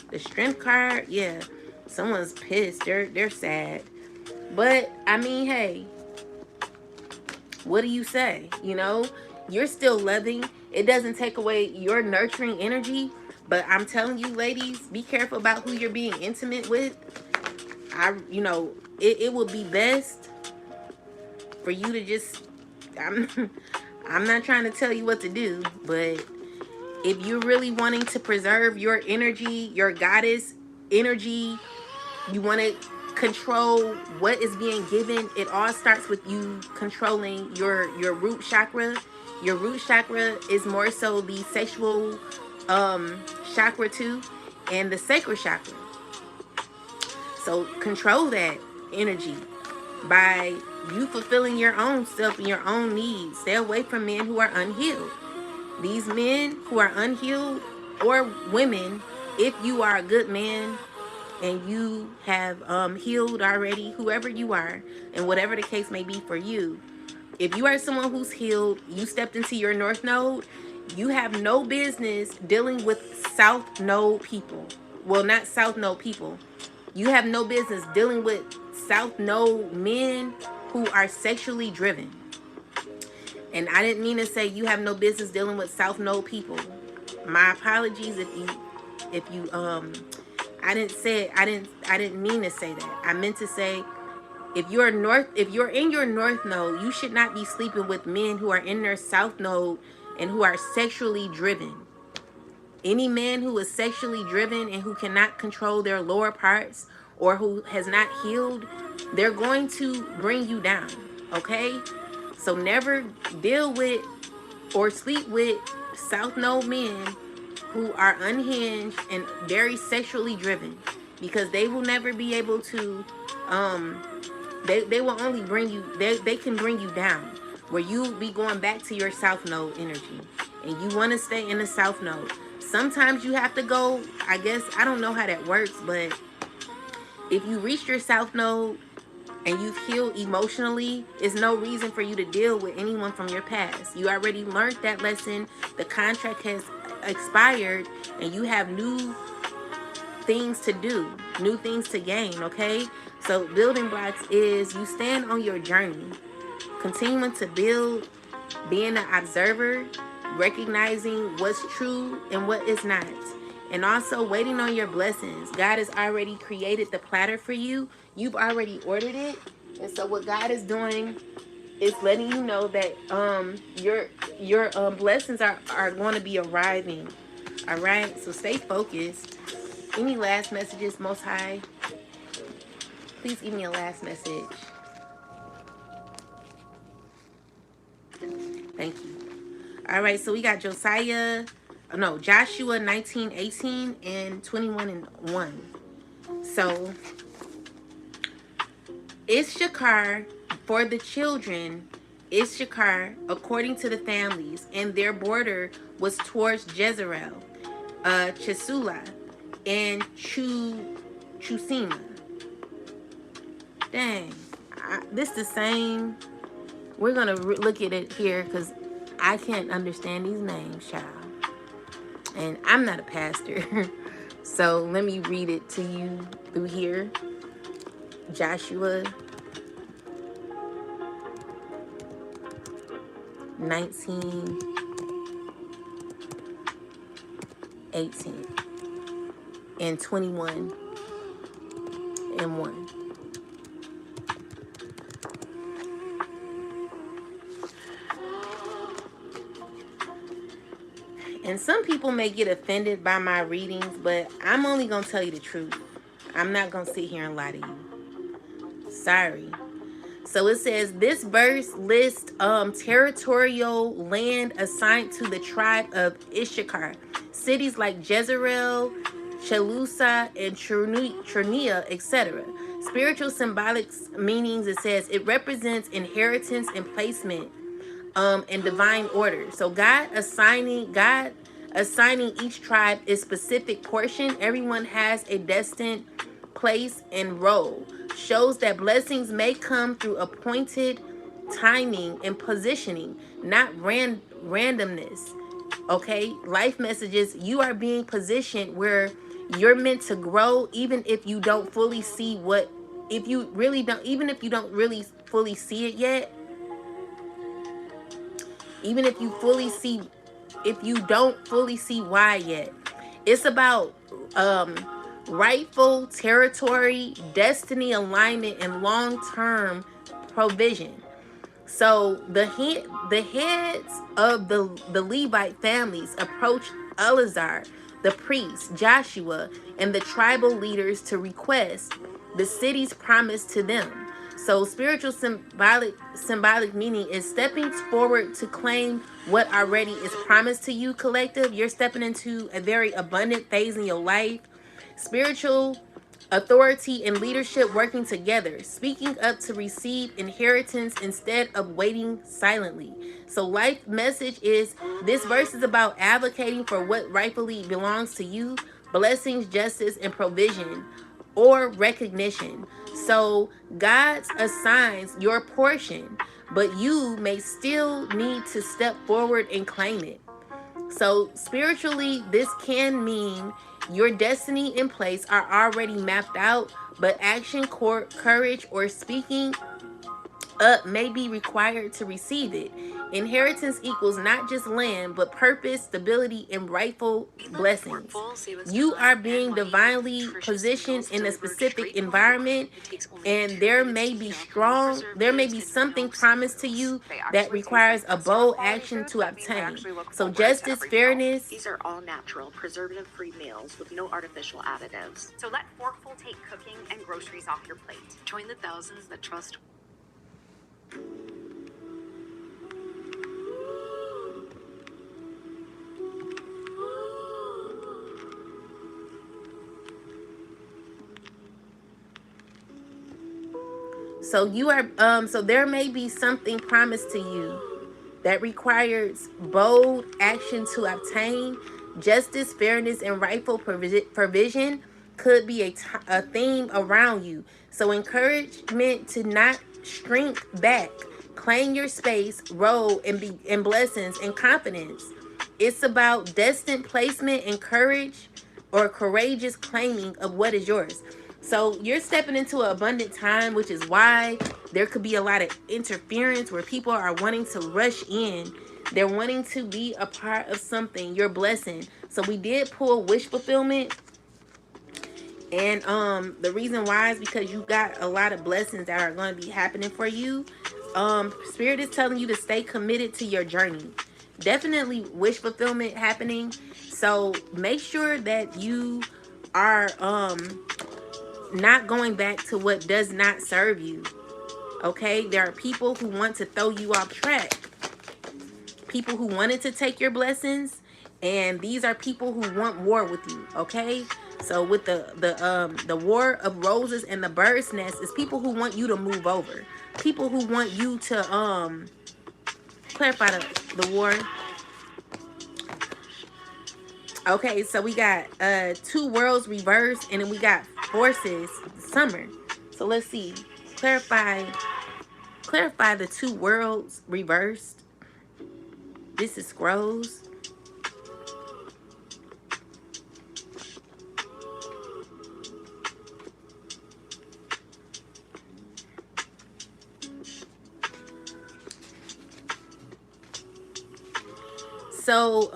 Speaker 1: The Strength card, yeah, someone's pissed. They're sad. But I mean, hey, what do you say? You know, you're still loving. It doesn't take away your nurturing energy. But I'm telling you, ladies, be careful about who you're being intimate with. You know, it would be best for you to just, I'm not trying to tell you what to do, but if you're really wanting to preserve your energy, your goddess energy, you want to control what is being given, it all starts with you controlling your root chakra. Your root chakra is more so the sexual chakra too, and the sacral chakra. So control that energy by you fulfilling your own self and your own needs. Stay away from men who are unhealed. These men who are unhealed, or women, if you are a good man and you have healed already, whoever you are, and whatever the case may be for you, if you are someone who's healed, you stepped into your North Node, you have no business dealing with South Node people. Well, not South Node people. You have no business dealing with South Node men who are sexually driven. And I didn't mean to say you have no business dealing with South Node people. My apologies if you I didn't mean to say that. I meant to say If you're in your north node, you should not be sleeping with men who are in their south node and who are sexually driven. Any man who is sexually driven and who cannot control their lower parts or who has not healed, they're going to bring you down. Okay? So never deal with or sleep with south node men who are unhinged and very sexually driven, because they will never be able to they will only bring you, they can bring you down, where you be going back to your south node energy, and you want to stay in the south node. Sometimes you have to go, I guess, I don't know how that works, but if you reach your south node and you've healed emotionally, it's no reason for you to deal with anyone from your past. You already learned that lesson. The contract has expired and you have new things to do, new things to gain, okay? So building blocks is you stand on your journey, continuing to build, being an observer, recognizing what's true and what is not, and also waiting on your blessings. God has already created the platter for you. You've already ordered it. And so what God is doing is letting you know that your blessings are going to be arriving. All right? So stay focused. Any last messages, Most High? Please give me a last message. Thank you. All right, so we got Joshua 19:18 and 21:1. So Issachar for the children, Issachar according to the families, and their border was towards Jezreel, Chesulah, and Chusima. Dang, this the same. We're gonna look at it here because I can't understand these names, child. And I'm not a pastor. So let me read it to you through here. Joshua 19:18 and 21:1. And some people may get offended by my readings, but I'm only going to tell you the truth. I'm not going to sit here and lie to you. Sorry. So it says, this verse lists territorial land assigned to the tribe of Issachar. Cities like Jezreel, Chelusa, and Chernea, etc. Spiritual symbolic meanings, it says, it represents inheritance and placement and divine order. So God assigning each tribe a specific portion. Everyone has a destined place and role. Shows that blessings may come through appointed timing and positioning, not randomness. Okay, life messages, you are being positioned where you're meant to grow, even if you don't fully see if you don't really fully see it yet. Even if you don't fully see why yet. It's about rightful territory, destiny alignment, and long-term provision. So the heads of the Levite families approached Eleazar, the priest, Joshua, and the tribal leaders to request the city's promise to them. So spiritual symbolic meaning is stepping forward to claim what already is promised to you, collective. You're stepping into a very abundant phase in your life. Spiritual authority and leadership working together, speaking up to receive inheritance instead of waiting silently. So life message is, this verse is about advocating for what rightfully belongs to you, blessings, justice, and provision, or recognition. So God assigns your portion, but you may still need to step forward and claim it. So spiritually, this can mean your destiny and place are already mapped out, but action, courage, or speaking up may be required to receive it. Inheritance equals not just land, but purpose, stability, and rightful blessings. You are being divinely positioned in a specific environment, and there may be something promised to you that requires a bold action to obtain. So justice, fairness.
Speaker 2: These are all natural, preservative-free meals with no artificial additives.
Speaker 4: So let Forkful take cooking and groceries off your plate.
Speaker 2: Join the thousands that trust.
Speaker 1: So you are so there may be something promised to you that requires bold action to obtain. Justice, fairness, and rightful provision could be a theme around you. So encouragement to not shrink back, claim your space, role, and be in blessings and confidence. It's about destined placement and courage, or courageous claiming of what is yours. So you're stepping into an abundant time, which is why there could be a lot of interference where people are wanting to rush in. They're wanting to be a part of something, your blessing. So we did pull wish fulfillment. And the reason why is because you got a lot of blessings that are going to be happening for you. Spirit is telling you to stay committed to your journey. Definitely wish fulfillment happening. So make sure that you are not going back to what does not serve you. Okay, there are people who want to throw you off track, people who wanted to take your blessings, and these are people who want war with you. Okay, so with the war of roses and the bird's nest is people who want you to move over, people who want you to clarify the war. Okay, so we got two worlds reversed, and then we got forces summer. So let's see. Clarify the two worlds reversed. This is scrolls. So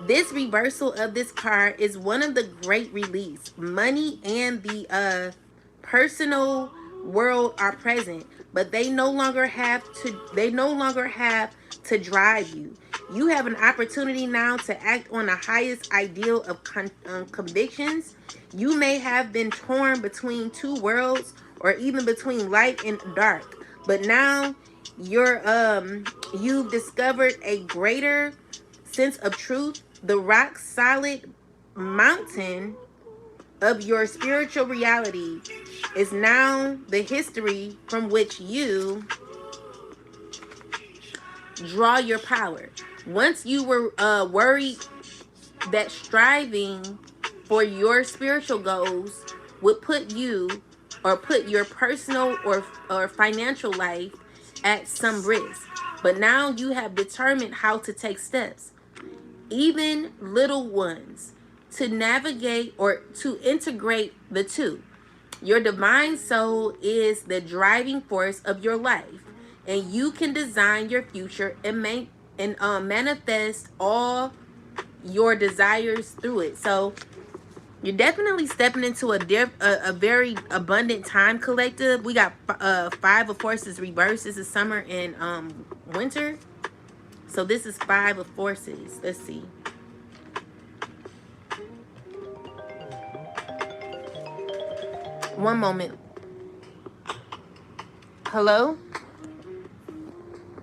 Speaker 1: this reversal of this card is one of the great release. Money and the personal world are present, but they no longer have to drive you. You have an opportunity now to act on the highest ideal of convictions. You may have been torn between two worlds, or even between light and dark, but now you've discovered a greater sense of truth. The rock solid mountain of your spiritual reality is now the history from which you draw your power. Once you were worried that striving for your spiritual goals would put your personal or financial life at some risk, but now you have determined how to take steps, even little ones, to navigate or to integrate the two. Your divine soul is the driving force of your life, and you can design your future and manifest all your desires through it. So you're definitely stepping into a very abundant time, collective. We got five of forces reversed. This is summer and winter. So this is five of forces. Let's see. One moment. Hello?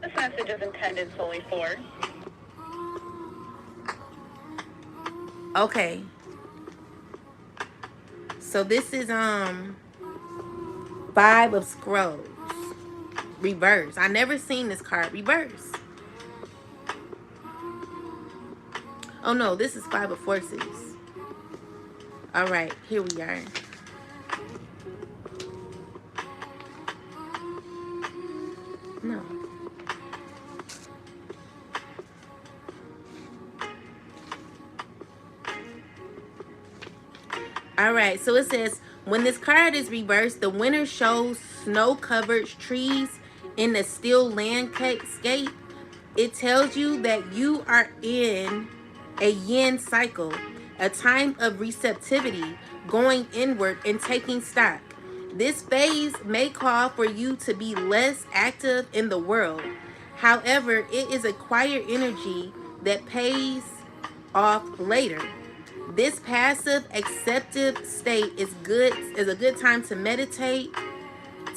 Speaker 5: This message is intended solely for.
Speaker 1: Okay. So this is five of scrolls. Reverse. I never seen this card reverse. Oh no, this is five of forces. All right, here we are. No. All right, so it says, when this card is reversed, the winner shows snow-covered trees in the still landscape, it tells you that you are in a yin cycle, a time of receptivity, going inward and taking stock. This phase may call for you to be less active in the world. However, it is a quiet energy that pays off later. This passive acceptive state is a good time to meditate,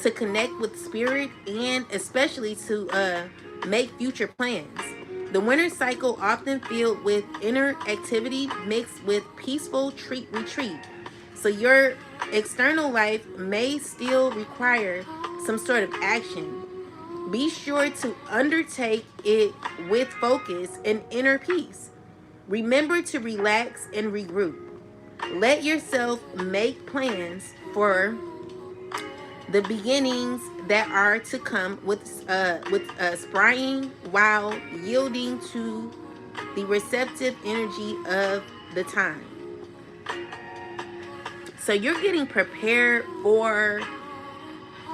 Speaker 1: to connect with spirit, and especially to make future plans. The winter cycle often filled with inner activity mixed with peaceful retreat. So your external life may still require some sort of action. Be sure to undertake it with focus and inner peace. Remember to relax and regroup. Let yourself make plans for the beginnings that are to come with sprying while yielding to the receptive energy of the time. So you're getting prepared for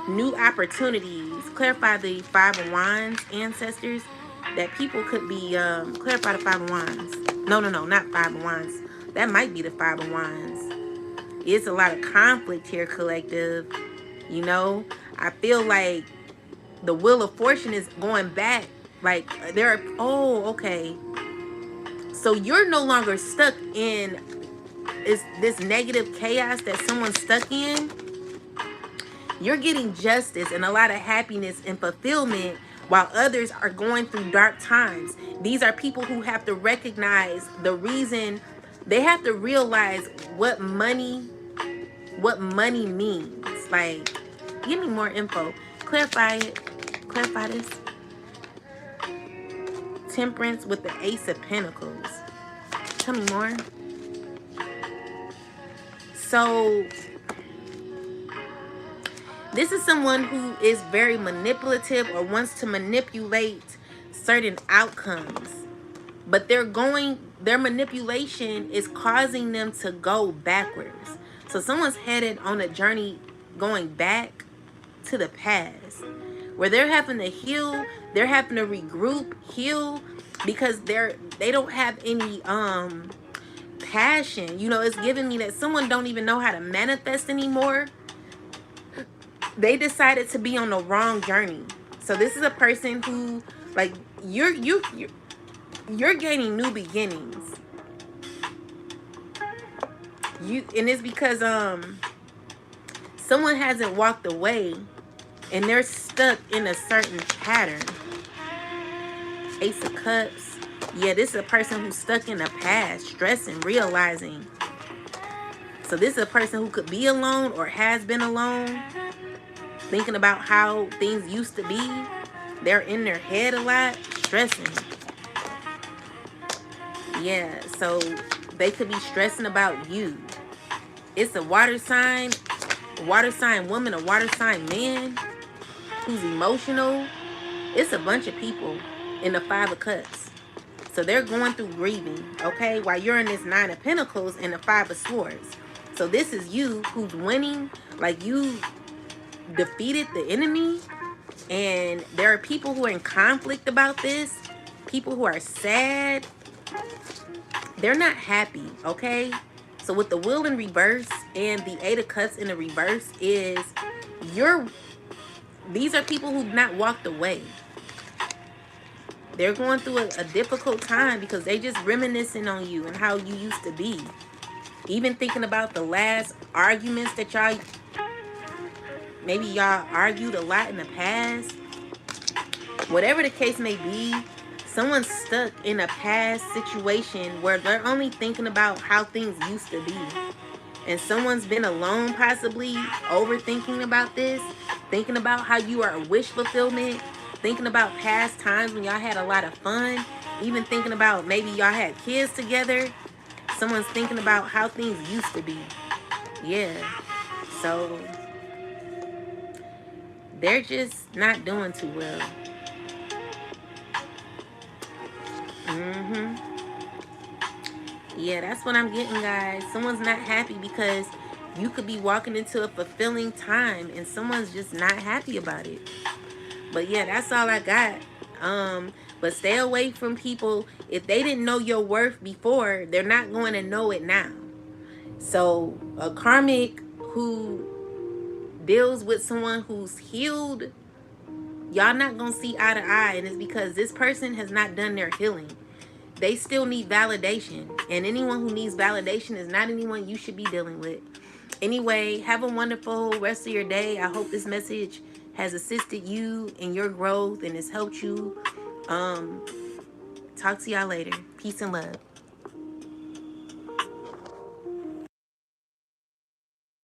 Speaker 1: new opportunities. Clarify the Five of Wands, ancestors. That people could be, clarify the Five of Wands. No, not Five of Wands. That might be the Five of Wands. It's a lot of conflict here, collective. You know, I feel like the Wheel of Fortune is going back. Like, there are, oh, okay. So you're no longer stuck in this negative chaos that someone's stuck in. You're getting justice and a lot of happiness and fulfillment while others are going through dark times. These are people who have to recognize the reason. They have to realize what money means. Like, give me more info. Clarify it. Clarify this. Temperance with the Ace of Pentacles. Tell me more. So this is someone who is very manipulative or wants to manipulate certain outcomes. But their manipulation is causing them to go backwards. So someone's headed on a journey going back to the past, where they're having to heal, they're having to regroup, heal, because they don't have any passion. You know, it's giving me that someone don't even know how to manifest anymore. They decided to be on the wrong journey. So this is a person who, like, you're gaining new beginnings. And it's because someone hasn't walked away and they're stuck in a certain pattern. Ace of Cups. Yeah, this is a person who's stuck in the past, stressing, realizing. So this is a person who could be alone or has been alone, thinking about how things used to be. They're in their head a lot, stressing. Yeah, so they could be stressing about you. It's a water sign woman, a water sign man who's emotional. It's a bunch of people in the Five of Cups. So they're going through grieving, okay? While you're in this Nine of Pentacles and the Five of Swords. So this is you who's winning. Like, you defeated the enemy. And there are people who are in conflict about this. People who are sad. They're not happy, okay? So with the Wheel in reverse and the Eight of Cups in the reverse is these are people who've not walked away. They're going through a difficult time because they just reminiscing on you and how you used to be. Even thinking about the last arguments that maybe y'all argued a lot in the past. Whatever the case may be, someone's stuck in a past situation where they're only thinking about how things used to be. And someone's been alone, possibly overthinking about this, thinking about how you are a wish fulfillment, thinking about past times when y'all had a lot of fun, even thinking about maybe y'all had kids together. Someone's thinking about how things used to be. Yeah. So they're just not doing too well. Yeah, that's what I'm getting, guys. Someone's not happy because You could be walking into a fulfilling time and someone's just not happy about it. But yeah, that's all I got. But stay away from people. If they didn't know your worth before, they're not going to know it now. So a karmic who deals with someone who's healed, y'all not gonna see eye to eye, and it's because this person has not done their healing. They still need validation, and anyone who needs validation is not anyone you should be dealing with. Anyway, have a wonderful rest of your day. I hope this message has assisted you in your growth and has helped you. Talk to y'all later. Peace and love.